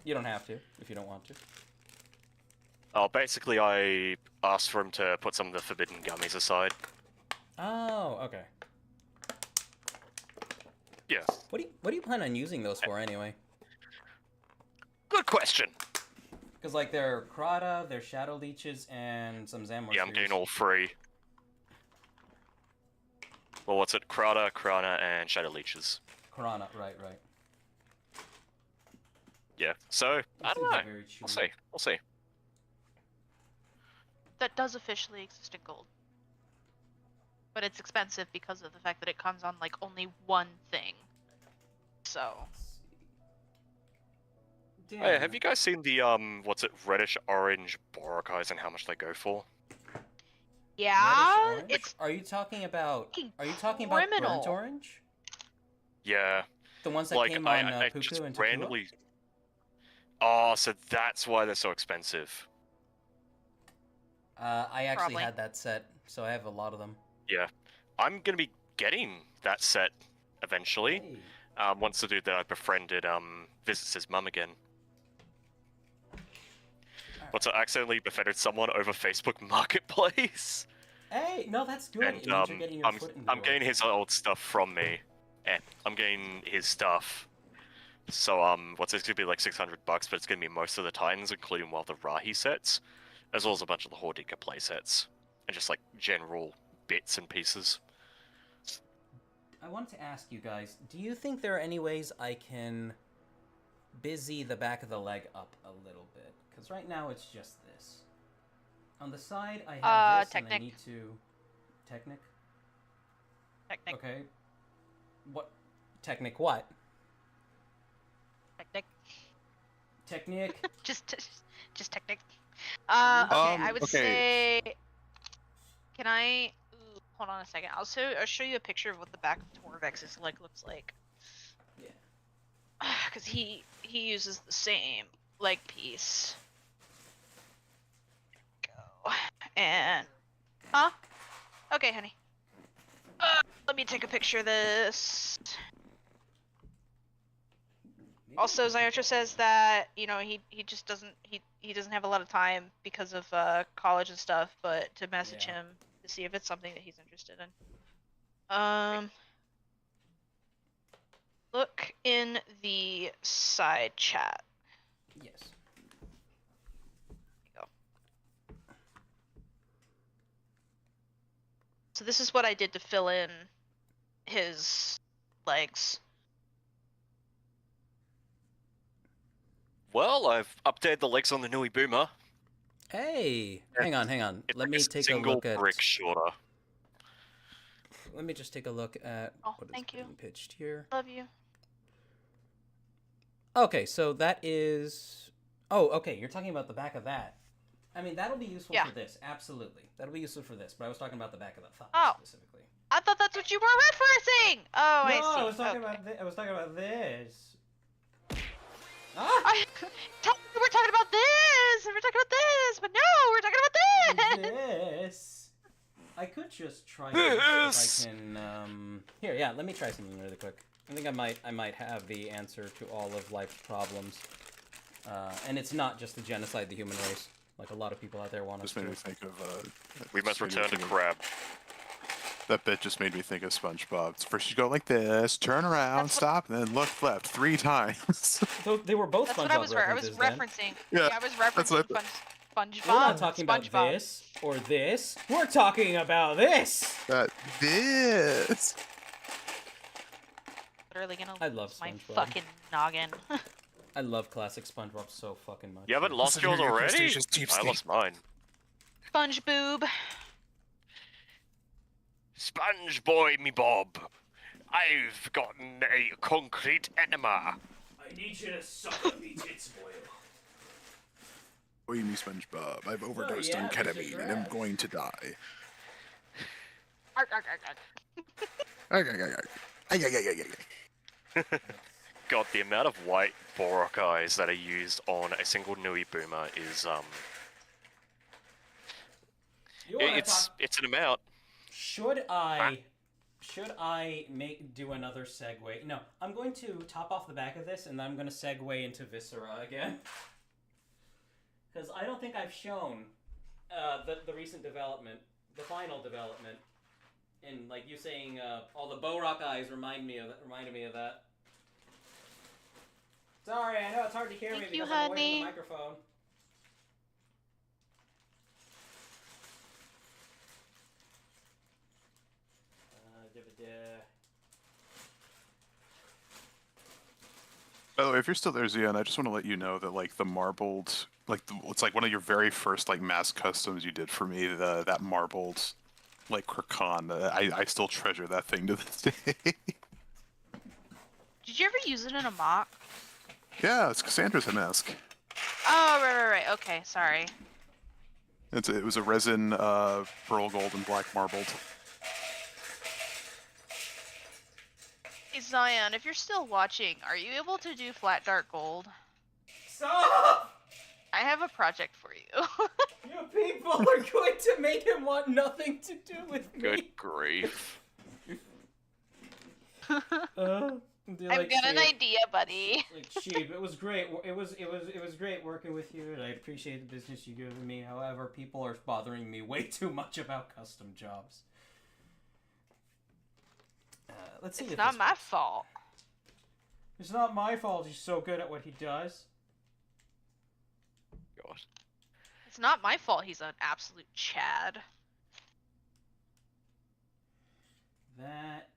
B: You don't have to if you don't want to.
C: Oh, basically, I asked for him to put some of the forbidden gummies aside.
B: Oh, okay.
C: Yeah.
B: What do you plan on using those for anyway?
C: Good question.
B: Because like they're Krata, they're Shadow Leeches, and some Zamor.
C: Yeah, I'm getting all three. Well, what's it? Krata, Krana, and Shadow Leeches.
B: Krana, right.
C: Yeah. So I
B: Those
C: don't
B: things
C: know.
B: are very
C: We'll
B: chewy.
C: see. We'll see.
A: that does officially exist in gold. But it's expensive because of the fact that it comes on like only one thing. So
B: Let's see.
C: Hey,
B: Damn.
C: have you guys seen the what's it, reddish orange Boracais and how much they go for?
A: yeah,
B: Reddish orange?
A: it's
B: Are you talking about?
A: fucking
B: Are you talking about
A: criminal.
B: burnt orange?
C: Yeah,
B: The ones that
C: like
B: came on
C: I
B: Puku
C: just
B: and Takua?
C: randomly. Oh, so that's why they're so expensive.
B: I actually
A: Probably.
B: had that set, so I have a lot of them.
C: Yeah, I'm gonna be getting that set eventually.
B: Hey.
C: Once the dude that I befriended visits his mum again. Once I accidentally befriended someone over Facebook Marketplace.
B: Hey, no, that's good.
C: And
B: It means you're getting your foot in the
C: I'm
B: door.
C: getting his old stuff from me. I'm getting his stuff. So what's it's gonna be like $600, but it's gonna be most of the Titans, including the Rahi sets, as well as a bunch of the Hordika play sets, and just like general bits and pieces.
B: I wanted to ask you guys, do you think there are any ways I can busy the back of the leg up a little bit? Because right now it's just this. On the side, I have this, and I
A: Technic.
B: need to... Technic?
A: Technic.
B: Okay. What? Technic what?
A: Technic.
B: Technic?
A: Just technic. Okay, I would
D: okay.
A: say. Can I? Ooh, hold on a second. I'll show you a picture of what the back of Torvex's leg looks like.
B: Yeah.
A: Because he uses the same leg piece. Go and okay, honey. Let me take a picture of this. Also, Zyartra says that he just doesn't he doesn't have a lot of time because of college and stuff, but to message
B: Yeah.
A: him to see if it's something that he's interested in. Look in the side chat.
B: Yes.
A: There you go. So this is what I did to fill in his legs.
C: Well, I've updated the legs on the Nui Boomer.
B: Hey! Hang on.
C: It's
B: Let
C: like
B: me
C: a
B: take a
C: single
B: look at...
C: brick shorter.
B: Let me just take a look at
A: Oh,
B: what is
A: thank you.
B: being pitched here.
A: Love you.
B: Okay, so that is... Oh, okay, you're talking about the back of that. I mean, that'll be useful
A: Yeah.
B: for this, absolutely. That'll be useful for this, but I was talking about the back of the thigh
A: Oh.
B: specifically.
A: I thought that's what you were referencing. Oh, I see.
B: No, I was talking
A: Okay.
B: about I was talking about this. Ah!
A: I thought we were talking about this, and we're talking about this, but no, we're talking about this.
B: This. I could just try this if I can. Here, yeah. Let me try something really quick. I think I might have the answer to all of life's problems, and it's not just to genocide the human race, like a lot of people out there want us
D: Just made
B: to.
D: me think of.
C: We must
D: just made me
C: return to
D: think of-
C: Crab.
D: That bit just made me think of SpongeBob. First you go like this, turn around,
A: That's what-
D: stop, and then look left 3 times.
B: So they were both
A: That's
B: SpongeBob
A: what I was. I was
B: references then.
A: referencing.
D: Yeah,
A: I was
D: that's what
A: referencing SpongeBob.
B: We're not talking about
A: SpongeBob.
B: this or this. We're talking about this.
D: This.
A: Literally gonna
B: I love
A: lose my
B: SpongeBob.
A: fucking noggin.
B: I love classic SpongeBob so fucking much.
C: You haven't lost
D: Listen
C: yours
D: here,
C: already?
D: Crustaceous deep
C: I
D: state.
C: lost mine.
A: SpongeBob.
C: Sponge boy, me Bob. I've gotten a concrete enema.
B: I need you to suck me tits, boy.
D: Oi, me SpongeBob. I've overdosed
B: yeah,
D: on
B: Mr.
D: ketamine and I'm
B: Krabs.
D: going to die.
A: Arg, arg, arg, arg.
C: God, the amount of white Boracais that are used on a single Nui Boomer is
B: You wanna
C: it's
B: talk-
C: an amount.
B: Should I do another segue? No, I'm going to top off the back of this, and then I'm going to segue into Viscera again. Because I don't think I've shown the recent development, the final development, and like you saying, all the Borok eyes reminded me of that. Sorry, I know it's hard to hear me
A: Thank you,
B: because I'm away from
A: honey.
B: the microphone.
D: Oh, if you're still there, Zion, I just want to let you know that like the marbled, like it's like one of your very first like mass customs you did for me. That marbled, like Krakan. I still treasure that thing to this day.
A: Did you ever use it in a mock?
D: Yeah, it's Cassandra's mask.
A: Oh, right. Okay, sorry.
D: It was a resin, pearl gold and black marbled.
A: Hey, Zion, if you're still watching, are you able to do flat dark gold?
B: Stop!
A: I have a project for you.
B: You people are going to make him want nothing to do with me.
C: Good grief.
A: I've got an idea, buddy.
B: Like, Sheep, it was great. It was great working with you, and I appreciate the business you given me. However, people are bothering me way too much about custom jobs. Let's see.
A: It's not my fault.
B: It's not my fault. He's so good at what he does.
C: God.
A: It's not my fault he's an absolute Chad.
B: That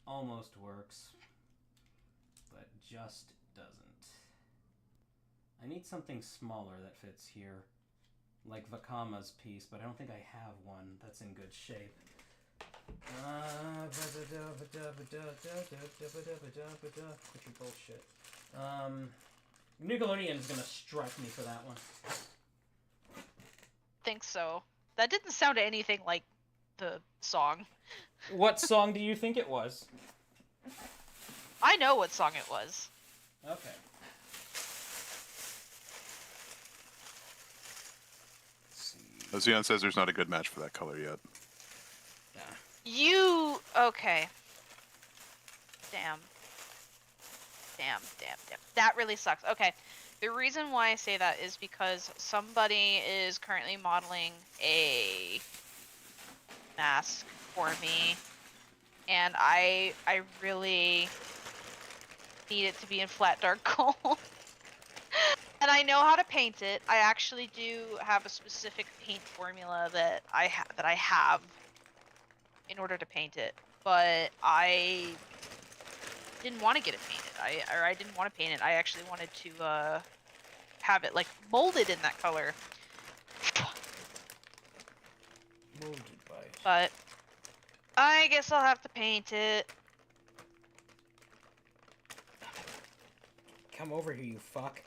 B: almost works, but just doesn't. I need something smaller that fits here, like Vakama's piece, but I don't think I have one that's in good shape. Quit your bullshit. Nickelodeon is gonna strike me for that one.
A: Think so. That didn't sound anything like the song.
B: What song do you think it was?
A: I know what song it was.
B: Okay.
D: Zion says there's not a good match for that color yet.
A: You... Okay. Damn. That really sucks. Okay. The reason why I say that is because somebody is currently modeling a mask for me, and I really need it to be in flat dark gold. And I know how to paint it. I actually do have a specific paint formula that I have in order to paint it, but I didn't want to get it painted. I didn't want to paint it. I actually wanted to have it like molded in that color.
B: Molded by.
A: But I guess I'll have to paint it.
B: Come over here, you fuck.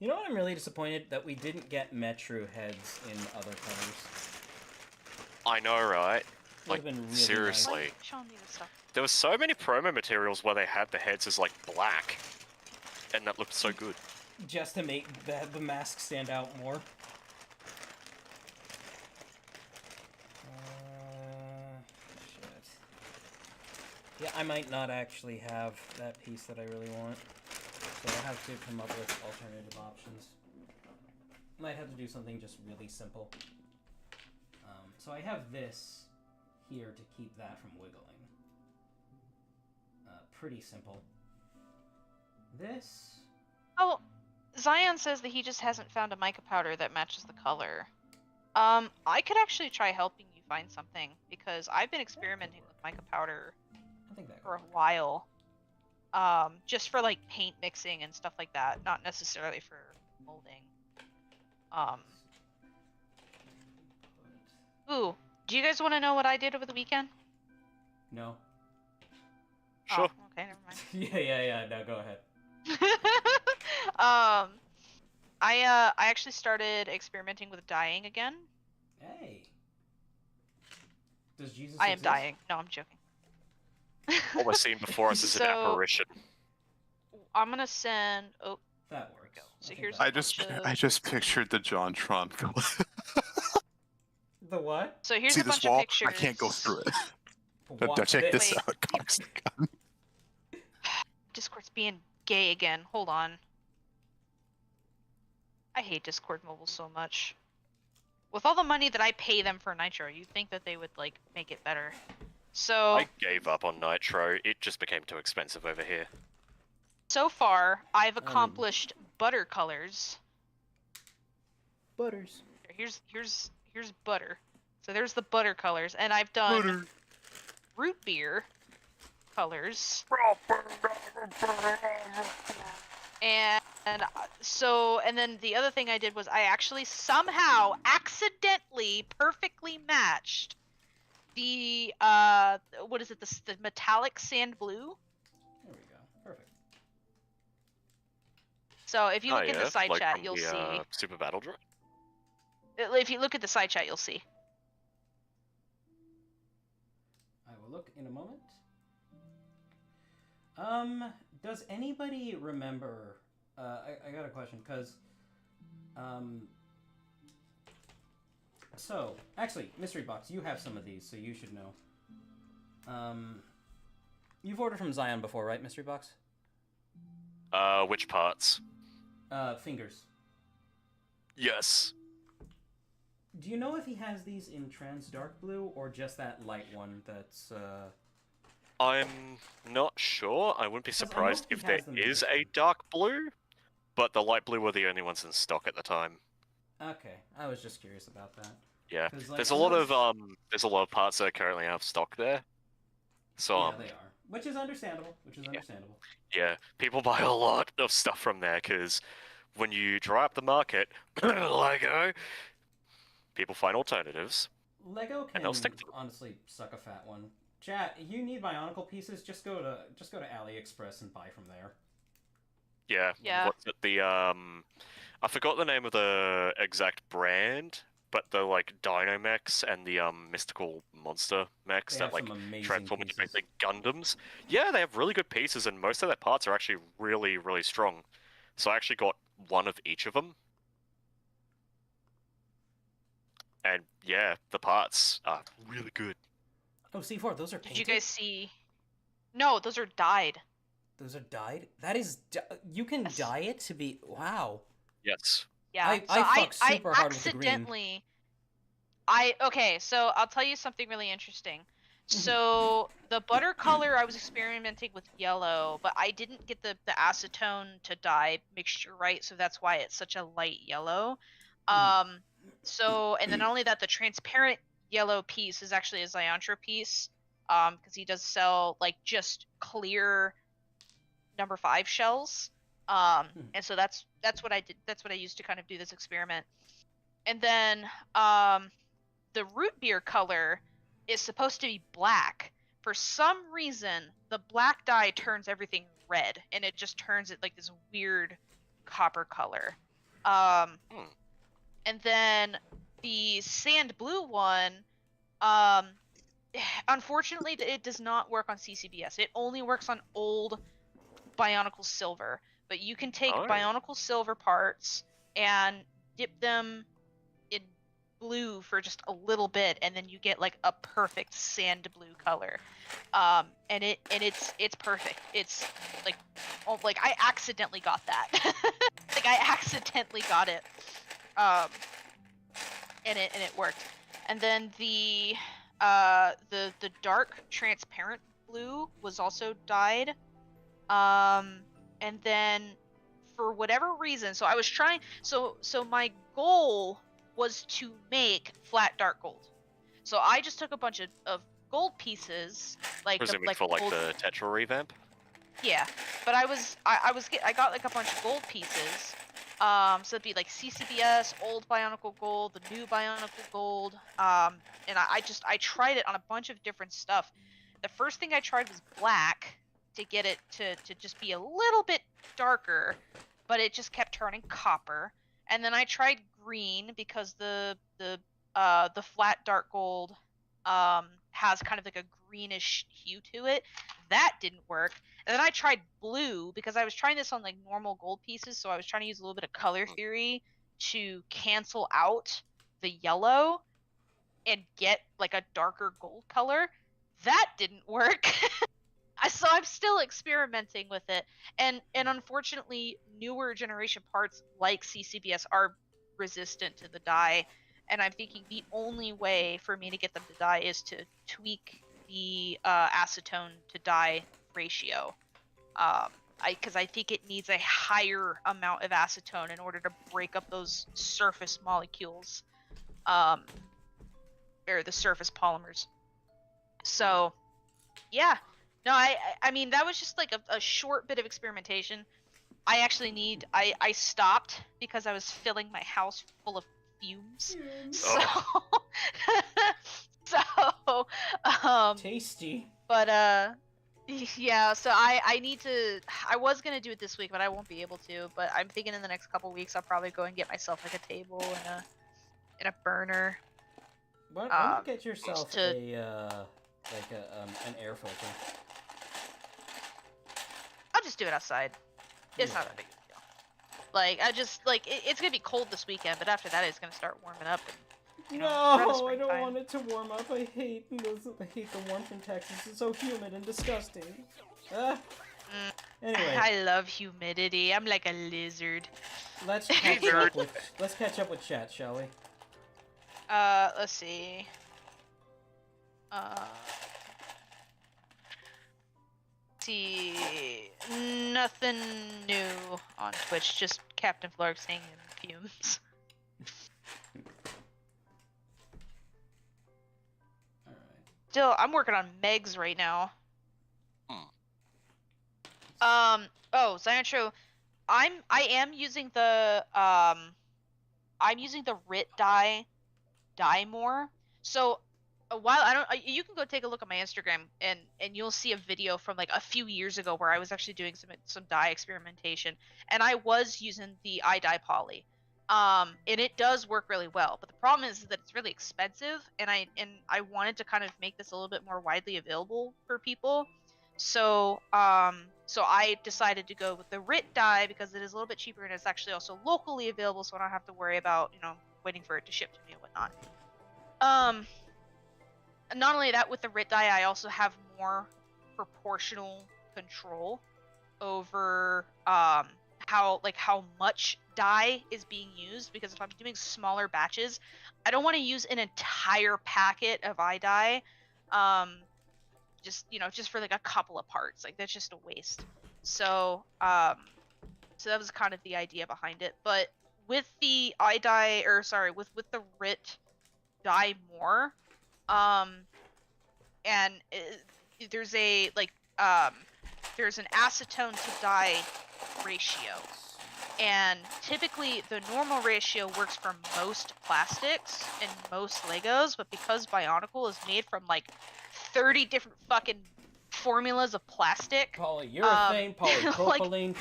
B: You know what? I'm really disappointed that we didn't get Metru heads in other colors.
C: I know, right?
B: Would've
C: Like,
B: been really
C: seriously.
A: Why are you showing me this stuff?
C: There were so many promo materials where they had the heads as, like, black. And that looked so good.
B: Just to make the mask stand out more. Shit. Yeah, I might not actually have that piece that I really want. So I'll have to come up with alternative options. Might have to do something just really simple. So I have this here to keep that from wiggling. Pretty simple. This...
A: Oh, Zion says that he just hasn't found a mica powder that matches the color. I could actually try helping you find something, because I've been experimenting with mica powder for a while. Just for like paint mixing and stuff like that, not necessarily for molding. Ooh, do you guys want to know what I did over the weekend?
B: No.
C: Sure.
A: Oh, okay, never mind.
B: Yeah, no, go ahead.
A: I actually started experimenting with dyeing again.
B: Hey. Does Jesus
A: I am
B: exist?
A: dying. No, I'm joking.
C: What we're seeing before us is an
A: So-
C: apparition.
A: I'm gonna send. Oh,
B: That works.
A: Go. So
B: think
A: here's
B: that
D: I
B: works.
D: just pictured the JonTron clip.
B: The what?
A: so here's
D: See
A: a bunch
D: this wall?
A: of pictures.
D: I can't go through it.
B: Watch
D: Check this
A: Wait.
D: out, Coxgun.
A: Discord's being gay again. Hold on. I hate Discord Mobile so much. With all the money that I pay them for Nitro, you'd think that they would like make it better. So
C: I gave up on Nitro. It just became too expensive over here.
A: so far, I've accomplished butter colors.
B: Butters.
A: Here's butter. So there's the butter colors, and I've done root beer colors. And then the other thing I did was I actually somehow accidentally perfectly matched the what is it, the metallic sand blue.
B: There we go. Perfect.
A: So if you
C: Oh
A: look in the
C: yeah,
A: side
C: like
A: chat,
C: from
A: you'll
C: the
A: see.
C: Super Battle Droid.
A: If you look at the side chat, you'll see.
B: I will look in a moment. Does anybody remember? I got a question because, so actually, Mystery Box, you have some of these, so you should know. You've ordered from Zion before, right, Mystery Box?
C: Which parts?
B: Fingers.
C: Yes.
B: Do you know if he has these in trans dark blue or just that light one that's
C: I'm not sure. I wouldn't be
B: Because I
C: surprised
B: hope he
C: if there
B: has them in
C: is a
B: different.
C: dark blue, but the light blue were the only ones in stock at the time.
B: Okay, I was just curious about that.
C: Yeah,
B: 'Cause, like,
C: there's
B: I
C: a lot
B: noticed-
C: of there's a lot of parts that are currently out of stock there. So
B: Yeah, they are. Which is understandable.
C: yeah, people buy a lot of stuff from there because when you dry up the market, Lego, people find alternatives.
B: Lego
C: And
B: can
C: they'll stick to them.
B: honestly suck a fat one. Chat, you need Bionicle pieces, just go to AliExpress and buy from there.
C: Yeah.
A: Yeah.
C: What's it? I forgot the name of the exact brand, but the like Dino mechs and the mystical monster mechs
B: They
C: that
B: have
C: like
B: some amazing
C: transform into
B: pieces.
C: basic Gundams. Yeah, they have really good pieces, and most of their parts are actually really, really strong. So I actually got one of each of them. And yeah, the parts are really good.
B: Oh, C4, those are
A: Did
B: painted?
A: you guys see? No, those are dyed.
B: Those are dyed? That is... You can
A: Yes.
B: dye it to be... Wow.
C: Yes.
A: Yeah.
B: I
A: so
B: fuck super hard with the green.
A: accidentally. Okay, so I'll tell you something really interesting.
B: Mm-hmm.
A: So the butter color, I was experimenting with yellow, but I didn't get the acetone to dye mixture right, so that's why it's such a light yellow. So, and then not only that, the transparent yellow piece is actually a Zyantra piece, because he does sell like just clear number 5 shells. And so that's what I did. That's what I used to kind of do this experiment. And then the root beer color is supposed to be black. For some reason, the black dye turns everything red, and it just turns it like this weird copper color. And then the sand blue one, unfortunately, it does not work on CCBS. It only works on old Bionicle Silver. But you can take Bionicle Silver parts and dip them in blue for just a little bit, and then you get like a perfect sand blue color. And it's perfect. It's like, oh, like I accidentally got that. Like I accidentally got it. And it worked. And then the dark transparent blue was also dyed. And then for whatever reason, so I was trying, so my goal was to make flat dark gold. So I just took a bunch of gold pieces, like
C: Presumably
A: like
C: for like
A: gold,
C: the Tetra revamp.
A: yeah, but I got like a bunch of gold pieces. So it'd be like CCBS, old Bionicle Gold, the new Bionicle Gold. And I tried it on a bunch of different stuff. The first thing I tried was black to get it to just be a little bit darker, but it just kept turning copper. And then I tried green because the flat dark gold has kind of like a greenish hue to it. That didn't work. And then I tried blue because I was trying this on like normal gold pieces, so I was trying to use a little bit of color theory to cancel out the yellow and get like a darker gold color. That didn't work. So I'm still experimenting with it, and unfortunately newer generation parts like CCBS are resistant to the dye, and I'm thinking the only way for me to get them to dye is to tweak the acetone to dye ratio, because I think it needs a higher amount of acetone in order to break up those surface molecules, or the surface polymers. So yeah, No, I mean that was just like a short bit of experimentation. I actually I stopped because I was filling my house full of fumes. So so
B: Tasty.
A: but yeah, so I need to I was gonna do it this week, but I won't be able to. But I'm thinking in the next couple weeks I'll probably go and get myself like a table and a burner.
B: Why don't you get yourself
A: to-
B: an air filter?
A: I'll just do it outside. It's not
B: Yeah.
A: that big of a deal. Like I just like it's gonna be cold this weekend, but after that it's gonna start warming up. And, you know, around the
B: No, I don't
A: springtime.
B: want it to warm up. I hate the warmth in Texas. It's so humid and disgusting. Ah. Anyway,
A: I love humidity. I'm like a lizard.
B: let's catch up with chat, shall we?
A: Let's see. See, nothing new on Twitch. Just Captain Flark singing fumes.
B: All right.
A: Still, I'm working on Megs right now. Oh, Zioncho, I am using the I'm using the Rit dye more. So a while you can go take a look at my Instagram and you'll see a video from like a few years ago where I was actually doing some dye experimentation, and I was using the iDye poly. And it does work really well, but the problem is that it's really expensive, and I wanted to kind of make this a little bit more widely available for people. So so I decided to go with the Rit dye because it is a little bit cheaper and it's actually also locally available, so I don't have to worry about, you know, waiting for it to ship to me and whatnot. Not only that, with the Rit dye, I also have more proportional control over how much dye is being used, because if I'm doing smaller batches, I don't want to use an entire packet of iDye. Just for like a couple of parts. Like that's just a waste. So so that was kind of the idea behind it. But with the with the Rit dye more, and there's there's an acetone to dye ratio, and typically the normal ratio works for most plastics and most Legos, but because Bionicle is made from like 30 different fucking formulas of plastic.
B: Polyurethane, polypropylene,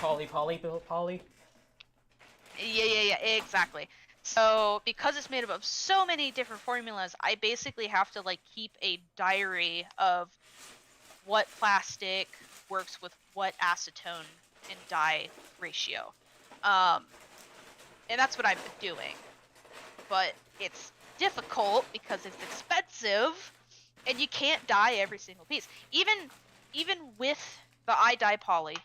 B: poly.
A: Yeah, exactly. So because it's made up of so many different formulas, I basically have to like keep a diary of what plastic works with what acetone and dye ratio. And that's what I've been doing. But it's difficult because it's expensive, and you can't dye every single piece. Even with the iDye poly,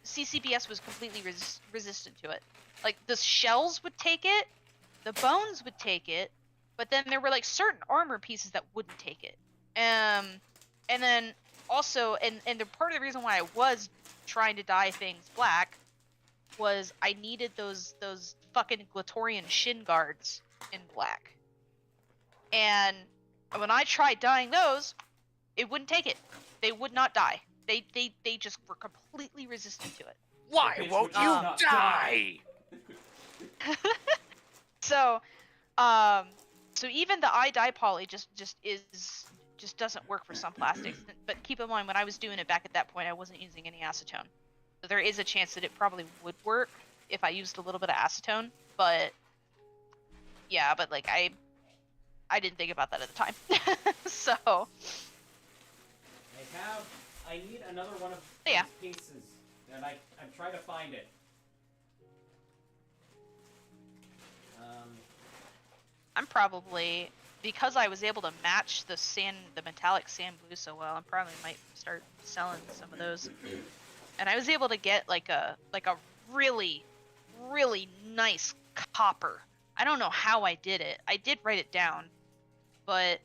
A: CCBS was completely resistant to it. Like the shells would take it, the bones would take it, but then there were like certain armor pieces that wouldn't take it. And then also, and the part of the reason why I was trying to dye things black was I needed those fucking Glatorian shin guards in black. And when I tried dyeing those, it wouldn't take it. They would not dye. They just were completely resistant to it.
C: Why won't you die?
A: So even the iDye poly just doesn't work for some plastics. But keep in mind, when I was doing it back at that point, I wasn't using any acetone. So there is a chance that it probably would work if I used a little bit of acetone. But yeah, but like I didn't think about that at the time. So
B: I need another one of
A: Yeah.
B: these pieces, and I'm trying to find it.
A: I'm probably, because I was able to match the metallic sand blue so well, I probably might start selling some of those. And I was able to get like a really, really nice copper. I don't know how I did it. I did write it down, but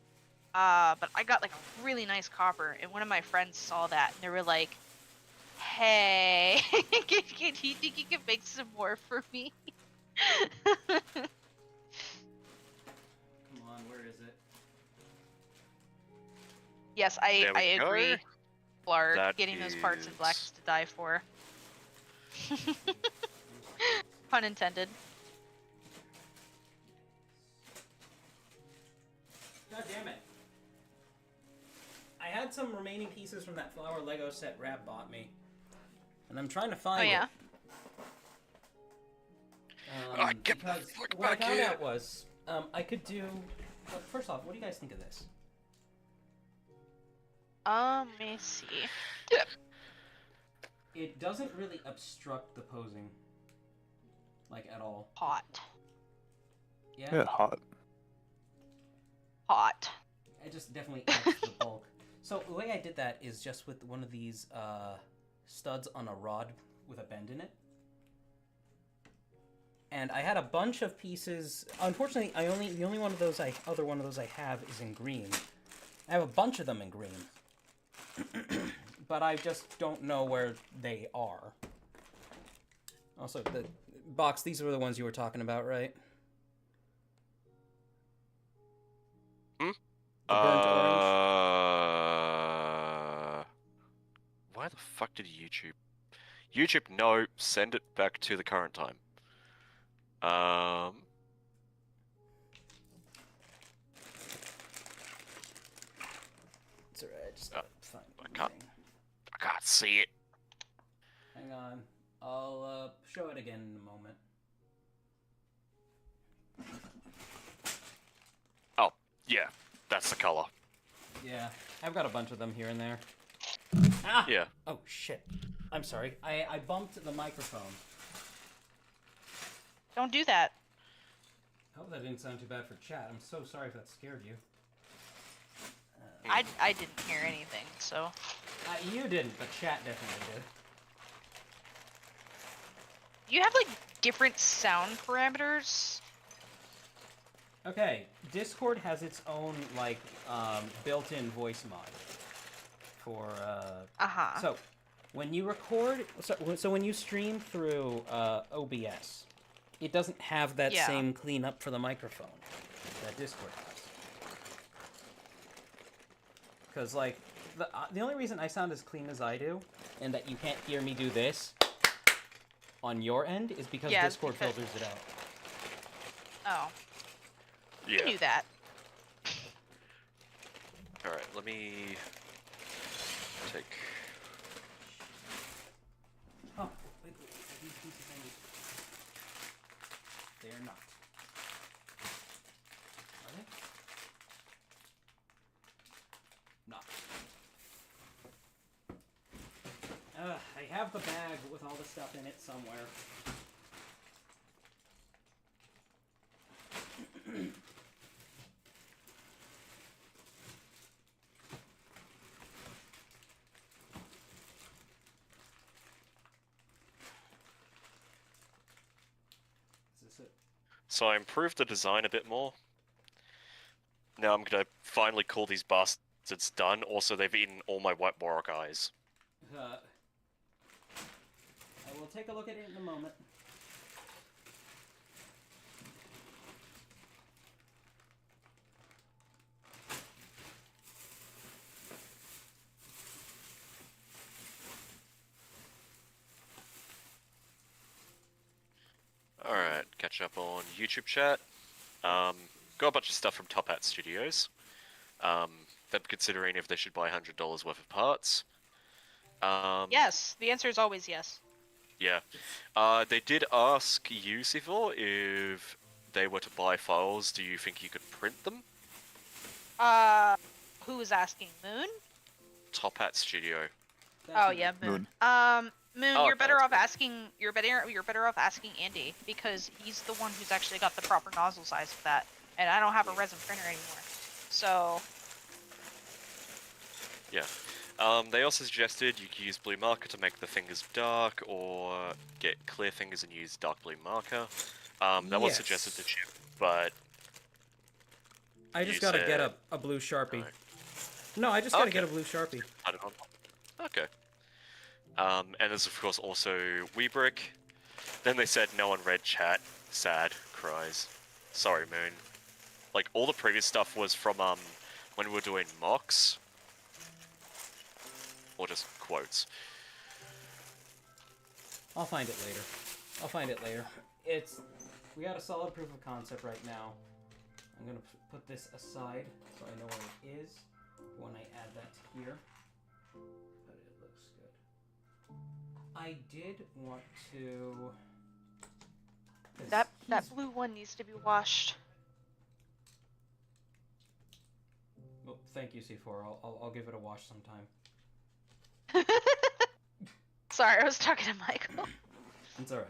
A: I got like a really nice copper, and one of my friends saw that and they were like, "Hey, do you think you can make some more for me?" Yes,
C: There
A: I
C: we go.
A: agree. Blarg,
C: That
A: getting those parts in
C: is-
A: black is to die for. Pun intended.
B: God damn it. I had some remaining pieces from that flower Lego set Rap bought me. And I'm trying to find
A: Oh yeah.
B: it.
C: Get the
B: Because
C: fuck
B: what I
C: back
B: found
C: here.
B: out was, I could do... Well, first off, what do you guys think of this?
A: Let me see.
B: It doesn't really obstruct the posing. Like, at all.
A: Hot.
D: Yeah, hot.
A: Hot.
B: It just definitely adds to the bulk. So the way I did that is just with one of these studs on a rod with a bend in it. And I had a bunch of pieces. Unfortunately, the only one of those other one of those I have is in green. I have a bunch of them in green, but I just don't know where they are. Also, the box. These were the ones you were talking about, right?
C: Hmm?
B: The burnt orange.
C: Why the fuck did YouTube? YouTube, no, send it back to the current time.
B: It's alright. Just gotta find
C: I can't-
B: everything.
C: I can't see it.
B: Hang on. I'll show it again in a moment.
C: Oh, yeah, that's the color.
B: Yeah, I've got a bunch of them here and there. Ah!
C: Yeah.
B: Oh, shit. I'm sorry. I bumped the microphone.
A: Don't do that.
B: I hope that didn't sound too bad for chat. I'm so sorry if that scared you.
A: I didn't hear anything, so.
B: You didn't, but chat definitely did.
A: You have like different sound parameters.
B: Okay, Discord has its own, like, built-in voice mod for,
A: Uh-huh.
B: So, when you record... So when you stream through, OBS, it doesn't have that
A: Yeah.
B: same cleanup for the microphone that Discord has. Because, like, the only reason I sound as clean as I do, and that you can't hear me do this on your end, is because
A: Yeah,
B: Discord
A: because-
B: filters it out.
A: Oh,
C: Yeah.
A: you knew that.
C: Alright, let me take.
B: Oh, wait, are these pieces I need? They are not. Are they? Not. I have the bag with all the stuff in it somewhere. Is this it?
C: So I improved the design a bit more. Now I'm gonna finally call these bastards done. Also, they've eaten all my white Warrock eyes.
B: I will take a look at it in a moment.
C: Alright, catch up on YouTube chat. Got a bunch of stuff from Top Hat Studios. Them considering if they should buy $100 worth of parts.
A: Yes, the answer is always yes.
C: Yeah. They did ask you, Sivor, if they were to buy files, do you think you could print them?
A: Who was asking? Moon?
C: Top Hat Studio.
A: Oh yeah, Moon.
D: Moon.
A: Moon,
C: Oh,
A: you're
C: okay,
A: better
C: that's
A: off
C: good.
A: asking. You're better off asking Andy because he's the one who's actually got the proper nozzle size for that, and I don't have a resin printer anymore. So
C: Yeah. They also suggested you could use blue marker to make the fingers dark, or get clear fingers and use dark blue marker. That was suggested to
B: Yes.
C: Chip, but
B: I just
C: You
B: gotta get
C: said-
B: a blue Sharpie.
C: Alright.
B: No, I just gotta
C: Okay.
B: get a blue Sharpie.
C: I don't know. Okay. And there's of course also Weebrick. Then they said no one read chat. Sad. Cries. Sorry, Moon. Like, all the previous stuff was from, when we were doing mocks. Or just quotes.
B: I'll find it later. I'll find it later. We got a solid proof of concept right now. I'm gonna put this aside so I know where it is when I add that here. But it looks good. I did want to.
A: That blue one needs to be washed.
B: Well, thank you, C4. I'll give it a wash sometime.
A: Sorry, I was talking to Michael.
B: It's all right.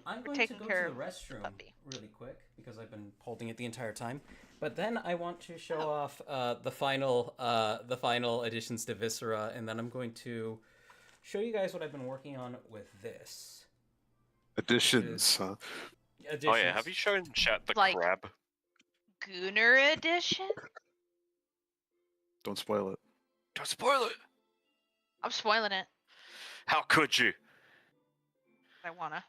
B: I'm going
A: taking
B: to go
A: care
B: to the
A: of
B: restroom
A: puppy.
B: really quick because I've been holding it the entire time. But then I want to show off the final additions to Viscera, and then I'm going to show you guys what I've been working on with this.
D: Additions, huh?
B: Additions.
C: Oh yeah, have you shown chat the
A: Like-
C: crab?
A: Gooner edition?
D: Don't spoil it.
C: Don't spoil it!
A: I'm spoiling it.
C: How could you?
A: I wanna.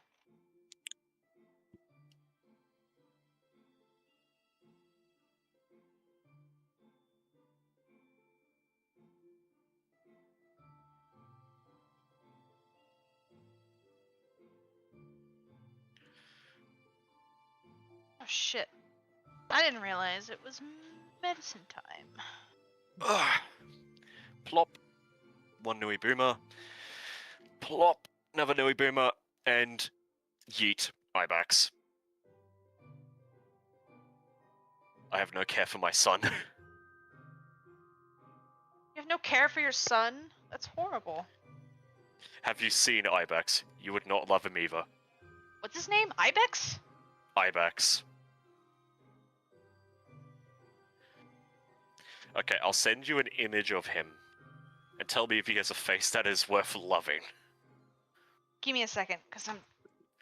A: Oh shit. I didn't realize it was medicine time.
C: Ugh. Plop. One Nui Boomer. Plop. Another Nui Boomer. And yeet. Ibex. I have no care for my son.
A: You have no care for your son? That's horrible.
C: Have you seen Ibex? You would not love him either.
A: What's his name? Ibex?
C: Ibex. Okay, I'll send you an image of him. And tell me if he has a face that is worth loving.
A: Give me a second, because I'm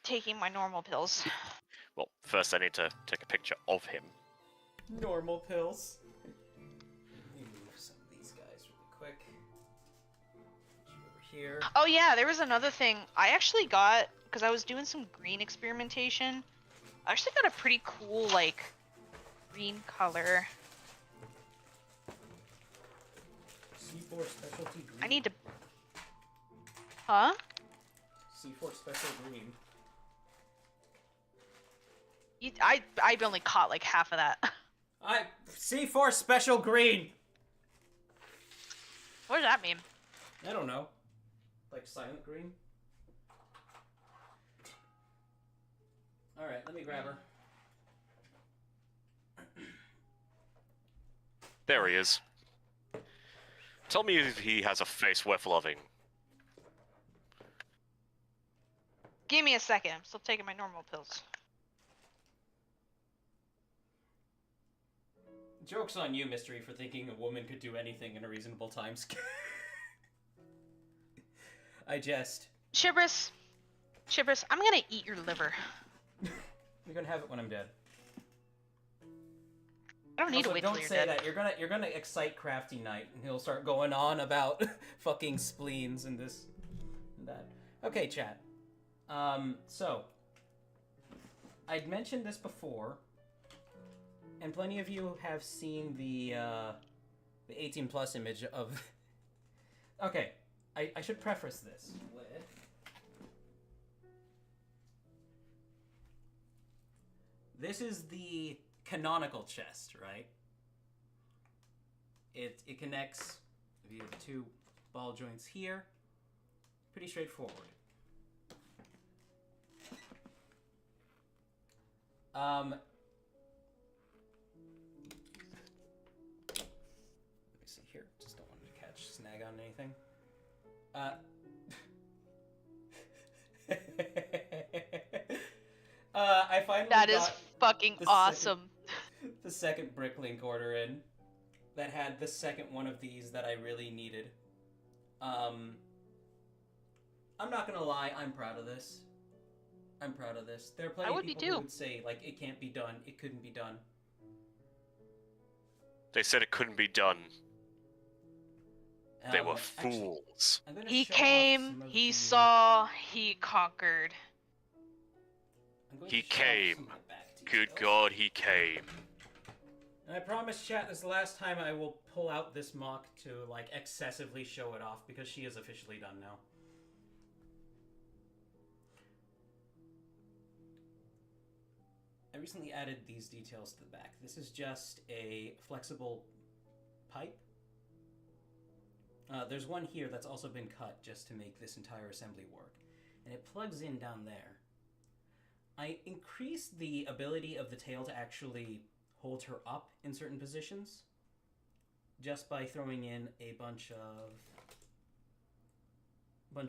A: taking my normal pills.
C: Well, first I need to take a picture of him.
B: Normal pills. Let me move some of these guys really quick. Put you over here.
A: Oh yeah, there was another thing. I actually got, because I was doing some green experimentation, I actually got a pretty cool, like, green color.
B: C4 specialty green.
A: I need to... Huh?
B: C4 special green.
A: I've only caught like half of that.
B: C4 special green.
A: What does that mean?
B: I don't know. Like silent green. All right, let me grab her.
C: There he is. Tell me if he has a face worth loving.
A: Give me a second. I'm still taking my normal pills.
B: Joke's on you, Mystery, for thinking a woman could do anything in a reasonable time scale. I jest.
A: Shibris, I'm gonna eat your liver.
B: You're gonna have it when I'm dead.
A: I don't need to
B: Also,
A: wait
B: don't
A: till you're
B: say
A: dead.
B: that. You're gonna excite Crafty Knight, and he'll start going on about fucking spleens and this and that. Okay, chat. So I'd mentioned this before, and plenty of you have seen the 18 plus image of. Okay, I should preface this with. This is the canonical chest, right? It connects via the two ball joints here. Pretty straightforward. Let me see here. Just don't want it to catch snag on anything. I finally
A: That is
B: got
A: fucking
B: the
A: awesome.
B: the second Bricklink order in that had the second one of these that I really needed. I'm not gonna lie, I'm proud of this. There are plenty
A: I
B: of
A: would be
B: people
A: too.
B: who would say, like, it can't be done, it couldn't be done.
C: They said it couldn't be done. They were
B: Actually,
C: fools.
B: I'm gonna
A: He
B: show off
A: came,
B: some of
A: he
B: the-
A: saw, he conquered.
B: I'm going
C: He
B: to show off
C: came.
B: some of the back
C: Good
B: details.
C: God, he came.
B: I promise, chat, this is the last time I will pull out this mock to, like, excessively show it off, because she is officially done now. I recently added these details to the back. This is just a flexible pipe. There's one here that's also been cut just to make this entire assembly work. And it plugs in down there. I increased the ability of the tail to actually hold her up in certain positions just by throwing in a bunch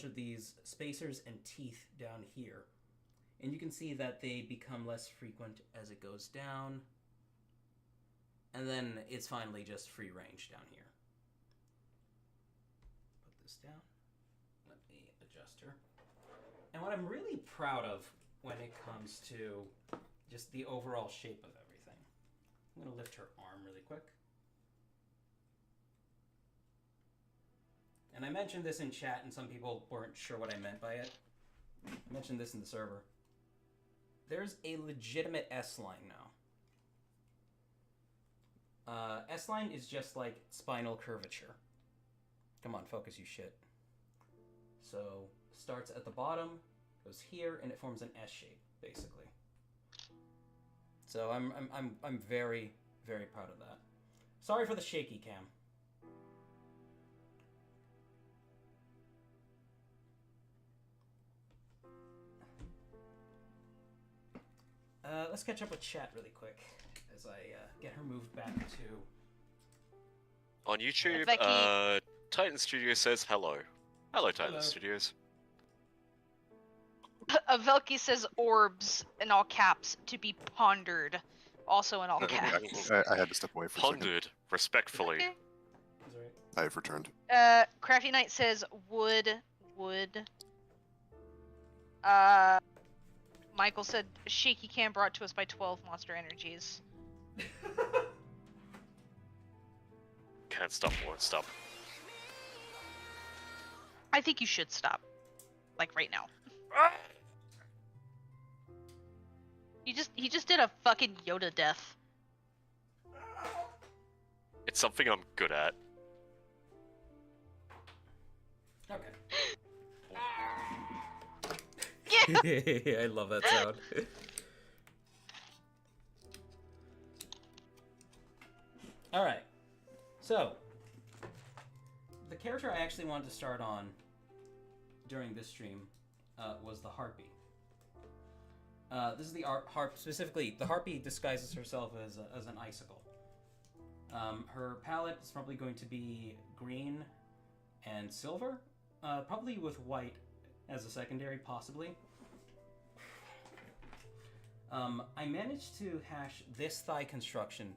B: of these spacers and teeth down here. And you can see that they become less frequent as it goes down. And then it's finally just free range down here. Put this down. Let me adjust her. And what I'm really proud of when it comes to just the overall shape of everything. I'm going to lift her arm really quick. And I mentioned this in chat and some people weren't sure what I meant by it. I mentioned this in the server. There's a legitimate S-line now. S-line is just like spinal curvature. Come on, focus, you shit. So, starts at the bottom, goes here, and it forms an S shape, basically. So I'm very, very proud of that. Sorry for the shaky cam. Let's catch up with chat really quick as I get her moved back to...
C: On YouTube,
A: Becky.
C: Titan Studio says hello. Hello, Titan
B: Hello.
C: Studios.
A: Velky says orbs in all caps to be pondered, also in all caps.
D: I had to step away for a second.
C: Pondered, respectfully.
A: Okay.
B: Is right.
D: I have returned.
A: Crafty Knight says wood. Michael said shaky cam brought to us by 12 Monster Energies.
C: Can't stop, won't stop.
A: I think you should stop. Like right now. He just did a fucking Yoda death.
C: It's something I'm good at.
B: Okay.
A: Yeah.
B: I love that sound. Alright. So, the character I actually wanted to start on during this stream was the Harpy. This is the harp. Specifically, the Harpy disguises herself as an icicle. Her palette is probably going to be green and silver, probably with white as a secondary, possibly. I managed to hash this thigh construction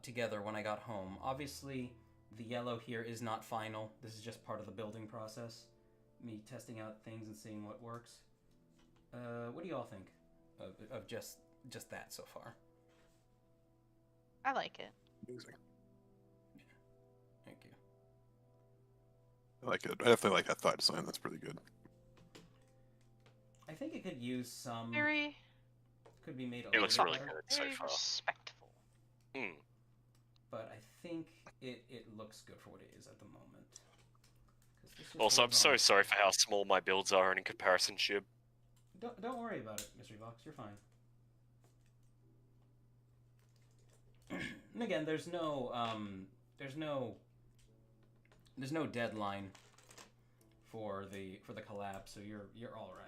B: together when I got home. Obviously, the yellow here is not final. This is just part of the building process. Me testing out things and seeing what works. What do you all think of just that so far?
A: I like it.
D: Amazing.
B: Thank you.
D: I like it. I definitely like that thought design. That's pretty good.
B: I think it could use some.
A: Very,
B: Could be made a
C: It
B: little
C: looks
B: bit
C: really
B: better,
C: good so
A: very
C: far.
A: respectful.
C: Hmm.
B: but I think it looks good for what it is at the moment. 'Cause this just
C: Also, I'm
B: holds
C: so
B: on.
C: sorry for how small my builds are in comparison, Shib.
B: Don't worry about it, Mystery Box. You're fine. And again, there's no deadline for the collab, so you're all right.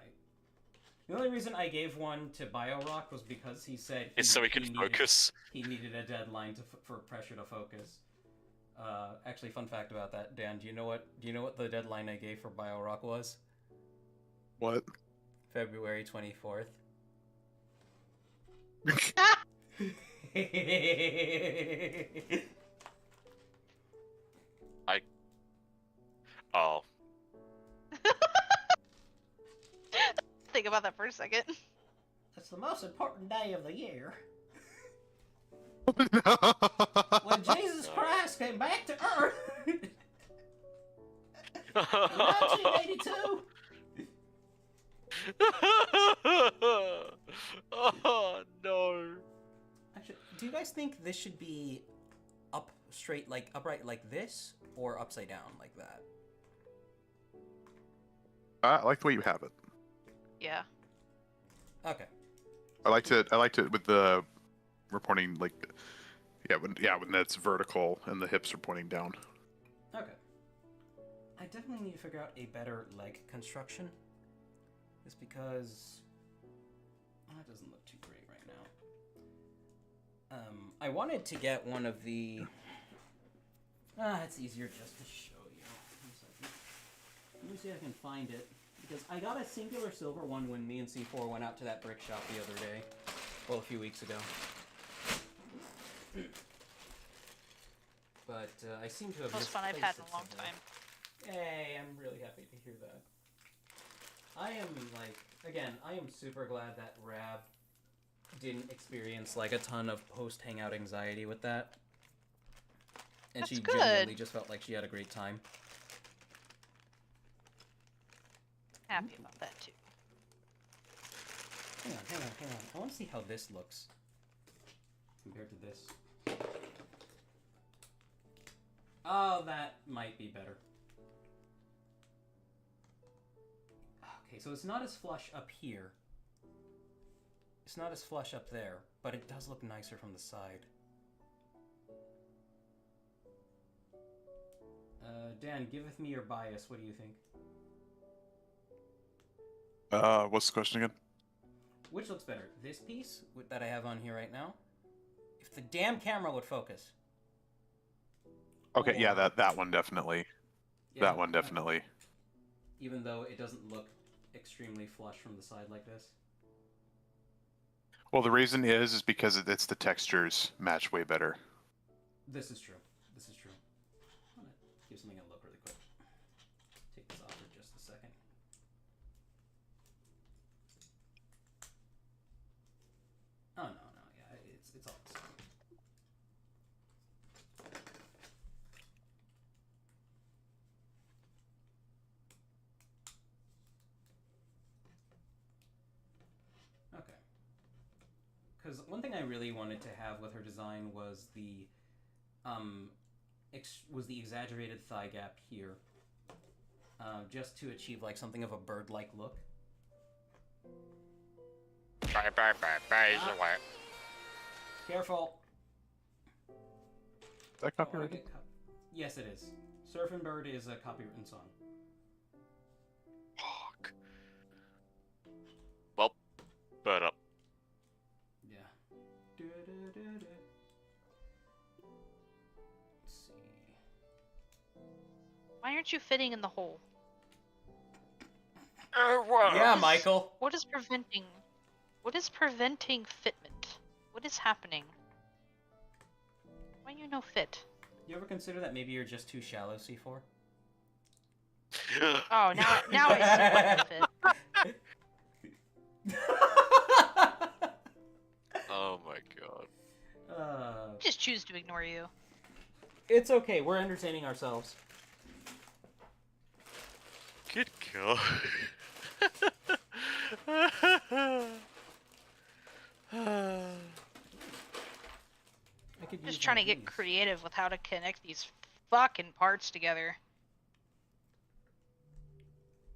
B: The only reason I gave one to BioRock was because he said
C: It's so he could
B: needed-
C: focus.
B: He needed a deadline for pressure to focus. Actually, fun fact about that, Dan. Do you know what the deadline I gave for BioRock was?
D: What?
B: February 24th.
C: Oh.
A: Think about that for a second.
B: That's the most important day of the year.
D: No.
B: When Jesus Christ came back to Earth in 1982.
C: Oh no.
B: Actually, do you guys think this should be up straight, like upright like this, or upside down like that?
D: I like the way you have it.
A: Yeah.
B: Okay.
D: I liked it with the we're pointing like when that's vertical and the hips are pointing down.
B: Okay. I definitely need to figure out a better leg construction. Just because that doesn't look too great right now. I wanted to get one of the. It's easier just to show you. Let me see if I can find it. Because I got a singular silver one when me and C4 went out to that brick shop the other day. Well, a few weeks ago. But I seem to have
A: Most fun I've
B: misplaced
A: had in
B: it
A: a long
B: somewhere.
A: time.
B: Hey, I'm really happy to hear that. I am, I am super glad that Rab didn't experience, a ton of post-hangout anxiety with that. And
A: That's
B: she
A: good.
B: genuinely just felt like she had a great time.
A: Happy about that too.
B: Hang on. I want to see how this looks compared to this. Oh, that might be better. Okay, so it's not as flush up here. It's not as flush up there, but it does look nicer from the side. Dan, giveth me your bias. What do you think?
D: What's the question again?
B: Which looks better? This piece that I have on here right now? If the damn camera would focus.
D: Okay, yeah, that one definitely.
B: Yeah,
D: That one definitely.
B: Even though it doesn't look extremely flush from the side like this.
D: Well, the reason is because it's the textures match way better.
B: This is true. This is true. I'm gonna give something a look really quick. Take this off for just a second. Oh no, yeah, it's all the same. Okay. Because one thing I really wanted to have with her design was the exaggerated thigh gap here, just to achieve something of a bird-like look. Careful.
D: Is that copyrighted?
B: Yes, it is. Surfin' Bird is a copywritten song.
C: Fuck. Well, bird up.
B: Yeah. Let's see.
A: Why aren't you fitting in the hole?
B: Yeah, Michael.
A: What is preventing fitment? What is happening? Why you no fit?
B: You ever consider that maybe you're just too shallow, C4?
A: Oh, now I see why you fit.
C: Oh my god.
A: I just choose to ignore you.
B: It's okay. We're entertaining ourselves.
C: Good god.
B: I could use
A: Just trying
B: one
A: to
B: of
A: get
B: these.
A: creative with how to connect these fucking parts together.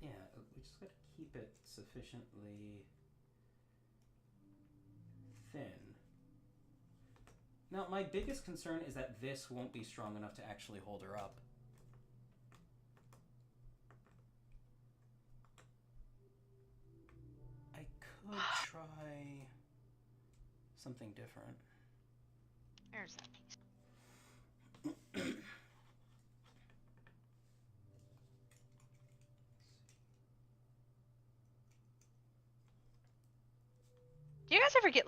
B: Yeah, we just gotta keep it sufficiently thin. Now, my biggest concern is that this won't be strong enough to actually hold her up. I could try something different.
A: There's that piece. Do you guys ever get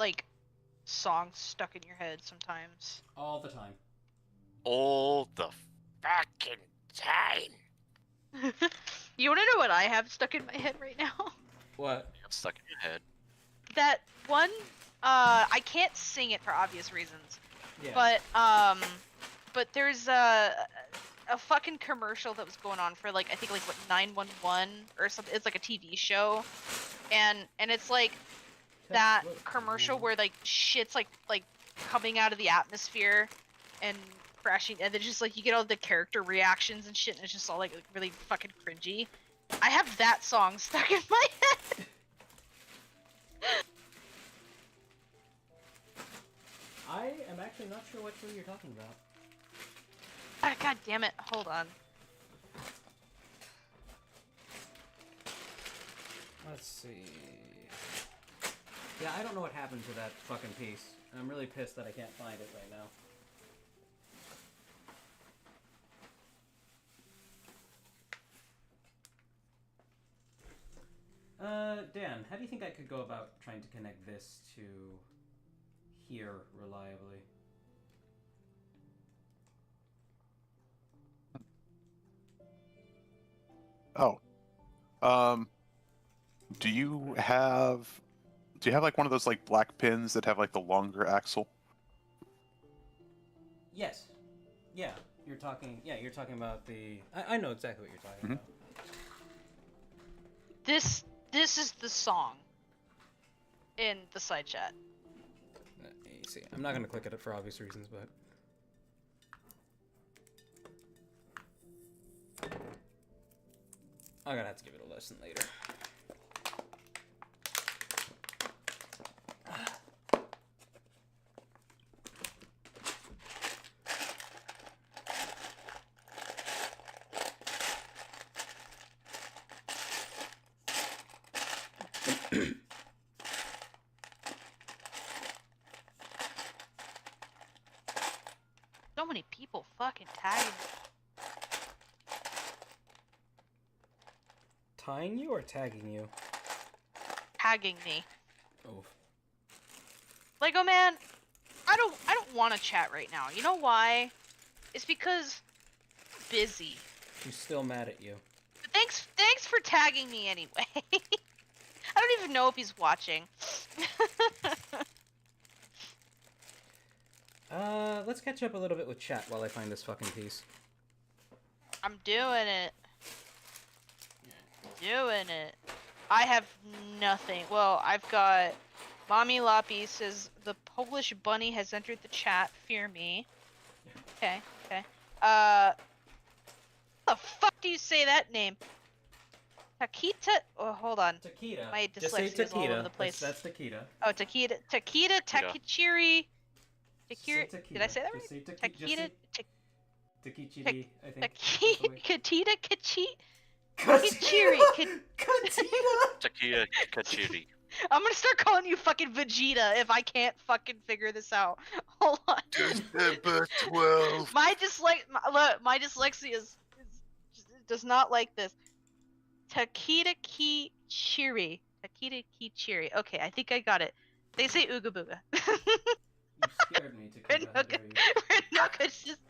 A: songs stuck in your head sometimes?
B: All the time.
C: All the fucking time.
A: You want to know what I have stuck in my head right now?
B: What?
C: I'm stuck in your head.
A: That one, I can't sing it for obvious reasons,
B: Yeah.
A: but there's a fucking commercial that was going on for I think 911 or something. It's like a TV show, and it's like that commercial where shit's coming out of the atmosphere and crashing, and then just like you get all the character reactions and shit, and it's just all like really fucking cringy. I have that song stuck in my head.
B: I am actually not sure what show you're talking about.
A: Ah, God damn it! Hold on.
B: Let's see. Yeah, I don't know what happened to that fucking piece. I'm really pissed that I can't find it right now. Dan, how do you think I could go about trying to connect this to here reliably?
D: Oh. Do you have like one of those like black pins that have like the longer axle?
B: Yes. Yeah, you're talking about the... I know exactly what you're talking about.
A: This is the song in the side chat.
B: You see, I'm not going to click at it for obvious reasons, but... I'm going to have to give it a listen later.
A: So many people fucking tagging me.
B: Tying you or tagging you?
A: Tagging me.
B: Oh.
A: Lego man, I don't want to chat right now. You know why? It's because I'm busy.
B: She's still mad at you.
A: But thanks for tagging me anyway. I don't even know if he's watching.
B: Let's catch up a little bit with chat while I find this fucking piece.
A: I'm doing it. I have nothing. Well, I've got Mommy Loppy says the Polish bunny has entered the chat. Fear me. Okay. How the fuck do you say that name? Takita. Oh, hold on.
B: Takita.
A: My
B: Just say
A: dyslexia is all over the
B: Takita.
A: place.
B: That's Takita.
A: Oh, Takita Takichiri.
B: Say
A: Takira. Did I say that right?
B: Just say
A: Takita.
B: Takichiri, I think.
A: Takita Kachi.
B: Kachiri.
C: Takia Kachiri.
A: I'm gonna start calling you fucking Vegeta if I can't fucking figure this out. Hold on.
D: December 12th.
A: My dyslexia does not like this. Takita Kichiri. Takita Kichiri. Okay, I think I got it. They say Ooga Booga.
B: You scared me, Takita. How dare you.
A: Renoka's just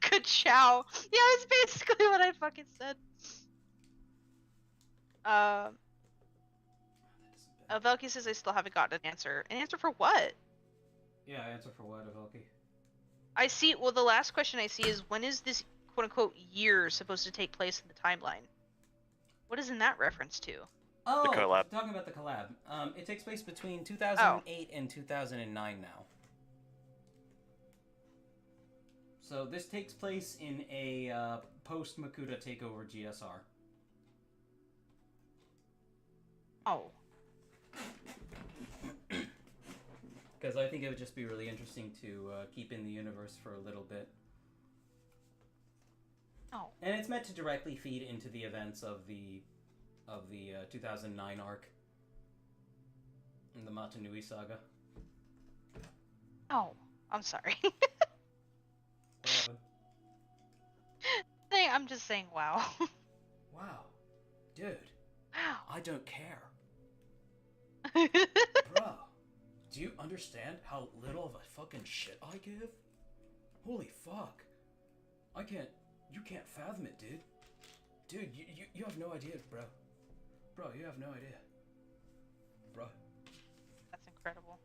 A: good chow. Yeah, that's basically what I fucking said. Velky says I still haven't gotten an answer. An answer for what?
B: Yeah, answer for what, Velky?
A: I see. Well, the last question I see is when is this quote unquote year supposed to take place in the timeline? What is in that reference to?
B: Oh,
C: collab.
B: talking about the collab. It takes place between 2008 and 2009 now. So this takes place in a post-Makuta takeover GSR.
A: Oh.
B: Because I think it would just be really interesting to keep in the universe for a little bit.
A: Oh.
B: And it's meant to directly feed into the events of the 2009 arc in the Matanui saga.
A: Oh. I'm sorry.
B: What happened?
A: I'm just saying wow.
B: Wow. Dude,
A: Wow.
B: I don't care. Bro, do you understand how little of a fucking shit I give? Holy fuck. You can't fathom it, dude. Dude, you have no idea, bro. Bro, you have no idea. Bro.
A: That's incredible.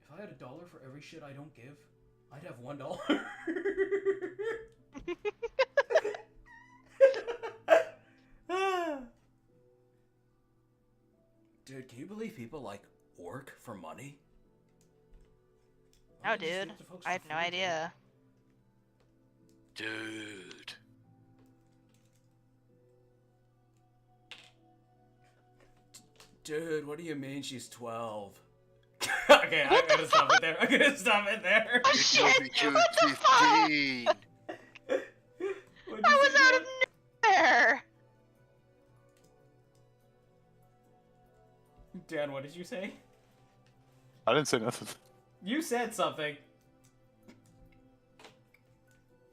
B: If I had $1 for every shit I don't give, I'd have $1. Dude, can you believe people like orc for money?
A: No, dude. I have no idea.
C: Dude.
B: Dude, what do you mean she's 12? Okay, I'm gonna stop it there. I'm gonna stop it there.
A: Oh shit!
C: She
A: What
C: was
A: the fuck?
C: 15.
B: What'd
A: I
B: you
A: was
B: say,
A: out
B: Dan?
A: of nowhere!
B: Dan, what did you say?
D: I didn't say nothing.
B: You said something.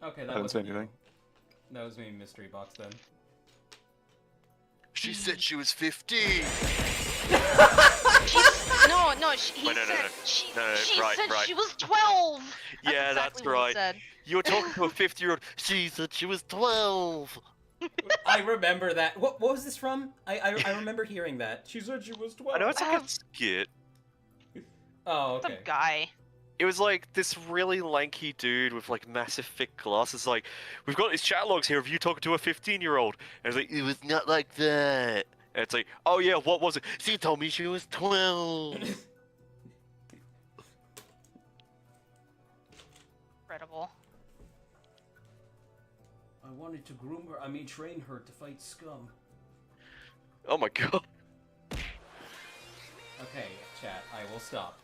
B: Okay, that
D: I didn't
B: was
D: say anything.
B: That was me, mystery box then.
C: She said she was 15.
A: He
C: Wait, no,
A: said
C: no.
A: she
C: Right,
A: said
C: right.
A: she was 12.
C: Yeah,
A: exactly
C: that's
A: what he
C: right.
A: said.
C: You were talking to a 50-year-old. She said she was 12.
B: I remember that. What was this from? I remember hearing that. She said she was 12.
C: I know it's like a skit.
B: Oh,
A: Some
B: okay.
A: guy.
C: It was like this really lanky dude with like massive thick glasses. Like, we've got these chat logs here of you talking to a 15-year-old. And it's like, it was not like that. And it's like, oh yeah, what was it? She told me she was 12.
A: Incredible.
B: I wanted to train her to fight scum.
C: Oh my god.
B: Okay, chat, I will stop.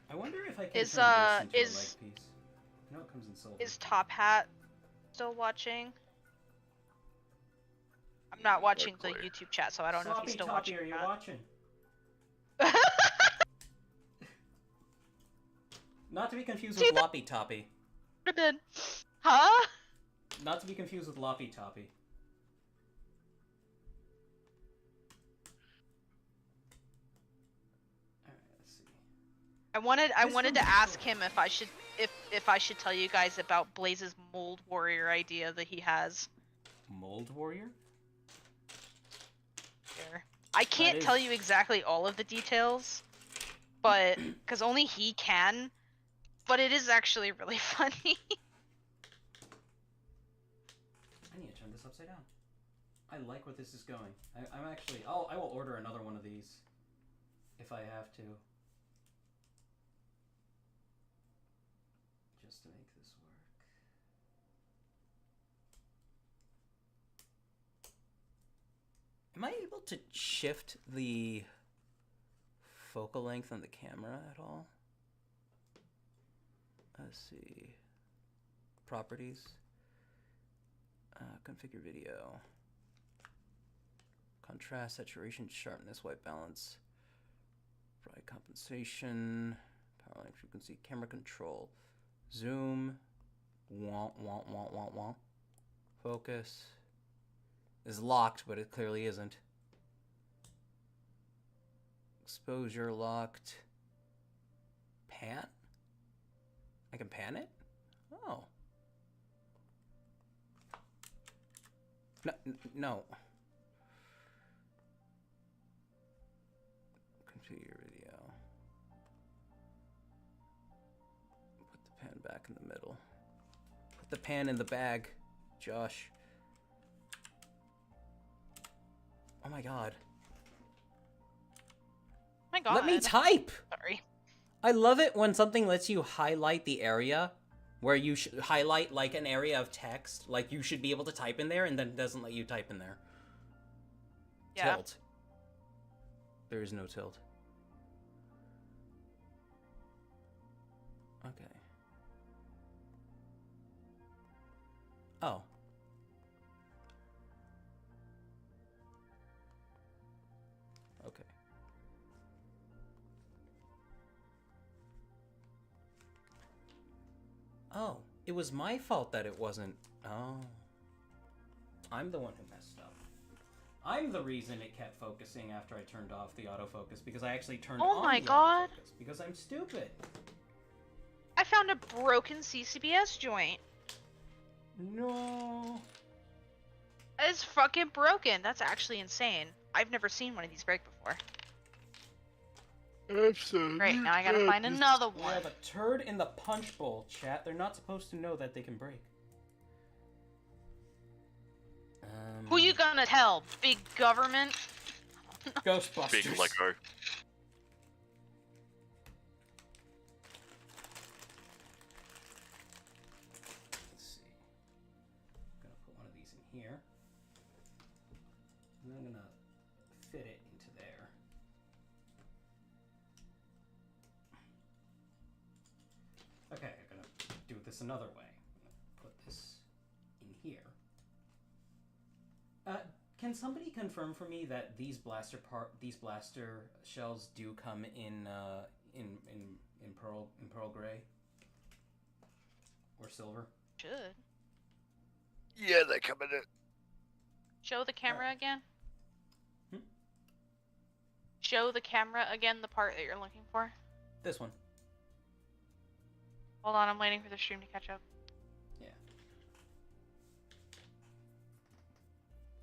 B: I wonder if I can
A: Is,
B: turn this into a
A: is-
B: leg piece. No, it comes in silver.
A: Is Top Hat still watching? I'm not watching the
C: clue.
A: YouTube chat, so I don't know if
B: Sloppy
A: he's still
B: Toppy,
A: watching
B: are
A: or
B: you
A: not.
B: watching? Not to be confused with
A: Dude, that-
B: Loppy Toppy.
A: Could've been. Huh?
B: Not to be confused with Loppy Toppy. Alright, let's see.
A: I
B: This
A: wanted to
B: one's
A: ask
B: short.
A: him if I should tell you guys about Blaze's mold warrior idea that he has.
B: Mold Warrior?
A: Here. I can't
B: is-
A: tell you exactly all of the details, but because only he can. But it is actually really funny.
B: I need to turn this upside down. I like where this is going. I'm actually... I will order another one of these. If I have to. Just to make this work. Am I able to shift the focal length on the camera at all? Let's see. Properties. Configure video. Contrast, saturation, sharpness, white balance. Bright compensation. Power line frequency, camera control. Zoom. Wah. Focus. Is locked, but it clearly isn't. Exposure locked. Pan? I can pan it? Oh. No. Configure video. Put the pan back in the middle. Put the pan in the bag, Josh. Oh my god.
A: My God.
B: Let me type!
A: Sorry.
B: I love it when something lets you highlight the area where you should highlight like an area of text, like you should be able to type in there, and then it doesn't let you type in there.
A: Yeah.
B: Tilt. There is no tilt. Okay. Oh. Okay. Oh, it was my fault that it wasn't. Oh. I'm the one who messed up. I'm the reason it kept focusing after I turned off the autofocus, because I actually turned
A: Oh
B: on
A: my
B: the
A: God.
B: autofocus, because I'm stupid.
A: I found a broken CCBS joint.
B: No.
A: It's fucking broken. That's actually insane. I've never seen one of these break before. Great, now I gotta find another
B: We
A: one.
B: have a turd in the punch bowl, chat. They're not supposed to know that they can break.
A: Who you got gonna tell? Big government?
B: Ghostbusters.
C: Big Lego.
B: Let's see. I'm gonna put one of these in here. And I'm gonna fit it into there. Okay, I'm gonna do this another way. I'm gonna put this in here. Can somebody confirm for me that these blaster shells do come in pearl gray or silver?
A: Should.
E: Yeah, they come in it.
A: Show the camera again.
B: Hmm?
A: Show the camera again the part that you're looking for.
B: This one.
A: Hold on, I'm waiting for the stream to catch up.
B: Yeah.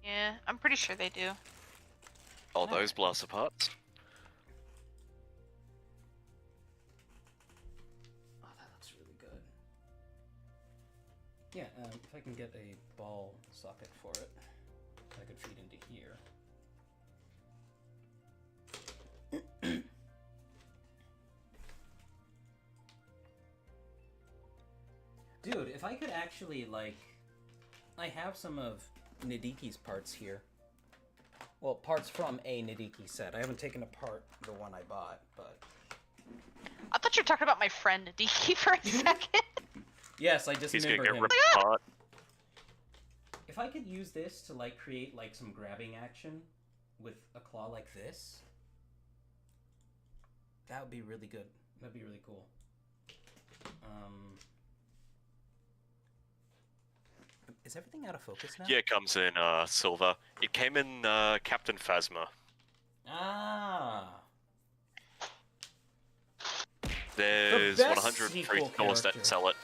A: Yeah, I'm pretty sure they do.
C: Oh, those blaster parts.
B: Oh, that looks really good. Yeah, if I can get a ball socket for it, I could feed into here. Dude, if I could actually, like... I have some of Nidiki's parts here. Well, parts from a Nidiki set. I haven't taken apart the one I bought, but...
A: I thought you were talking about my friend Diki for a second.
B: Yes, I just
C: He's gonna
B: remembered
C: get
B: him.
C: ripped apart.
B: If I could use this to, like, create, like, some grabbing action with a claw like this, that would be really good. That'd be really cool. Is everything out of focus now?
C: Yeah, it comes in silver. It came in Captain Phasma.
B: Ah!
C: There's
B: best
C: 100 free
B: sequel
C: stores that
B: character.
C: sell it.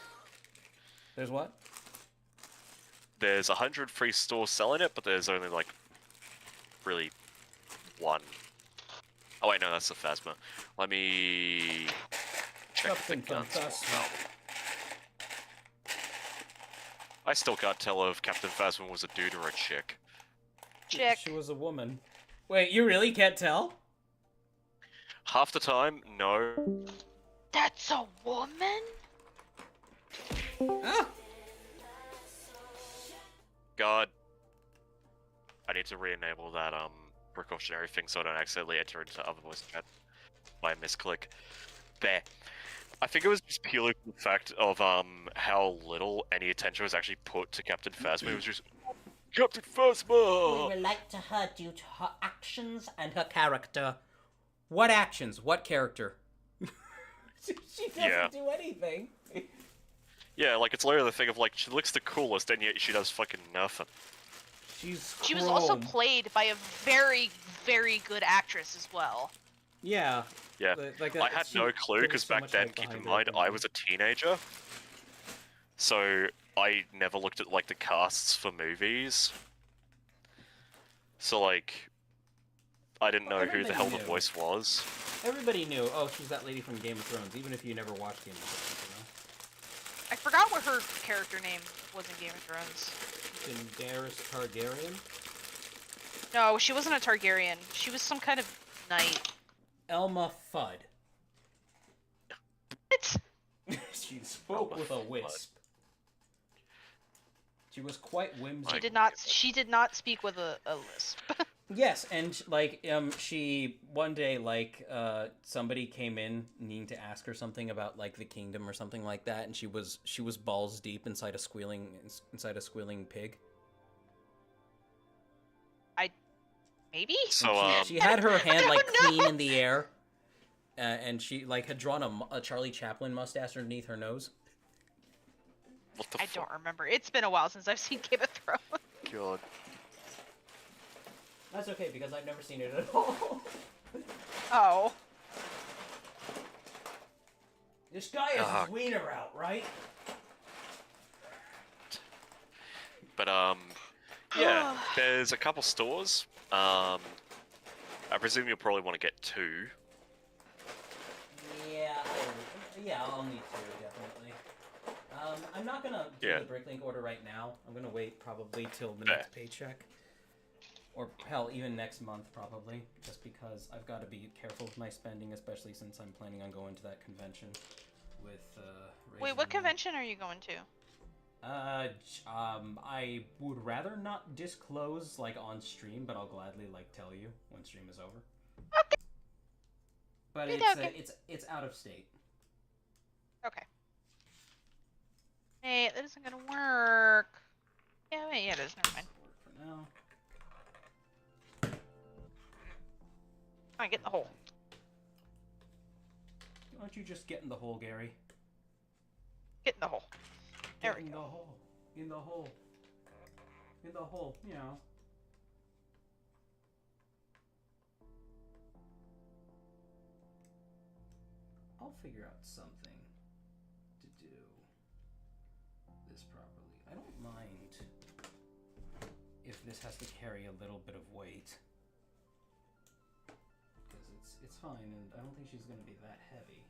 B: There's what?
C: There's 100 free stores selling it, but there's only like really one. Oh wait, no, that's the Phasma. Let me check the
B: Captain
C: guns.
B: Phasma.
C: I still can't tell if Captain Phasma was a dude or a chick.
A: Chick.
B: She was a woman. Wait, you really can't tell?
C: Half the time, no.
A: That's a woman?
B: Ah!
C: God. I need to re-enable that precautionary thing so I don't accidentally enter into other voice chat by a misclick. There. I think it was just purely the fact of how little any attention was actually put to Captain Phasma. It was just Captain Phasma!
B: relate to her due to her actions and her character. What actions? What character? she doesn't
C: Yeah.
B: do anything.
C: Yeah, like it's literally the thing of like she looks the coolest and yet she does fucking nothing.
A: She was also played by a very, very good actress as well.
B: Yeah.
C: Yeah.
B: Like
C: I had no clue
B: there was
C: because
B: so
C: back
B: much
C: then,
B: hype
C: keep in
B: behind her
C: mind,
B: than
C: I
B: me.
C: was a teenager. So I never looked at like the casts for movies. So like, I didn't know
B: Well,
C: who the hell the
B: everybody knew.
C: voice was.
B: Everybody knew, oh, she's that lady from Game of Thrones, even if you never watched Game of Thrones,
A: I forgot what her character name was in Game of Thrones.
B: you know? Daenerys Targaryen?
A: No, she wasn't a Targaryen. She was some kind of knight.
B: Elma Fudd.
A: What?
B: She spoke with a wisp. She was quite whimsical.
A: She did not speak with a lisp.
B: Yes, and like she one day like somebody came in needing to ask her something about like the kingdom or something like that, and she was balls deep inside a squealing pig.
A: Maybe?
C: So
B: She had her hand like
A: don't know.
B: clean in the air, and she like had drawn a Charlie Chaplin mustache underneath her nose.
C: what the
A: I
C: fuck?
A: don't remember. It's been a while since I've seen Game of Thrones.
E: God.
B: That's okay because I've never seen it at all.
A: Oh.
B: This guy has
C: Ah.
B: his wiener out, right?
C: But yeah, there's a couple stores. I presume you'll probably want to get two.
B: Yeah, I'll need to definitely. I'm not gonna do
C: Yeah.
B: the Bricklink order right now. I'm gonna wait probably till the next paycheck. Or hell, even next month probably, just because I've got to be careful with my spending, especially since I'm planning on going to that convention with
A: Wait,
B: Raisin
A: what
B: Man.
A: convention are you going to?
B: I would rather not disclose like on stream, but I'll gladly like tell you when stream is over.
A: Okay.
B: But
A: Okay.
B: it's out of state.
A: Okay. Hey, that isn't gonna work. Yeah, wait, yeah, it is. Never mind.
B: Work for now.
A: Come on, get in the hole.
B: Why don't you just get in the hole, Gary?
A: Get in the hole. There
B: Get
A: we
B: in
A: go.
B: the hole. In the hole. In the hole. You know. I'll figure out something to do this properly. I don't mind if this has to carry a little bit of weight. Because it's fine, and I don't think she's going to be that heavy.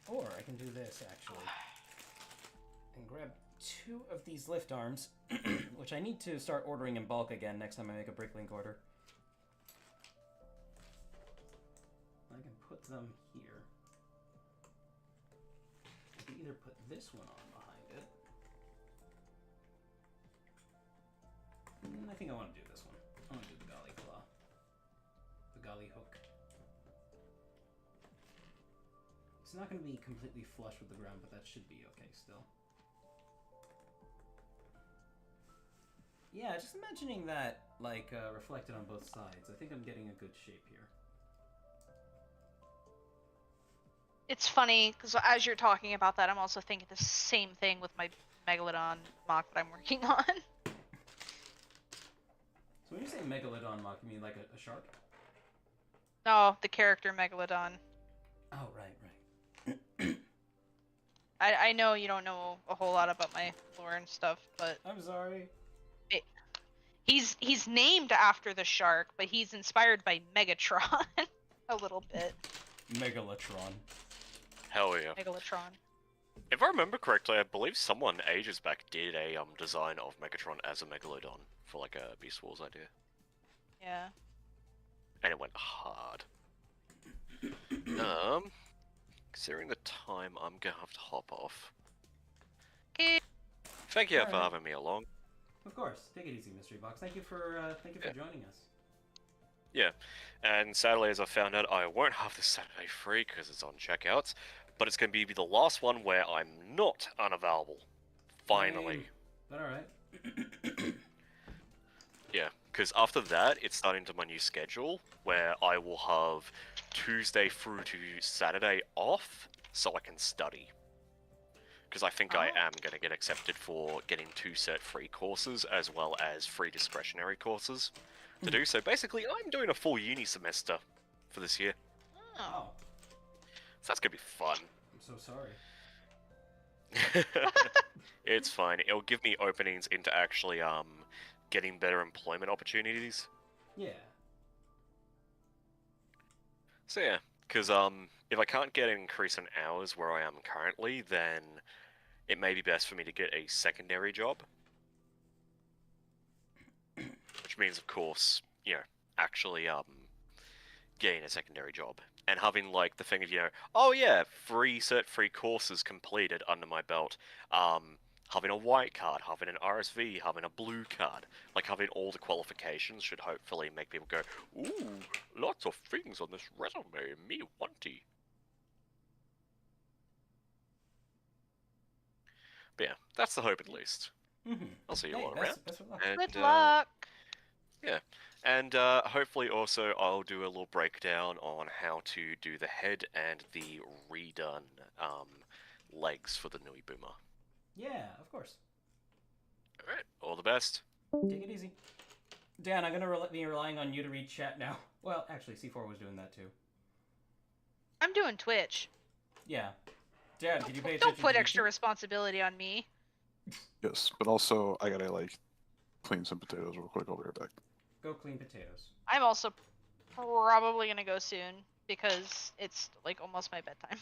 B: Or I can do this, actually. And grab 2 of these lift arms, which I need to start ordering in bulk again next time I make a Bricklink order. I can put them here. I can either put this one on behind it. I think I want to do this one. I want to do the Golly Claw. The Golly Hook. It's not going to be completely flush with the ground, but that should be okay still. Yeah, just imagining that, like, reflected on both sides. I think I'm getting a good shape here.
A: It's funny, because as you're talking about that, I'm also thinking the same thing with my Megalodon mock that I'm working on.
B: So when you say Megalodon mock, you mean like a shark?
A: No, the character Megalodon.
B: Oh, right.
A: I know you don't know a whole lot about my lore and stuff, but
B: I'm sorry.
A: he's named after the shark, but he's inspired by Megatron a little bit.
B: Megalotron.
C: Hell yeah.
A: Megalotron.
C: If I remember correctly, I believe someone ages back did a design of Megatron as a Megalodon for like a Beast Wars idea,
A: Yeah.
C: and it went hard. Considering the time, I'm gonna have to hop off.
A: Okay.
C: Thank you for
B: Alright.
C: having me along.
B: Of course. Take it easy, Mystery Box. Thank you for
C: Yeah.
B: joining us.
C: Yeah, and sadly, as I found out, I won't have this Saturday free because it's on checkouts, but it's going to be the last one where I'm not unavailable. Finally.
B: Lame. But alright.
C: Yeah, because after that, it's starting to my new schedule where I will have Tuesday through to Saturday off so I can study. Because I think I
A: Oh.
C: am going to get accepted for getting 2 cert-free courses as well as 3 discretionary courses to do. So basically, I'm doing a full uni semester for this year.
A: Oh.
B: Oh,
C: So that's going to be fun.
B: I'm so sorry.
C: It's fine. It'll give me openings into actually getting better employment opportunities.
B: Yeah.
C: So yeah, because if I can't get an increase in hours where I am currently, then it may be best for me to get a secondary job. Which means, of course, you know, actually getting a secondary job. And having, like, the thing of, you know, oh yeah, 3 cert-free courses completed under my belt. Having a white card, having an RSV, having a blue card. Like, having all the qualifications should hopefully make people go, ooh, lots of things on this resume, me wanty. But yeah, that's the hope at least.
B: Mm-hmm.
C: I'll see you
B: Hey,
C: all around.
B: best of luck.
C: And,
A: Good luck.
C: And hopefully also I'll do a little breakdown on how to do the head and the redone legs for the Nui Boomer.
B: Yeah, of course.
C: Alright, all the best.
B: Take it easy. Dan, I'm gonna be relying on you to read chat now. Well, actually, C4 was doing that too.
A: I'm doing Twitch.
B: Yeah. Dan, did you pay
A: Don't
B: attention
A: put
B: to
A: extra
B: YouTube?
A: responsibility on me.
D: Yes, but also I gotta like clean some potatoes real quick. I'll be right back.
B: Go clean potatoes.
A: I'm also probably gonna go soon. because it's like almost my bedtime.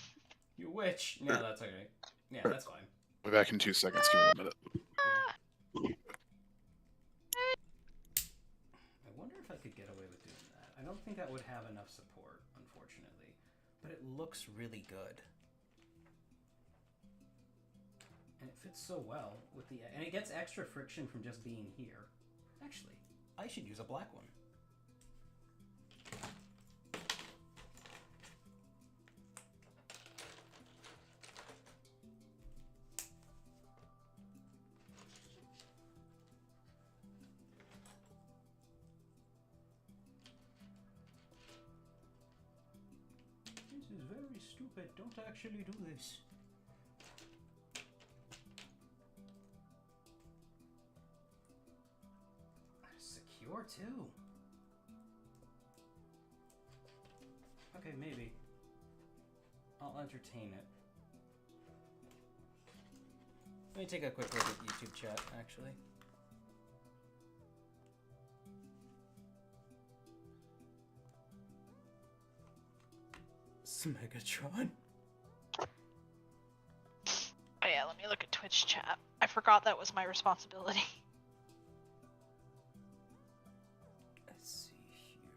B: You witch. Yeah, that's okay. Yeah, that's fine.
D: We'll be back in 2 seconds. Give me a minute.
B: I wonder if I could get away with doing that. I don't think that would have enough support, unfortunately. But it looks really good. And it fits so well with the... And it gets extra friction from just being here. Actually, I should use a black one. This is very stupid. Don't actually do this. Secure too. Okay, maybe. I'll entertain it. Let me take a quick look at YouTube chat, actually. Smegatron.
A: Oh yeah, let me look at Twitch chat. I forgot that was my responsibility.
B: Let's see here.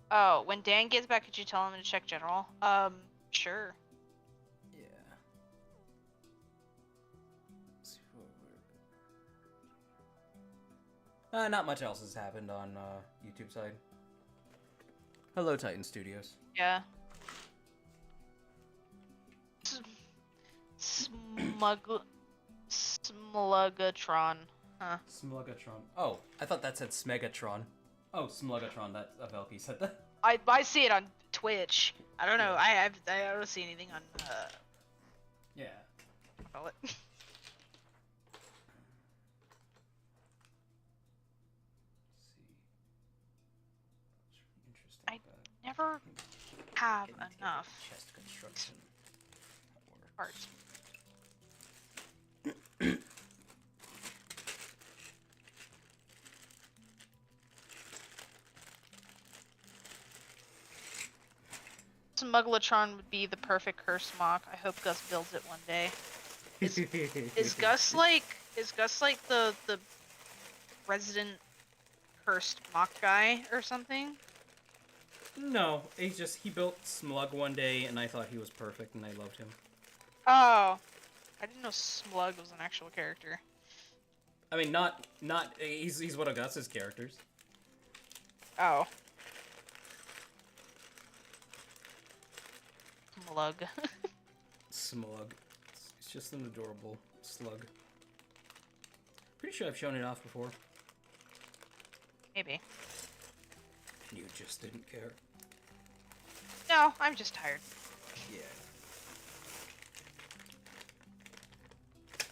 A: Oh, when Dan gets back, could you tell him to check general? Sure.
B: Yeah. Let's see what we're... not much else has happened on YouTube side. Hello, Titan Studios.
A: Yeah. Smlugatron. Huh.
B: Smugatron. Oh, I thought that said Smegatron. Oh, Smugatron. That Velky said that.
A: I see it on Twitch. I don't know. I don't see anything on
B: Yeah.
A: call it.
B: Let's see. It's really interesting.
A: I never have enough
B: Chest construction. That works.
A: parts. Smuglatron would be the perfect curse mock. I hope Gus builds it one day. Is Gus like the resident cursed mock guy or something?
B: No, he built Smlug one day, and I thought he was perfect, and I loved him.
A: Oh, I didn't know Smlug was an actual character.
B: I mean, he's one of Gus's characters.
A: Oh. Smlug.
B: Smlug. It's just an adorable slug. Pretty sure I've shown it off before.
A: Maybe.
B: You just didn't care.
A: No, I'm just tired.
B: Yeah.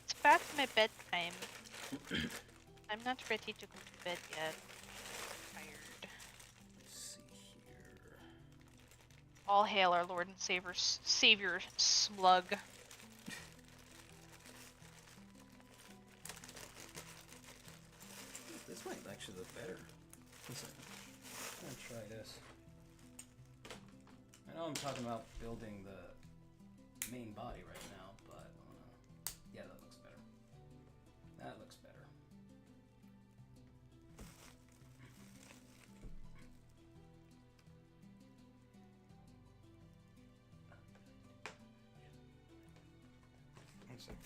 A: It's past my bedtime. I'm not ready to go to bed yet. Tired.
B: Let's see here.
A: All hail our Lord and Savior Smlug.
B: This might actually look better. Listen, I'm gonna try this. I know I'm talking about building the main body right now, but yeah, that looks better. That looks better. One second.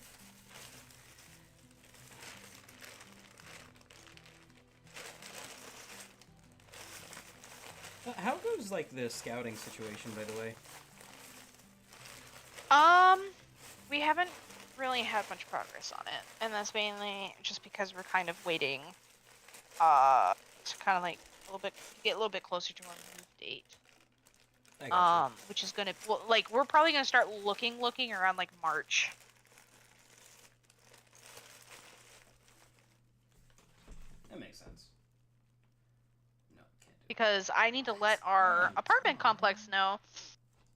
B: How goes like the scouting situation, by the way?
A: We haven't really had much progress on it, and that's mainly just because we're kind of waiting, to kind of like get a little bit closer to our move date.
B: I gotcha.
A: Which is gonna, well, like, we're probably gonna start looking around like March.
B: That makes sense. No, can't do it.
A: Because I need to let our apartment complex know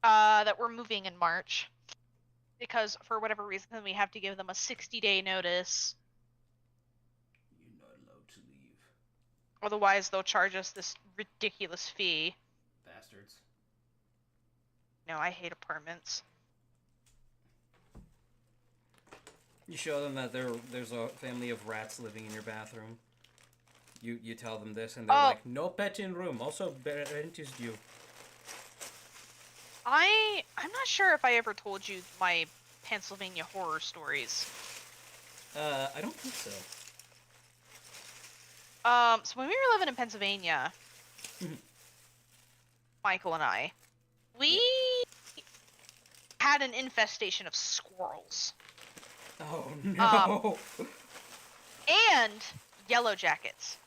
A: that we're moving in March. Because for whatever reason, we have to give them a 60-day notice.
B: You're not allowed to leave.
A: Otherwise, they'll charge us this ridiculous fee.
B: Bastards.
A: No, I hate apartments.
B: You show them that there's a family of rats living in your bathroom. You tell them this, and they're like, no pet in room. Also, rent is due.
A: I'm not sure if I ever told you my Pennsylvania horror stories.
B: I don't think so.
A: So when we were living in Pennsylvania, Michael and I, we had an infestation of squirrels.
B: Oh no.
A: And yellow jackets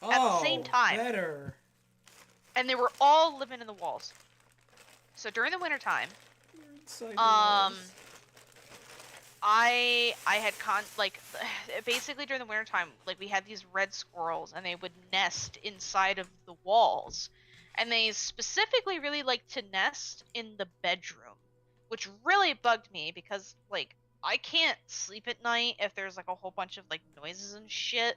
A: at the same time.
B: Better.
A: And they were all living in the walls. So during the wintertime, I had basically during the wintertime, like we had these red squirrels and they would nest inside of the walls. And they specifically really like to nest in the bedroom, which really bugged me because like I can't sleep at night if there's like a whole bunch of like noises and shit.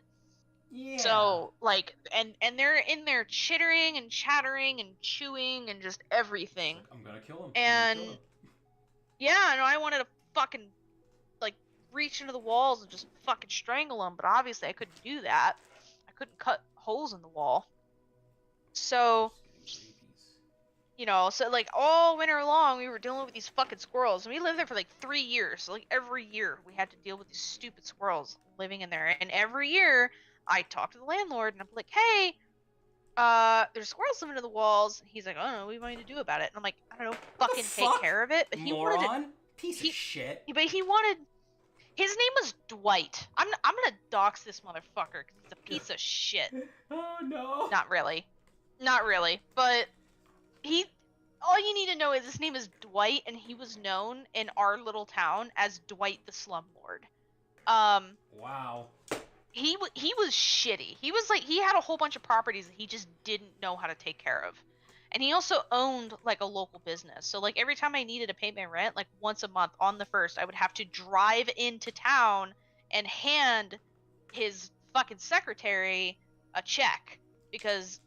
B: Yeah.
A: So like and they're in there chittering and chattering and chewing and just everything.
B: Like, I'm gonna kill him.
A: And yeah, no, I wanted to fucking like reach into the walls and just fucking strangle them, but obviously I couldn't do that. I couldn't cut holes in the wall. So, you know, so like all winter long we were dealing with these fucking squirrels, and we lived there for like 3 years. So like every year we had to deal with these stupid squirrels living in there, and every year I talked to the landlord and I'm like, hey, there's squirrels living in the walls. He's like, I don't know, what do you want me to do about it? And I'm like, I don't know, fucking take care of it. But he wanted
B: piece of shit.
A: But he wanted. His name was Dwight. I'm gonna dox this motherfucker because he's a piece of shit.
B: Oh no.
A: Not really, but all you need to know is his name is Dwight, and he was known in our little town as Dwight the Slumlord.
B: Wow.
A: He was shitty. He was like, he had a whole bunch of properties that he just didn't know how to take care of. And he also owned like a local business. So like every time I needed to pay my rent, like once a month on the 1st, I would have to drive into town and hand his fucking secretary a check because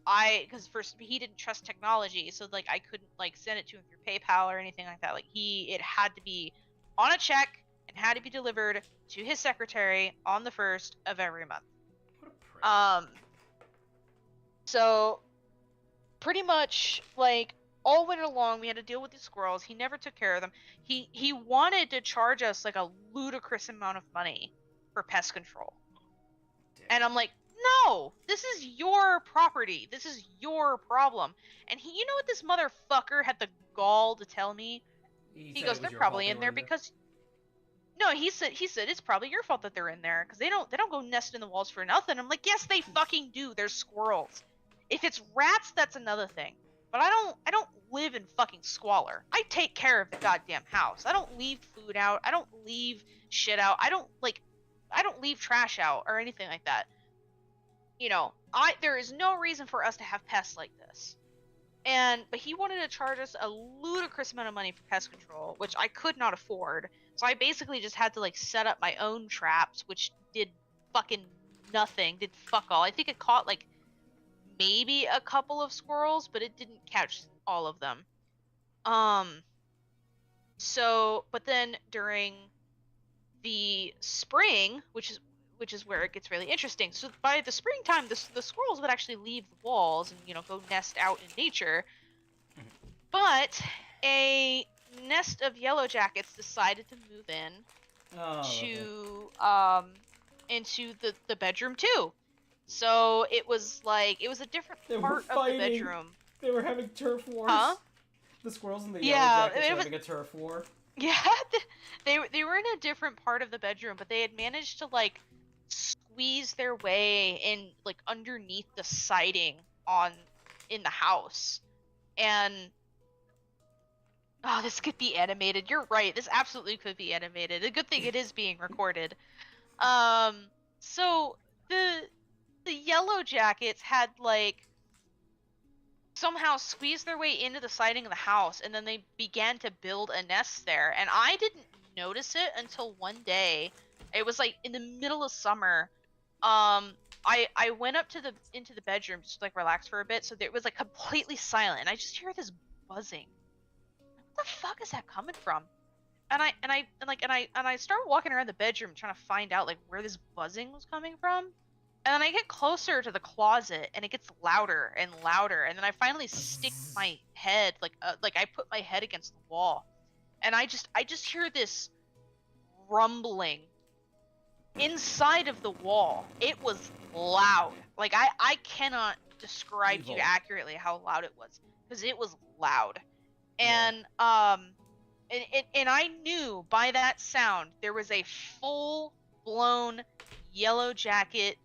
A: first he didn't trust technology. So like I couldn't like send it to him through PayPal or anything like that. Like it had to be on a check and had to be delivered to his secretary on the 1st of every month.
B: What a prick.
A: So pretty much like all winter long we had to deal with these squirrels. He never took care of them. He wanted to charge us like a ludicrous amount of money for pest control.
B: Dick.
A: And I'm like, no, this is your property. This is your problem. And you know what this motherfucker had the gall to tell me? He goes, they're probably in there because no, he said it's probably your fault that they're in there because they don't go nest in the walls for nothing. I'm like, yes, they fucking do. They're squirrels. If it's rats, that's another thing. But I don't live in fucking squalor. I take care of the goddamn house. I don't leave food out. I don't leave shit out. I don't leave trash out or anything like that. You know, there is no reason for us to have pests like this. But he wanted to charge us a ludicrous amount of money for pest control, which I could not afford. So I basically just had to like set up my own traps, which did fucking nothing, did fuck all. I think it caught like maybe a couple of squirrels, but it didn't catch all of them. But then during the spring, which is where it gets really interesting. So by the springtime, the squirrels would actually leave the walls and, you know, go nest out in nature. But a nest of yellow jackets decided to move in into the bedroom too. So it was a different part of the bedroom.
B: They were having turf wars.
A: Huh?
B: The squirrels and the yellow jackets were having a turf war.
A: Yeah, they were in a different part of the bedroom, but they had managed to like squeeze their way in like underneath the siding in the house. And oh, this could be animated. You're right. This absolutely could be animated. A good thing it is being recorded. So the yellow jackets had like somehow squeezed their way into the siding of the house, and then they began to build a nest there. And I didn't notice it until one day. It was like in the middle of summer. I went up to the into the bedroom just to, like, relax for a bit, so it was like completely silent, and I just hear this buzzing. What the fuck is that coming from? And I start walking around the bedroom trying to find out like where this buzzing was coming from. And then I get closer to the closet and it gets louder and louder. And then I finally stick my head like I put my head against the wall. And I just hear this rumbling inside of the wall. It was loud. Like I cannot describe to you
B: Evil.
A: accurately how loud it was, because it was loud. And and I knew by that sound there was a full blown yellow jacket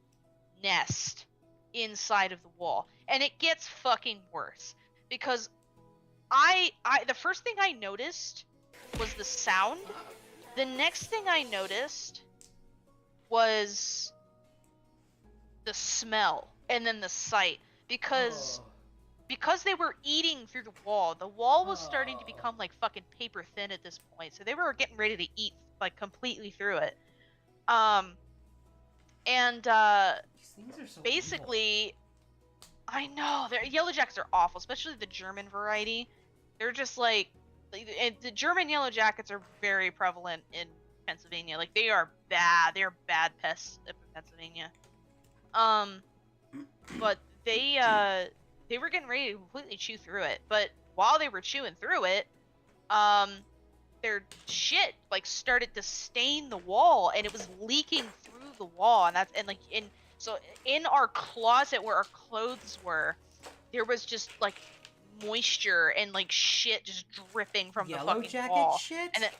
A: nest inside of the wall. And it gets fucking worse, because I the first thing I noticed was the sound. The next thing I noticed was the smell, and then the sight, because they were eating through the wall. The wall was starting to become like fucking paper thin at this point, so they were getting ready to eat like completely through it. And
B: These things are so
A: basically, I know yellow jackets are awful, especially the German variety. They're just like the German yellow jackets are very prevalent in Pennsylvania. Like they are bad. They are bad pests in Pennsylvania. But they were getting ready to completely chew through it. But while they were chewing through it, their shit like started to stain the wall, and it was leaking through the wall. And so in our closet where our clothes were, there was just like moisture and like shit just dripping from
B: Yellow
A: the fucking
B: jacket
A: wall.
B: shit?
A: And then,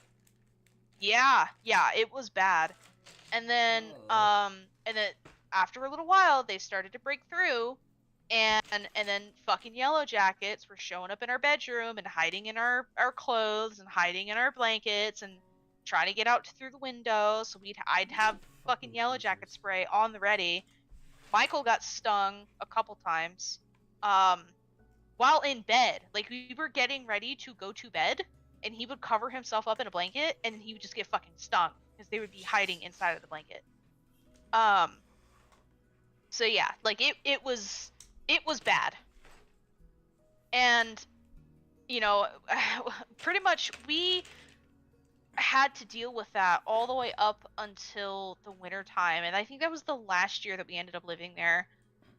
A: yeah, it was bad. And then and then after a little while they started to break through, and then fucking yellow jackets were showing up in our bedroom and hiding in our clothes and hiding in our blankets and trying to get out through the window. So I'd have fucking yellow jacket spray on the ready. Michael got stung a couple times while in bed. Like we were getting ready to go to bed, and he would cover himself up in a blanket, and he would just get fucking stung because they would be hiding inside of the blanket. So yeah, like it was bad. And pretty much we had to deal with that all the way up until the winter time, and I think that was the last year that we ended up living there,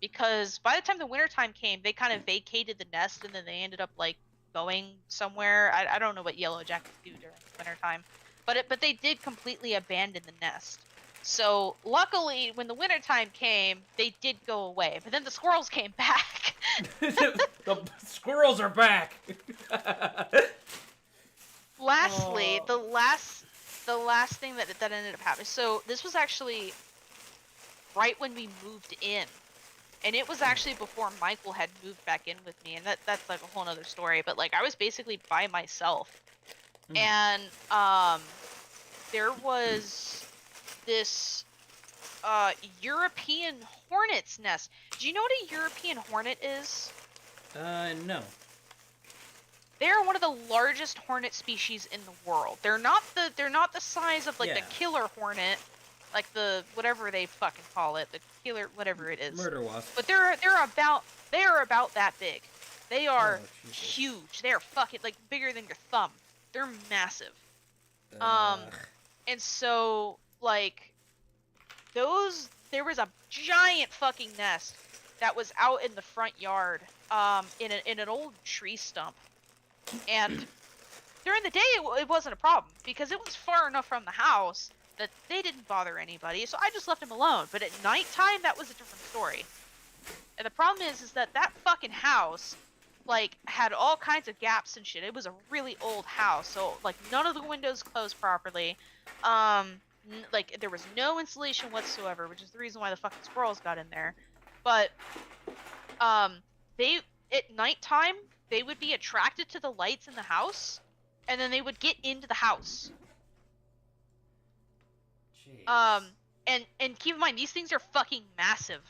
A: because by the time the winter time came, they kind of vacated the nest, and then they ended up like going somewhere. I don't know what yellow jackets do during the winter time, but they did completely abandon the nest. So luckily, when the winter time came, they did go away. But then the squirrels came back.
B: The squirrels are back.
A: Lastly, the last thing that ended up happening. So this was actually right when we moved in, and it was actually before Michael had moved back in with me, and that's like a whole nother story. But like I was basically by myself, and there was this European hornet's nest. Do you know what a European hornet is?
B: No.
A: They're one of the largest hornet species in the world. They're not the size of like the killer hornet, like the whatever they fucking call it, the killer whatever it is.
B: Murder wasp.
A: But they are about that big. They are
B: Jesus.
A: huge. They are fucking like bigger than your thumb. They're massive. And so like there was a giant fucking nest that was out in the front yard, in an old tree stump. And during the day it wasn't a problem because it was far enough from the house that they didn't bother anybody, so I just left them alone. But at nighttime, that was a different story. And the problem is that fucking house like had all kinds of gaps and shit. It was a really old house, so like none of the windows closed properly. Like there was no insulation whatsoever, which is the reason why the fucking squirrels got in there. But they at nighttime they would be attracted to the lights in the house, and then they would get into the house.
B: Jeez.
A: And keep in mind, these things are fucking massive,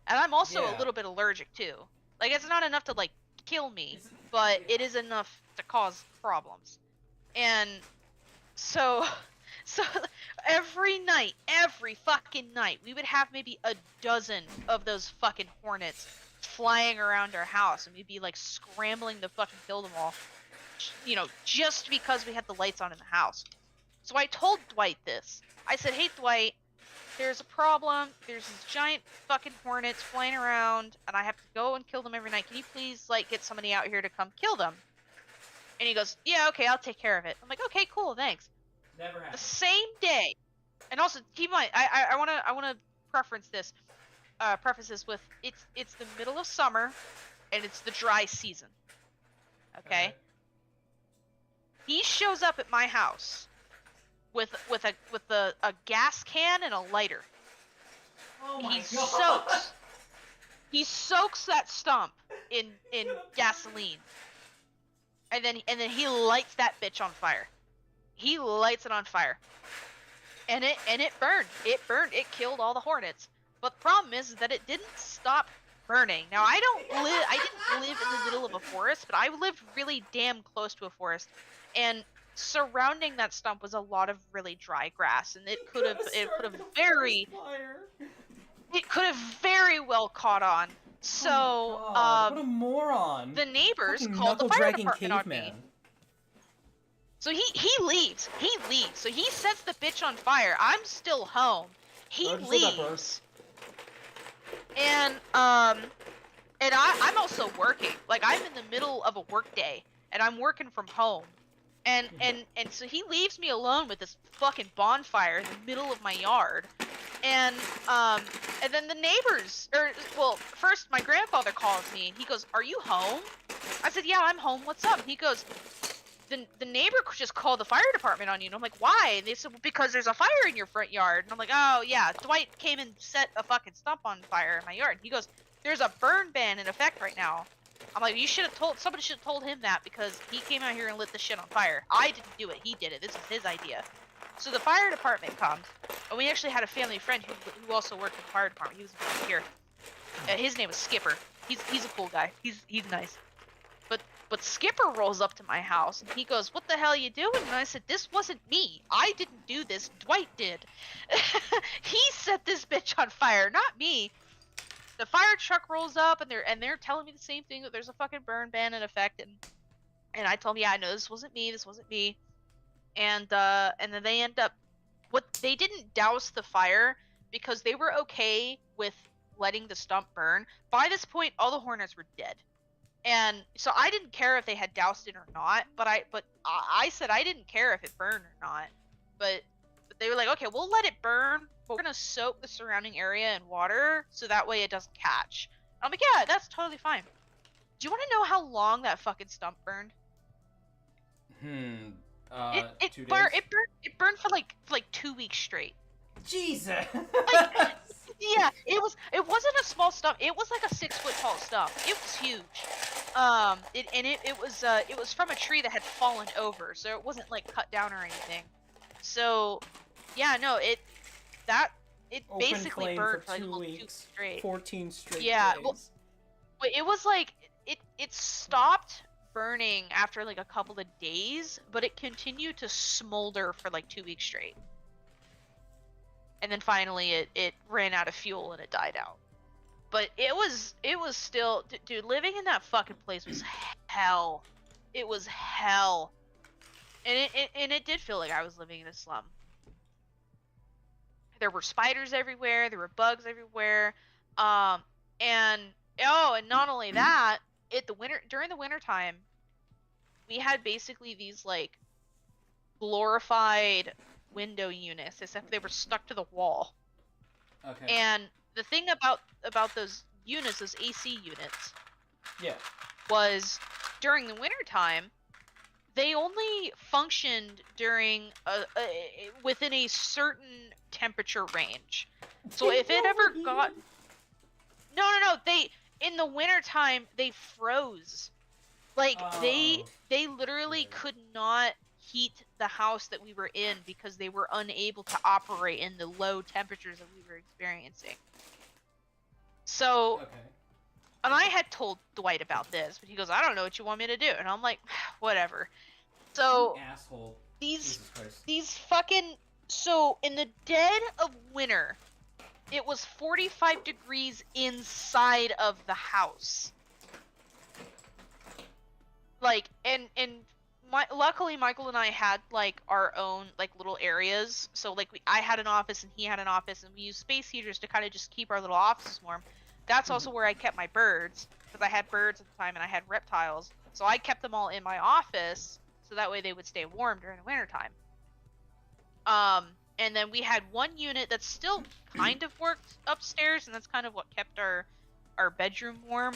A: and I'm also a little bit allergic too. Like it's not enough to like kill me, but it is enough to cause problems. And so So every fucking night, we would have maybe a dozen of those fucking hornets flying around our house, and we'd be like scrambling to fucking kill them all, just because we had the lights on in the house. So I told Dwight this. I said, "Hey Dwight, there's a problem. There's these giant fucking hornets flying around, and I have to go and kill them every night. Can you please like get somebody out here to come kill them?" And he goes, "Yeah, okay, I'll take care of it." I'm like, "Okay, cool, thanks."
B: Never
A: The
B: happened.
A: same day, and also keep in mind, I wanna preference this with it's the middle of summer, and it's the dry season. Okay. He shows up at my house with a gas can and a lighter.
B: Oh my
A: He
B: god.
A: soaks that stump in gasoline, and then he lights that bitch on fire. He lights it on fire, and it burned. It burned. It killed all the hornets. But the problem is that it didn't stop burning. Now I didn't live in the middle of a forest, but I lived really damn close to a forest, and surrounding that stump was a lot of really dry grass, and it could have very well caught on. So
B: Oh my God, what a moron.
A: the neighbors
B: Fucking
A: called the fire
B: knuckle-dragging
A: department on
B: caveman.
A: me. So he leaves. So he sets the bitch on fire. I'm still home. He
B: Oh, he still got
A: leaves. And I'm also working. Like I'm in the middle of a work day, and I'm working from home. And so he leaves me alone with this fucking bonfire in the middle of my yard. And then the neighbors, first my grandfather calls me and he goes, "Are you home?" I said, "Yeah, I'm home. What's up?" He goes, the neighbor just called the fire department on you. And I'm like, "Why?" And they said, "Well, because there's a fire in your front yard." And I'm like, "Oh yeah, Dwight came and set a fucking stump on fire in my yard." And he goes, "There's a burn ban in effect right now." I'm like, somebody should have told him that, because he came out here and lit the shit on fire. I didn't do it, he did it. This is his idea. So the fire department comes, and we actually had a family friend who also worked in the fire department. He was a volunteer. His name was Skipper. He's a cool guy. He's nice. But Skipper rolls up to my house and he goes, "What the hell are you doing?" And I said, "This wasn't me. I didn't do this. Dwight did." He set this bitch on fire, not me. The fire truck rolls up and they're telling me the same thing, that there's a fucking burn ban in effect, and I told him, "Yeah, I know this wasn't me. And then they end up, they didn't douse the fire because they were okay with letting the stump burn. By this point, all the hornets were dead. And so I didn't care if they had doused it or not, but I said I didn't care if it burned or not. But they were like, "Okay, we'll let it burn, but we're gonna soak the surrounding area in water so that way it doesn't catch." I'm like, "Yeah, that's totally fine." Do you want to know how long that fucking stump burned? It
B: 2
A: burned.
B: days?
A: It burned for like 2 weeks straight.
B: Jesus.
A: Yeah, it wasn't a small stump. It was like a 6-foot tall stump. It was huge. It was from a tree that had fallen over, so it wasn't like cut down or anything. So, yeah, no, it
B: Open
A: basically
B: flame
A: burned
B: for
A: for like
B: 2
A: 2
B: weeks,
A: weeks straight.
B: 14 straight
A: Yeah,
B: days.
A: well, but it was like it stopped burning after like a couple of days, but it continued to smolder for like 2 weeks straight. And then finally it ran out of fuel and it died out. But it was still, dude, living in that fucking place was hell. It was hell. And it did feel like I was living in a slum. There were spiders everywhere, there were bugs everywhere. And not only that, during the winter time, we had basically these like glorified window units, except they were stuck to the wall.
B: Okay.
A: And the thing about those units, those AC units,
B: Yeah.
A: was during the winter time, they only functioned during within a certain temperature range. So if it ever got no, they in the winter time they froze. Like they literally
B: Weird.
A: could not heat the house that we were in because they were unable to operate in the low temperatures that we were experiencing. So,
B: Okay.
A: and I had told Dwight about this, but he goes, "I don't know what you want me to do." And I'm like, "Whatever." So
B: You asshole.
A: these
B: Jesus Christ.
A: these fucking So in the dead of winter, it was 45 degrees inside of the house. Like, and luckily Michael and I had like our own like little areas. So like I had an office and he had an office, and we used space heaters to kind of just keep our little offices warm. That's also where I kept my birds, because I had birds at the time and I had reptiles. So I kept them all in my office so that way they would stay warm during the wintertime. And then we had one unit that still kind of worked upstairs, and that's kind of what kept our bedroom warm.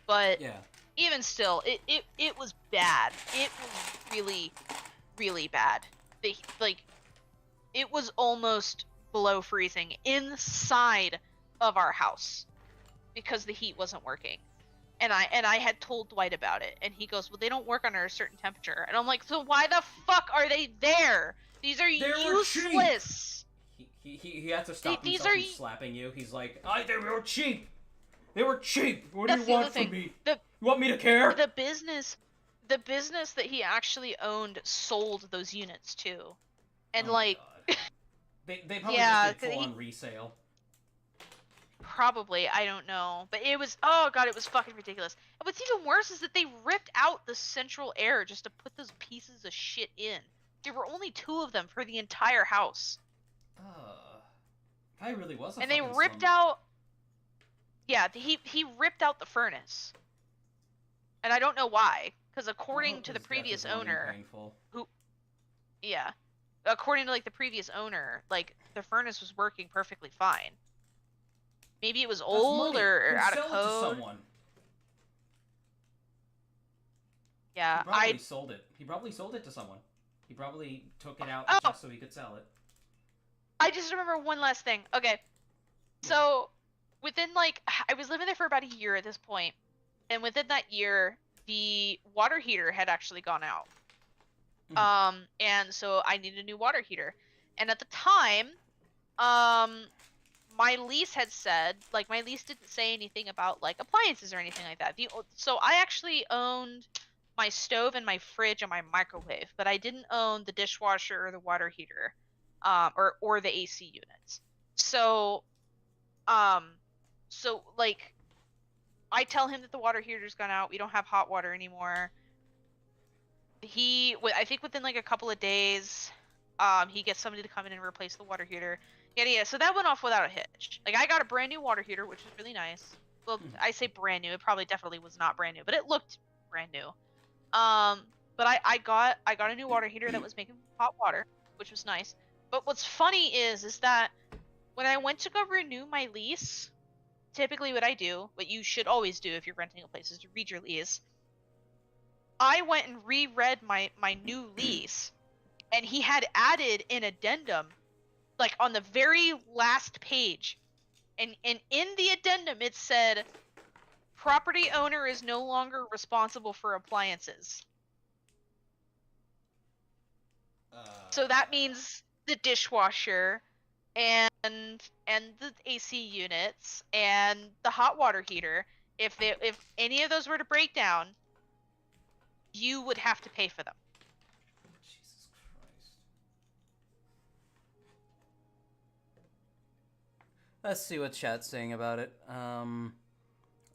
A: But
B: Yeah.
A: even still, it was bad. It was really, really bad. It was almost below freezing inside of our house because the heat wasn't working. And I had told Dwight about it, and he goes, "Well, they don't work under a certain temperature." And I'm like, "So why the fuck are they there? These are useless."
B: He had to stop
A: These
B: himself
A: are
B: from slapping you. He's like, they were cheap. They were cheap. What do
A: That's
B: you
A: the
B: want
A: other
B: from
A: thing.
B: me?
A: The
B: You want me to care?
A: the business that he actually owned sold those units too, and
B: Oh my
A: like
B: God. They probably
A: Yeah,
B: just did
A: 'cause
B: full
A: he-
B: on resale.
A: probably, I don't know, but it was, oh god, it was fucking ridiculous. And what's even worse is that they ripped out the central air just to put those pieces of shit in. There were only 2 of them for the entire house,
B: Guy really was a
A: and they
B: fucking
A: ripped
B: slum.
A: out. Yeah, he ripped out the furnace, and I don't know why, because
B: I
A: according
B: hope
A: to the
B: his death
A: previous
B: is long and
A: owner,
B: painful.
A: yeah, according to like the previous owner, like the furnace was working perfectly fine. Maybe it was
B: That's
A: old
B: money.
A: or
B: Then
A: out of
B: sell it to
A: code.
B: someone.
A: Yeah,
B: He probably sold it. He probably sold it to someone. He probably took it out
A: Oh!
B: just so he could sell it.
A: I just remember one last thing. Okay, so within like I was living there for about a year at this point, and within that year, the water heater had actually gone out. And so I needed a new water heater, and at the time, my lease had said, like, my lease didn't say anything about like appliances or anything like that. So I actually owned my stove and my fridge and my microwave, but I didn't own the dishwasher or the water heater, or the AC units. So like I tell him that the water heater's gone out. We don't have hot water anymore. I think within like a couple of days, he gets somebody to come in and replace the water heater. Yeah. So that went off without a hitch. Like I got a brand new water heater, which was really nice. Well, I say brand new. It probably definitely was not brand new, but it looked brand new. But I got a new water heater that was making hot water, which was nice. But what's funny is that when I went to go renew my lease, typically what I do, what you should always do if you're renting a place, is to read your lease. I went and reread my new lease, and he had added an addendum, like on the very last page, and in the addendum it said, property owner is no longer responsible for appliances. So that means the dishwasher and the AC units and the hot water heater, if any of those were to break down, you would have to pay for them.
B: Jesus Christ. Let's see what chat's saying about it.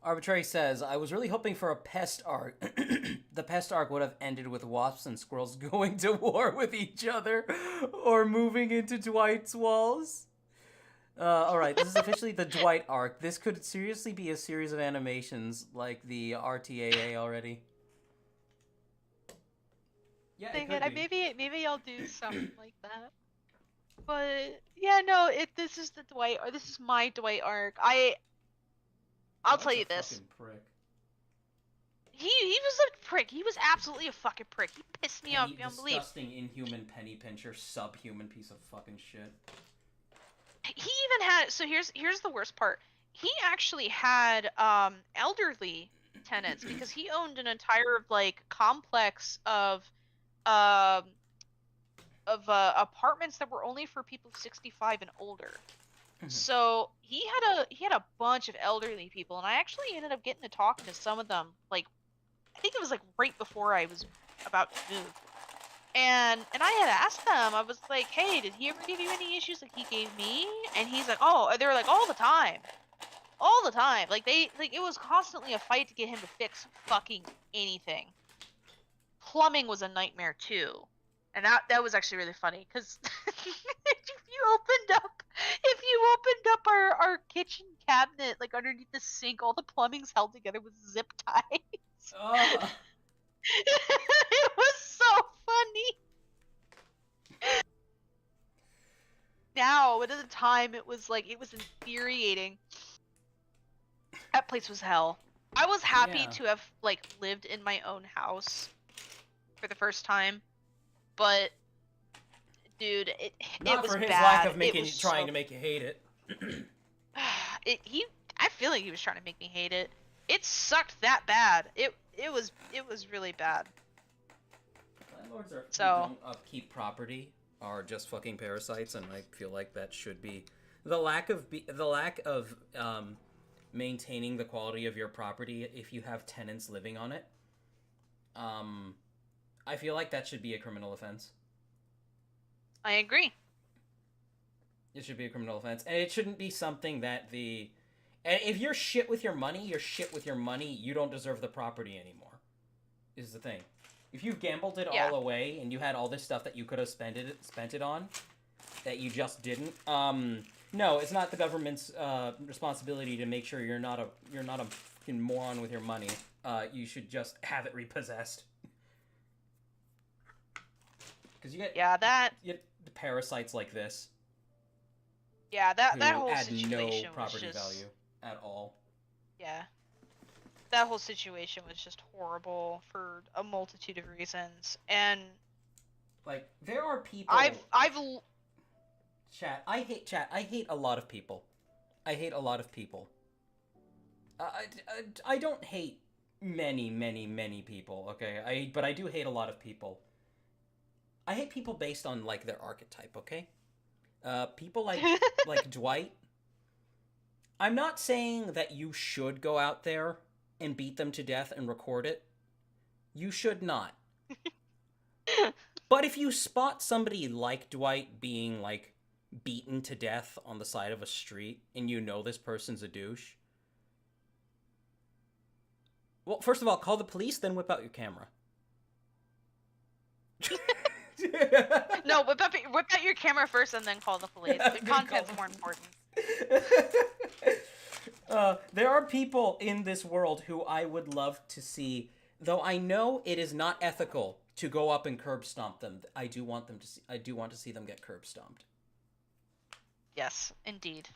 B: Arbitrary says, I was really hoping for a pest arc. The pest arc would have ended with wasps and squirrels going to war with each other or moving into Dwight's walls. Alright, this is officially the Dwight arc. This could seriously be a series of animations like the RTAA already. Yeah, it could be.
A: Maybe I'll do something like that. But yeah, no, this is the Dwight, or this is my Dwight arc. I'll
B: Dwight's
A: tell you
B: a
A: this.
B: fucking prick.
A: He was a prick. He was absolutely a fucking prick. He pissed me off beyond belief.
B: Disgusting, inhuman penny pincher, subhuman piece of fucking shit.
A: He even had, so here's the worst part. He actually had elderly tenants because he owned an entire like complex of apartments that were only for people 65 and older. So he had a bunch of elderly people, and I actually ended up getting to talk to some of them. Like, I think it was like right before I was about to move. And I had asked them, I was like, hey, did he ever give you any issues like he gave me? And he's like, oh, they were like, all the time. All the time. Like it was constantly a fight to get him to fix fucking anything. Plumbing was a nightmare too. And that was actually really funny, because if you opened up our kitchen cabinet, like underneath the sink, all the plumbing's held together with zip ties.
B: Oh.
A: It was so funny. Now, but at the time, it was infuriating. That place was hell. I was happy
B: Yeah.
A: to have like lived in my own house for the first time, but dude, it
B: Not
A: was
B: for his
A: bad.
B: lack of trying to make you hate it.
A: I feel like he was trying to make me hate it. It sucked that bad. It was really bad.
B: Landlords who
A: So-
B: don't upkeep property are just fucking parasites, and I feel like that should be the lack of maintaining the quality of your property if you have tenants living on it. I feel like that should be a criminal offense.
A: I agree.
B: It should be a criminal offense, and it shouldn't be something that And if you're shit with your money, you're shit with your money. You don't deserve the property anymore. Is the thing. If you gambled it
A: Yeah.
B: all away and you had all this stuff that you could have spent it on, that you just didn't, no, it's not the government's responsibility to make sure you're not a fucking moron with your money. You should just have it repossessed. Because you get the parasites like this.
A: Yeah, that
B: who
A: whole
B: add
A: situation
B: no property
A: was just,
B: value at all.
A: Yeah. That whole situation was just horrible for a multitude of reasons. And
B: Like, there are people. Chat. I hate a lot of people. I hate a lot of people. I don't hate many people. Okay, but I do hate a lot of people. I hate people based on like their archetype. Okay, people like Dwight. I'm not saying that you should go out there and beat them to death and record it. You should not. But if you spot somebody like Dwight being like beaten to death on the side of a street and you know this person's a douche, well, first of all, call the police, then whip out your camera.
A: No, whip out your camera first and then call the police. The
B: Then
A: content's
B: call
A: more
B: the
A: important.
B: There are people in this world who I would love to see, though I know it is not ethical to go up and curb stomp them. I do want to see them get curb stomped.
A: Yes, indeed.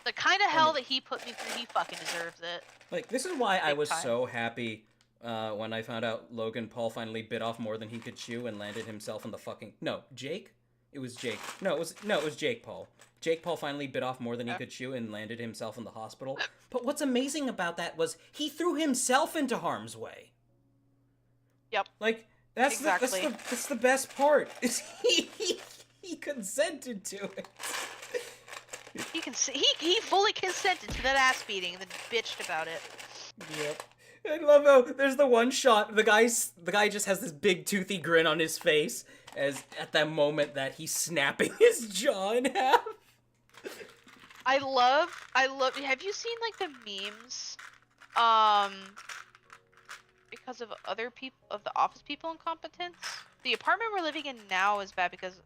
A: The kind of hell that he put me through, he fucking deserves it.
B: Like, this is why I
A: Big
B: was
A: time.
B: so happy when I found out Logan Paul finally bit off more than he could chew and landed himself on the fucking... No, Jake? It was Jake. No, it was Jake Paul. Jake Paul finally bit off more than he could chew and landed himself in the hospital. But what's amazing about that was he threw himself into harm's way.
A: Yep.
B: Like, that's
A: Exactly.
B: that's the best part. Is he consented to it.
A: He fully consented to that ass beating and then bitched about it.
B: Yep. I love how there's the one shot, the guy just has this big toothy grin on his face as at that moment that he's snapping his jaw in half.
A: I love have you seen like the memes because of other people, of the office people incompetence? The apartment we're living in now is bad because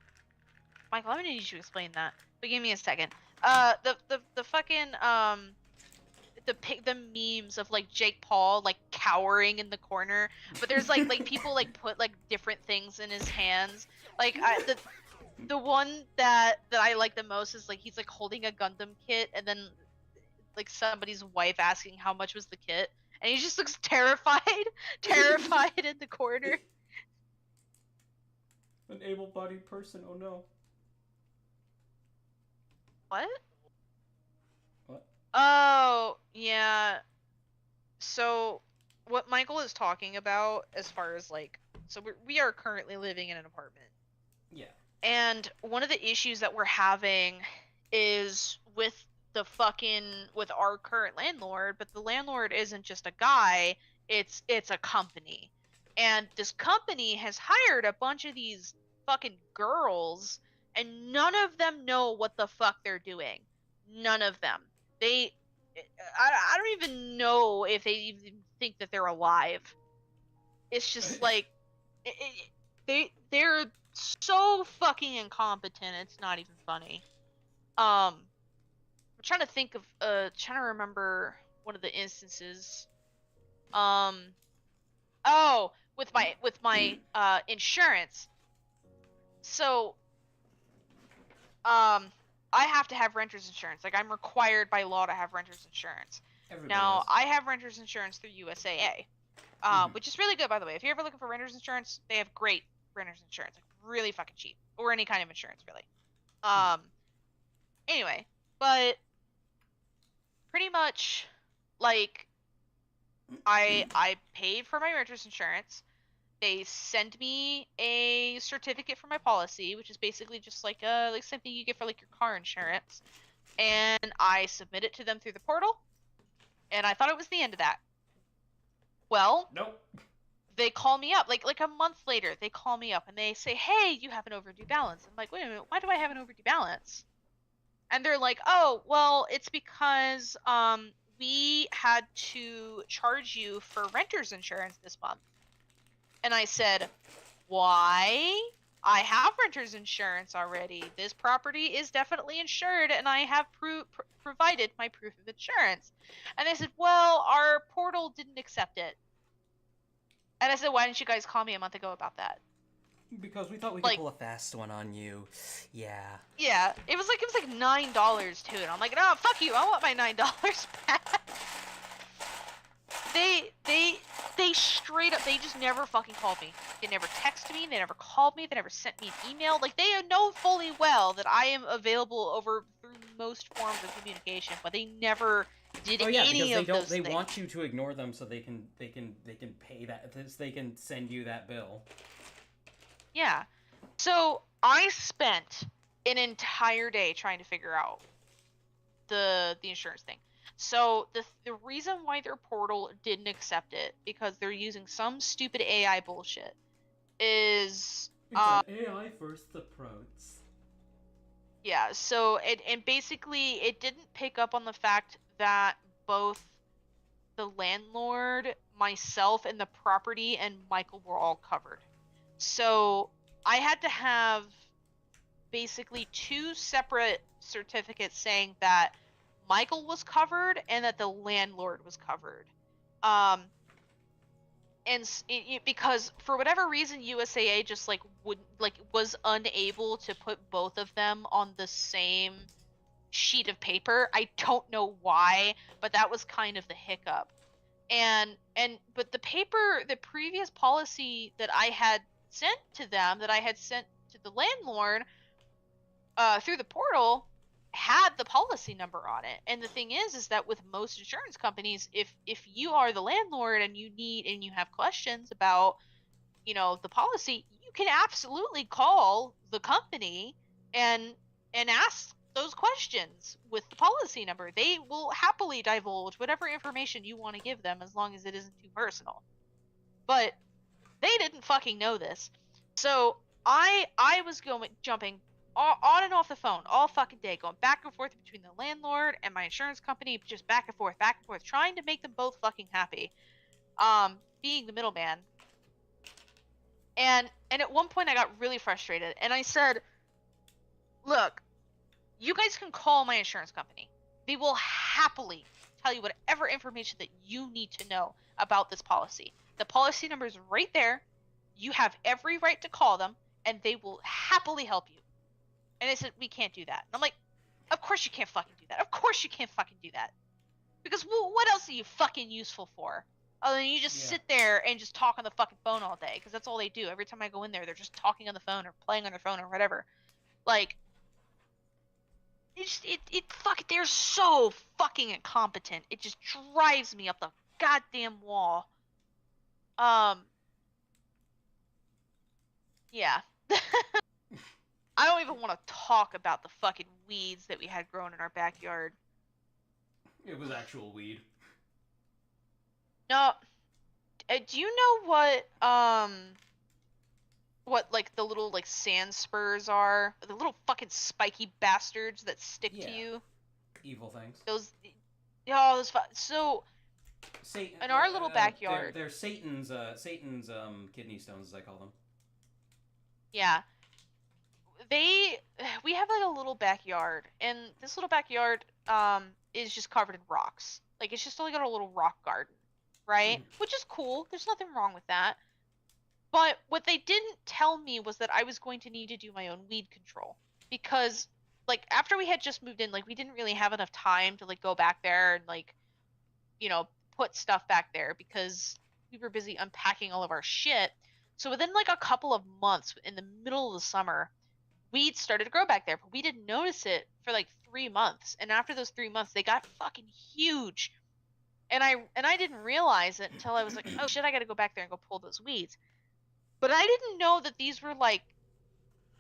A: Michael, I'm gonna need you to explain that. But give me a second. The fucking the memes of like Jake Paul like cowering in the corner, but there's like people like put like different things in his hands. Like the one that I like the most is like he's like holding a Gundam kit and then like somebody's wife asking how much was the kit and he just looks terrified in the corner.
B: An able-bodied person, oh no.
A: What?
B: What?
A: Oh, yeah. So, what Michael is talking about as far as like, so we are currently living in an apartment.
B: Yeah.
A: And one of the issues that we're having is with our current landlord, but the landlord isn't just a guy, it's a company. And this company has hired a bunch of these fucking girls, and none of them know what the fuck they're doing. None of them. I don't even know if they even think that they're alive. It's just like they're so fucking incompetent. It's not even funny. I'm trying to think of trying to remember one of the instances. Oh, with my insurance. So I have to have renter's insurance. Like, I'm required by law to have renter's insurance.
B: Everybody
A: Now,
B: is.
A: I have renter's insurance through USAA, which is really good, by the way. If you're ever looking for renter's insurance, they have great renter's insurance, like really fucking cheap, or any kind of insurance, really. Anyway, but pretty much, like, I paid for my renter's insurance. They send me a certificate for my policy, which is basically just like something you get for like your car insurance, and I submit it to them through the portal, and I thought it was the end of that. Well,
B: Nope.
A: they call me up like a month later. They call me up and they say, "Hey, you have an overdue balance." I'm like, "Wait a minute, why do I have an overdue balance?" And they're like, "Oh, well, it's because we had to charge you for renter's insurance this month." And I said, "Why? I have renter's insurance already. This property is definitely insured, and I have provided my proof of insurance." And they said, "Well, our portal didn't accept it." And I said, "Why didn't you guys call me a month ago about that?"
B: Because we thought we could
A: Like,
B: pull a fast one on you. Yeah.
A: yeah, it was like $9 too, and I'm like, "No, fuck you! I want my $9 back." They straight up, they just never fucking called me. They never texted me, they never called me, they never sent me an email. Like, they know fully well that I am available through most forms of communication, but they never did any of those
B: they
A: things.
B: want you to ignore them so they can pay that, so they can send you that bill.
A: Yeah. So I spent an entire day trying to figure out the insurance thing. So the reason why their portal didn't accept it, because they're using some stupid AI bullshit, is
B: It's an AI first approach.
A: yeah. So and basically it didn't pick up on the fact that both the landlord, myself, and the property and Michael were all covered. So I had to have basically two separate certificates saying that Michael was covered and that the landlord was covered. And because for whatever reason USAA just was unable to put both of them on the same sheet of paper. I don't know why, but that was kind of the hiccup. But the previous policy that I had sent to them, that I had sent to the landlord through the portal, had the policy number on it. And the thing is that with most insurance companies, if you are the landlord and you have questions about, the policy, you can absolutely call the company and ask those questions with the policy number. They will happily divulge whatever information you want to give them, as long as it isn't too personal. But they didn't fucking know this. So I was jumping on and off the phone all fucking day, going back and forth between the landlord and my insurance company, just back and forth, trying to make them both fucking happy. Being the middleman. And at one point I got really frustrated, and I said, "Look, you guys can call my insurance company. They will happily tell you whatever information that you need to know about this policy. The policy number is right there. You have every right to call them, and they will happily help you." And they said, "We can't do that." And I'm like, "Of course you can't fucking do that. Of course you can't fucking do that. Because what else are you fucking useful for? Other than you just sit there and just talk on the fucking phone all day, because that's all they do. Every time I go in there, they're just talking on the phone or playing on their phone or whatever." Like, they're so fucking incompetent. It just drives me up the goddamn wall. Yeah. I don't even want to talk about the fucking weeds that we had growing in our backyard.
B: It was actual weed.
A: No, Do you know what like the little like sand spurs are? The little fucking spiky bastards that stick to
B: Yeah.
A: you.
B: Evil things.
A: Those, oh, so
B: Satan.
A: in our little
B: They're,
A: backyard.
B: they're Satan's kidney stones, as I call them.
A: Yeah. We have like a little backyard, and this little backyard is just covered in rocks. Like it's just only got a little rock garden, right? Which is cool. There's nothing wrong with that. But what they didn't tell me was that I was going to need to do my own weed control because like after we had just moved in, like we didn't really have enough time to like go back there and like, you know, put stuff back there because we were busy unpacking all of our shit. So within like a couple of months in the middle of the summer, weeds started to grow back there, but we didn't notice it for like 3 months. And after those 3 months, they got fucking huge. And I didn't realize it until I was like, oh shit, I gotta go back there and go pull those weeds. But I didn't know that these were like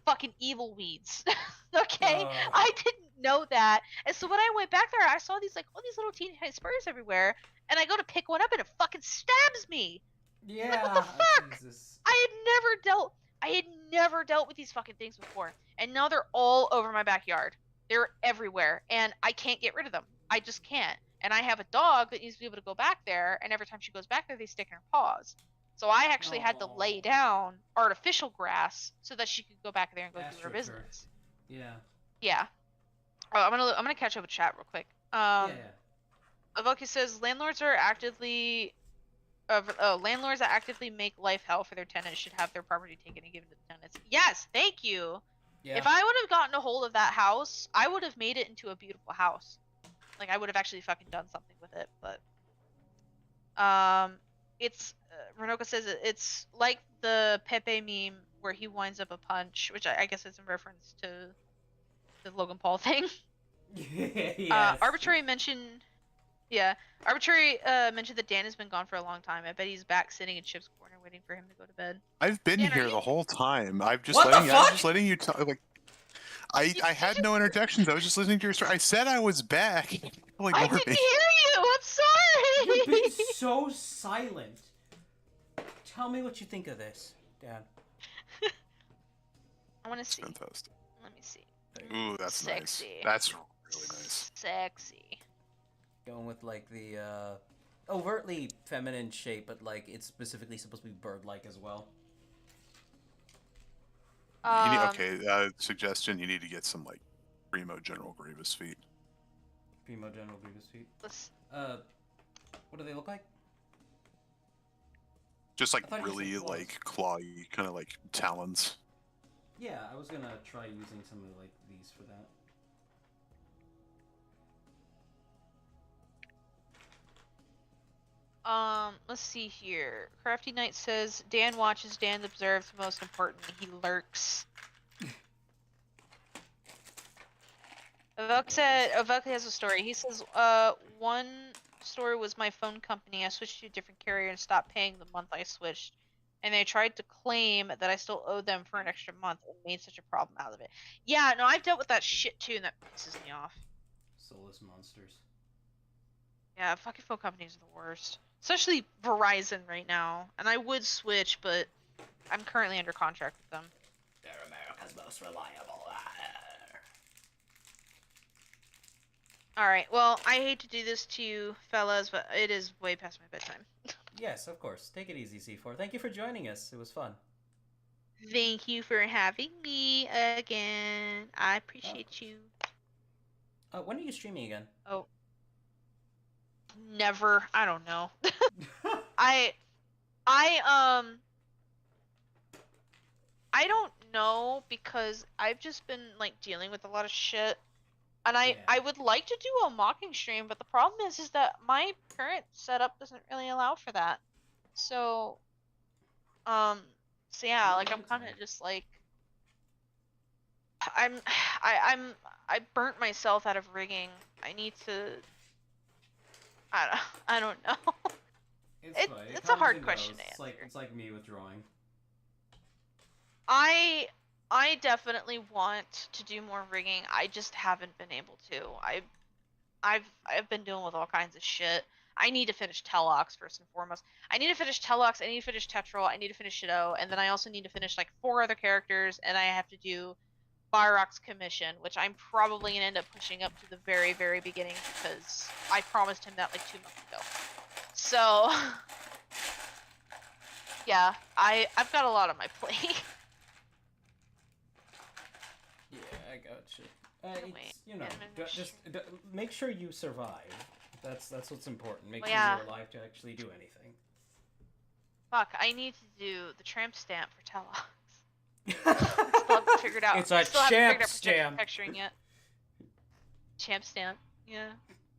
A: fucking evil weeds. Okay? I didn't know that. And so when I went back there, I saw these like all these little teeny tiny spurs everywhere, and I go to pick one up and it fucking stabs me.
B: Yeah.
A: Like, what the fuck?
B: Jesus.
A: I had never dealt with these fucking things before. And now they're all over my backyard. They're everywhere, and I can't get rid of them. I just can't. And I have a dog that needs to be able to go back there, and every time she goes back there, they stick in her paws. So I actually had to lay down artificial grass so that she could go back there and go do her business.
B: Yeah.
A: Yeah. Oh, I'm gonna catch up with chat real quick.
B: Yeah.
A: Avoki says landlords that actively make life hell for their tenants should have their property taken and given to the tenants. Yes, thank you.
B: Yeah.
A: If I would have gotten a hold of that house, I would have made it into a beautiful house. Like I would have actually fucking done something with it. But it's Renoka says it's like the Pepe meme where he winds up a punch, which I guess is in reference to the Logan Paul thing.
B: Yes.
A: Arbitrary mentioned that Dan has been gone for a long time. I bet he's back sitting in Chip's corner waiting for him to go to bed.
D: I've been
A: Dan, are
D: here
A: you-
D: the whole time. I'm just
B: What the
D: I'm
B: fuck?
D: just letting you talk. Like, I had no interjections. I was just listening to your story. I said I was back. People
A: I
D: ignore
A: didn't
D: me.
A: hear you. I'm sorry.
B: You've been so silent. Tell me what you think of this, Dad.
A: I want to see.
D: Fantastic.
A: Let me see.
D: Ooh, that's
A: Sexy.
D: nice. That's really nice.
A: Sexy.
B: Going with like the overtly feminine shape, but like it's specifically supposed to be bird-like as well.
D: Suggestion: you need to get some like primo General Grievous feet.
B: Primo General Grievous feet.
A: Let's...
B: What do they look like?
D: Just like
B: I thought you said
D: really
B: claws.
D: like clawy, kind of like talons.
B: Yeah, I was gonna try using some of like these for that.
A: Let's see here. Crafty Knight says Dan watches, Dan observes, most importantly, he lurks. Avok has a story. He says, one story was my phone company. I switched to a different carrier and stopped paying the month I switched. And they tried to claim that I still owe them for an extra month and made such a problem out of it. Yeah, no, I've dealt with that shit too, and that pisses me off.
B: Soulless monsters.
A: Yeah, fucking phone companies are the worst. Especially Verizon right now. And I would switch, but I'm currently under contract with them.
B: They're America's most reliable.
A: Alright, well, I hate to do this to you fellas, but it is way past my bedtime.
B: Yes, of course. Take it easy, C4. Thank you for joining us. It was fun.
A: Thank you for having me again. I appreciate you.
B: When are you streaming again?
A: Oh. Never. I don't know. I don't know because I've just been like dealing with a lot of shit. And
B: Yeah.
A: I would like to do a mocking stream, but the problem is that my current setup doesn't really allow for that. So yeah, like I'm kind of just like I burnt myself out of rigging. I need to I don't know.
B: It's
A: It-
B: fine. It
A: it's a
B: comes
A: hard
B: and
A: question
B: goes.
A: to answer.
B: It's like me with drawing.
A: I definitely want to do more rigging. I just haven't been able to. I've been dealing with all kinds of shit. I need to finish Telox first and foremost. I need to finish Telox, I need to finish Tetrol, I need to finish Shido, and then I also need to finish like 4 other characters, and I have to do Byroc's commission, which I'm probably gonna end up pushing up to the very, very beginning because I promised him that like 2 months ago. So yeah, I've got a lot on my plate.
B: Yeah, I gotcha.
A: Wait,
B: It's, you know,
A: damage.
B: just make sure you survive. That's what's important. Make
A: Well,
B: sure
A: yeah.
B: you're alive to actually do anything.
A: Fuck, I need to do the tramp stamp for Telox. Still haven't figured out.
B: It's a
A: still haven't figured
B: champ
A: out
B: stamp.
A: texturing yet. Champ stamp. Yeah.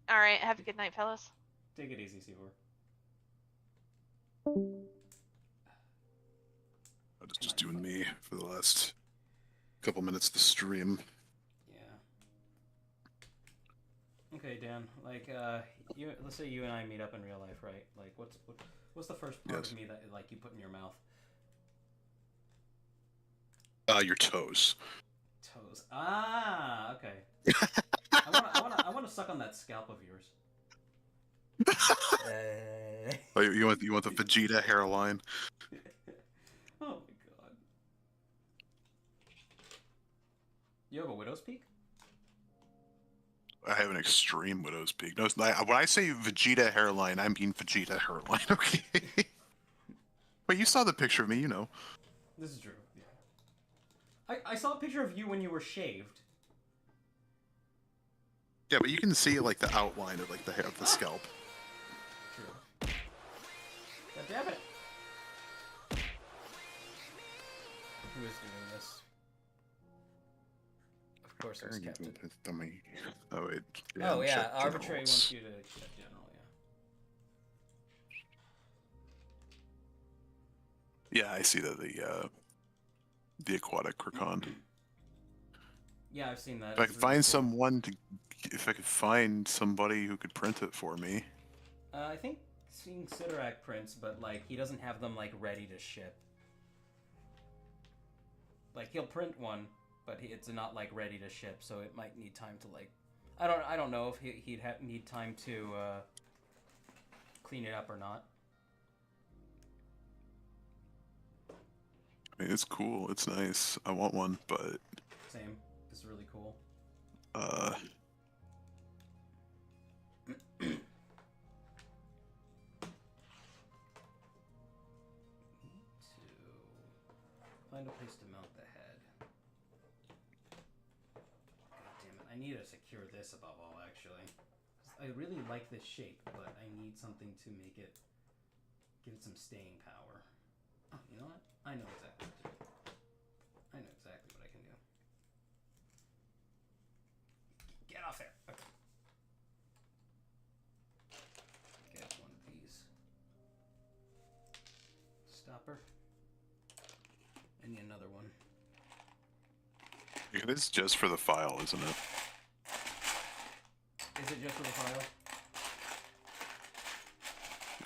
A: All right. Have a good night, fellas.
B: Take it easy, Seahor.
D: It's just doing me for the last couple minutes of the stream.
B: Yeah. Okay, Dan. Like, let's say you and I meet up in real life, right? Like, what's the first part
D: Yes.
B: of me that like you put in your mouth?
D: Your toes.
B: Toes. Ah, okay. I wanna suck on that scalp of yours.
D: Oh, you want the Vegeta hairline?
B: Oh my god. You have a widow's peak?
D: I have an extreme widow's peak. No, when I say Vegeta hairline, I mean Vegeta hairline. Okay. Wait, you saw the picture of me, you know.
B: This is true. Yeah. I saw a picture of you when you were shaved.
D: Yeah, but you can see like the outline of like the hair of the scalp.
B: True. God damn it. Who is doing this? Of course, it was Captain.
D: Dummy. Oh wait.
B: Oh yeah,
D: check
B: arbitrary
D: generals.
B: wants you to check general. Yeah.
D: Yeah, I see that the aquatic Krakan.
B: Yeah, I've seen that.
D: If I
B: It's
D: could
B: really
D: find
B: cool.
D: someone to, if I could find somebody who could print it for me.
B: I think seeing Sidorak prints, but like he doesn't have them like ready to ship. Like he'll print one, but it's not like ready to ship, so it might need time to like. I don't know if he'd need time to clean it up or not.
D: I mean, it's cool. It's nice. I want one, but
B: Same. This is really cool. To find a place to mount the head. God damn it! I need to secure this above all, actually. 'Cause I really like this shape, but I need something to make it give it some staying power. Oh, you know what? I know exactly what to do. I know exactly what I can do. Get off there. Okay. Get one of these. Stopper. I need another one.
D: it is just for the file, isn't it?
B: Is it just for the file?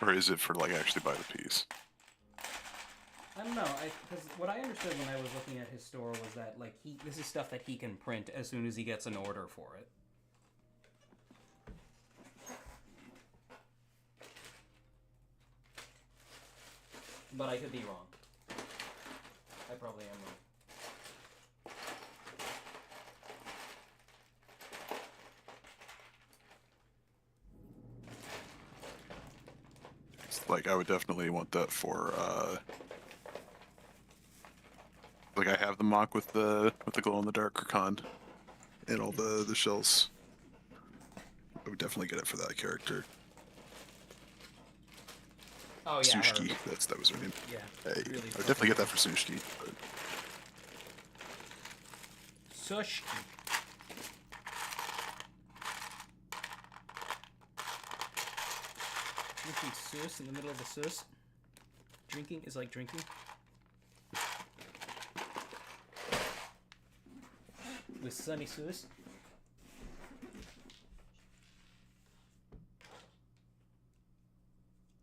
D: Or is it for like actually buy the piece?
B: I don't know. Because what I understood when I was looking at his store was that like this is stuff that he can print as soon as he gets an order for it. But I could be wrong. I probably am wrong.
D: It's like I would definitely want that for like I have the mock with the glow in the dark Krakan and all the shells. I would definitely get it for that character.
B: Oh yeah.
D: Sushki, that was her name.
B: Yeah.
D: Hey,
B: Really
D: I would definitely get that for Sushki. But
B: Sushki. Drinking sus in the middle of the sus. Drinking is like drinking. With Sunny Sus.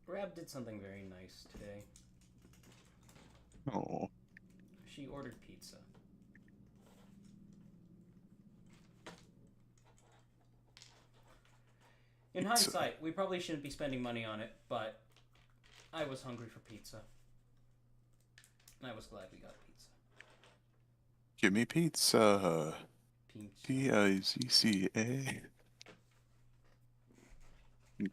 B: Rab did something very nice today.
D: oh,
B: She ordered pizza. In hindsight, we probably shouldn't be spending money on it, but I was hungry for pizza. And I was glad we got pizza.
D: Give me pizza.
B: Pizza.
D: Pizza.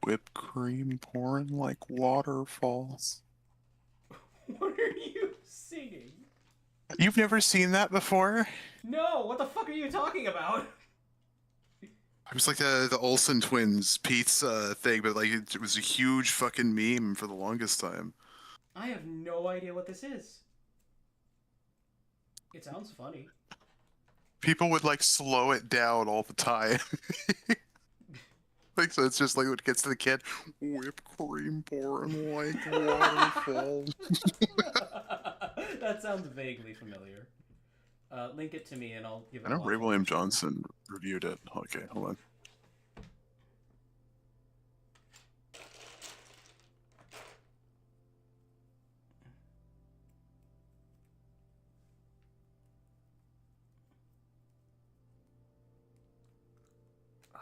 D: Whipped cream pouring like waterfalls.
B: What are you singing?
D: You've never seen that before?
B: No, what the fuck are you talking about?
D: It was like the Olsen twins pizza thing, but like it was a huge fucking meme for the longest time.
B: I have no idea what this is. It sounds funny.
D: People would like slow it down all the time. Like, so it's just like when it gets to the kid, whipped cream pouring like waterfall.
B: That sounds vaguely familiar. Link it to me and I'll give it
D: I know
B: a watch.
D: Ray William Johnson reviewed it. Okay, hold on.
B: I'm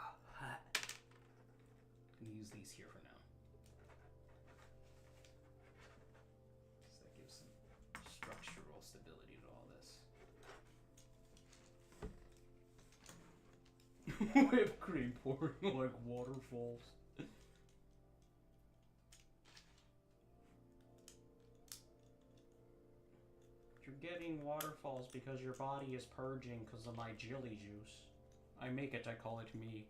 B: gonna use these here for now. So that gives some structural stability to all this. Whipped cream pouring like waterfalls. You're getting waterfalls because your body is purging because of my jelly juice. I make it, I call it me.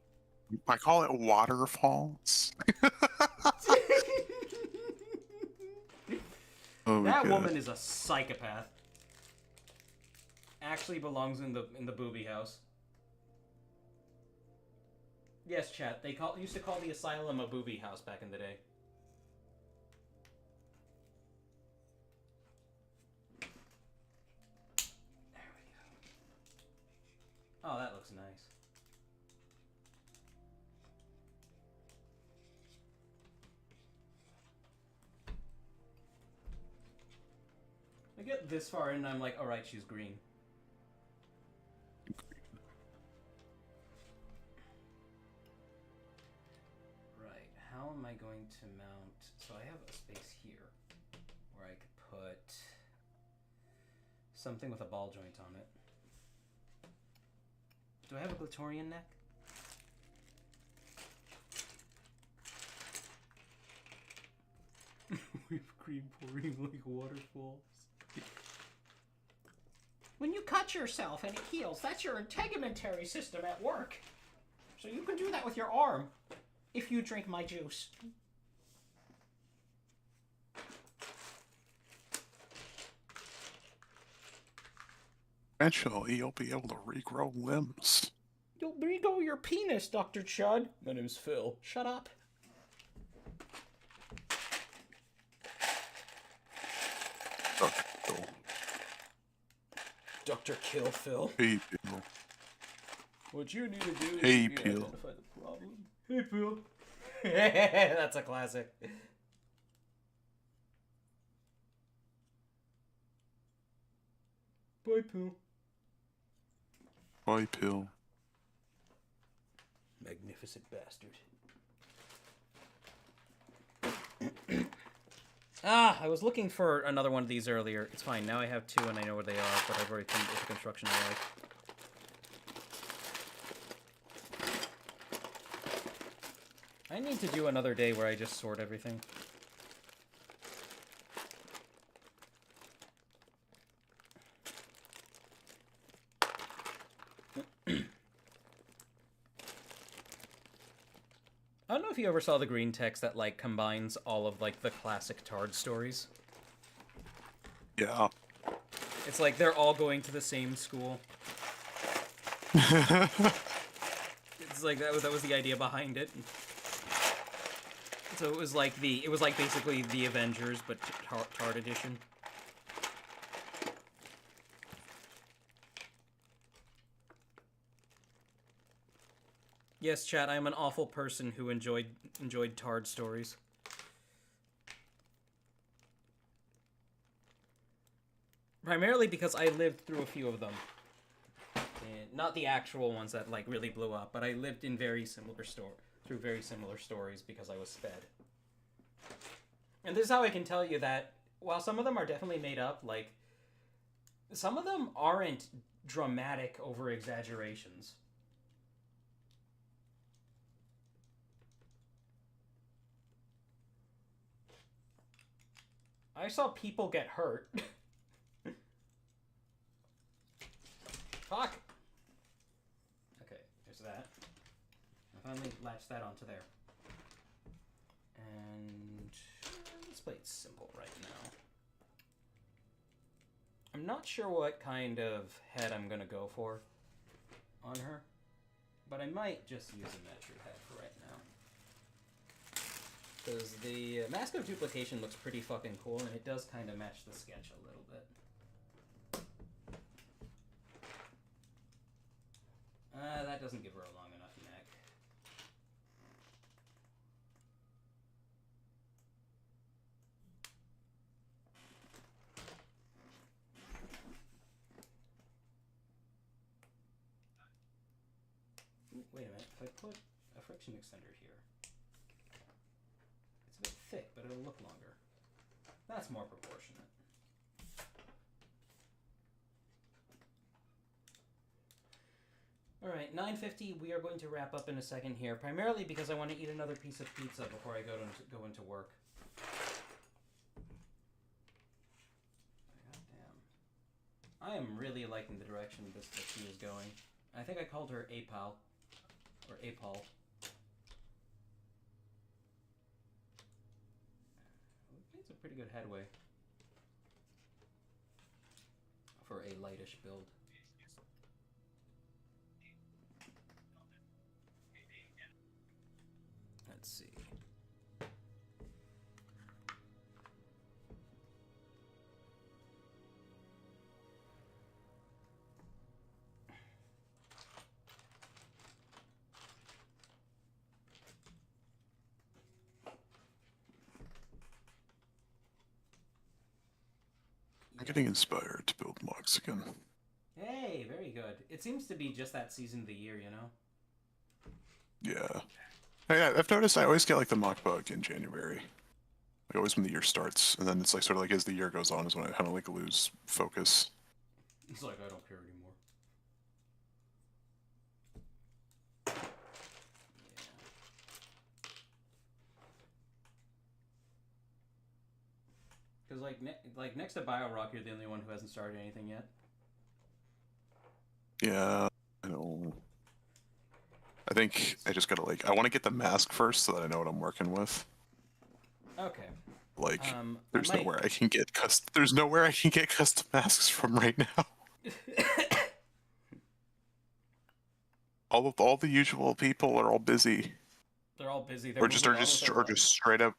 D: I call it waterfalls. Oh my
B: That
D: God.
B: woman is a psychopath. Actually belongs in the booby house. Yes, chat. They used to call the asylum a booby house back in the day. There we go. Oh, that looks nice. I get this far in and I'm like, alright, she's green. Right, how am I going to mount... So I have a space here where I could put something with a ball joint on it. Do I have a Glatorian neck? Whipped cream pouring like waterfalls. When you cut yourself and it heals, that's your integumentary system at work. So you can do that with your arm, if you drink my juice.
D: Eventually, you'll be able to regrow limbs.
B: You'll regrow your penis, Dr. Chud. My name's Phil. Shut up.
D: Dr. Phil.
B: Dr. Kill Phil.
D: Hey, Phil.
B: What you need to do
D: Hey,
B: is
D: Phil.
B: identify the problem. Hey, Phil. That's a classic. Bye, Phil.
D: Bye, Pill.
B: Magnificent bastard. I was looking for another one of these earlier. It's fine. Now I have two and I know where they are, but I've already come with the construction I like. I need to do another day where I just sort everything. I don't know if you ever saw the green text that, like, combines all of, like, the classic Tard stories.
D: Yeah.
B: It's like they're all going to the same school. It's like that was the idea behind it. So it was like basically the Avengers, but Tard edition. Yes, chat, I am an awful person who enjoyed Tard stories. Primarily because I lived through a few of them. And not the actual ones that, like, really blew up, but I lived in very similar through very similar stories because I was sped. And this is how I can tell you that while some of them are definitely made up, like, some of them aren't dramatic over-exaggerations. I saw people get hurt. Fuck! Okay, there's that. I finally latched that onto there. And let's play it simple right now. I'm not sure what kind of head I'm gonna go for on her, but I might just use a Metru head for right now. Because the Mask of Duplication looks pretty fucking cool, and it does kind of match the sketch a little bit. That doesn't give her a long enough neck. Ooh, wait a minute, if I put a friction extender here, it's a bit thick, but it'll look longer. That's more proportionate. Alright, 9:50, we are going to wrap up in a second here, primarily because I want to eat another piece of pizza before I go into work. Goddamn. I am really liking the direction that she is going. I think I called her Apal. Or Apal. It's a pretty good headway for a lightish build. Let's see.
D: I'm getting inspired to build mocks again.
B: Hey, very good. It seems to be just that season of the year, you know?
D: Yeah. I've noticed I always get like the mock bug in January. Like always when the year starts, and then it's like sort of like as the year goes on is when I kind of like lose focus.
B: It's like I don't care anymore. Because like next to BioRock, you're the only one who hasn't started anything yet.
D: Yeah, I know. I think I just gotta like I want to get the mask first so that I know what I'm working with.
B: Okay.
D: Like,
B: I
D: there's
B: might-
D: nowhere I can get custom masks from right now. All the usual people are all busy,
B: They're all busy. They're
D: or just
B: moving on with their lives.
D: straight up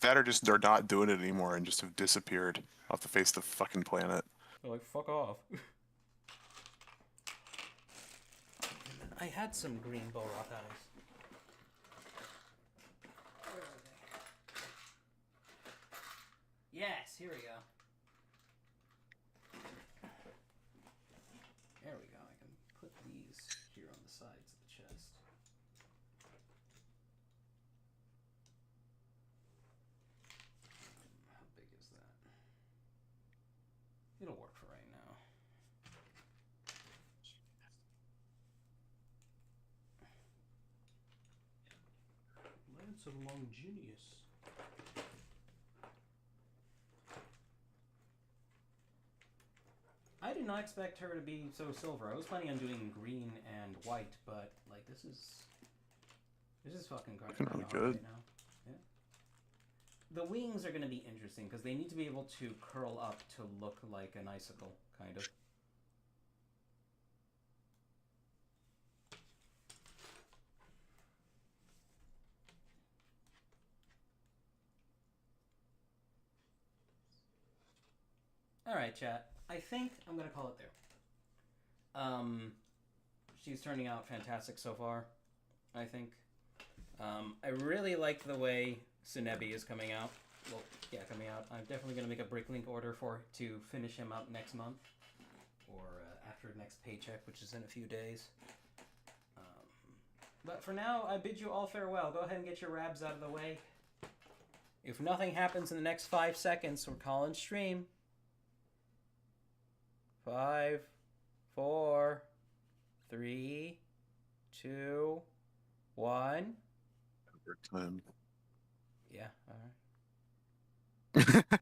D: that, or just they're not doing it anymore and just have disappeared off the face of the fucking planet.
B: They're like, fuck off. I had some green Balrock eyes. Where are they? Yes, here we go. There we go. I can put these here on the sides of the chest. How big is that? It'll work for right now. Lance of Longinus. I did not expect her to be so silver. I was planning on doing green and white, but like this is fucking
D: Looking really
B: hard
D: good.
B: right now. Yeah. The wings are going to be interesting because they need to be able to curl up to look like an icicle, kind of. Alright, chat. I think I'm going to call it there. She's turning out fantastic so far, I think. I really like the way Sunebi is coming out. Well, yeah, coming out. I'm definitely going to make a Bricklink order to finish him out next month. Or after next paycheck, which is in a few days. But for now, I bid you all farewell. Go ahead and get your rabs out of the way. If nothing happens in the next 5 seconds, we're calling stream. 5, 4, 3, 2, 1.
D: Time.
B: Yeah, alright.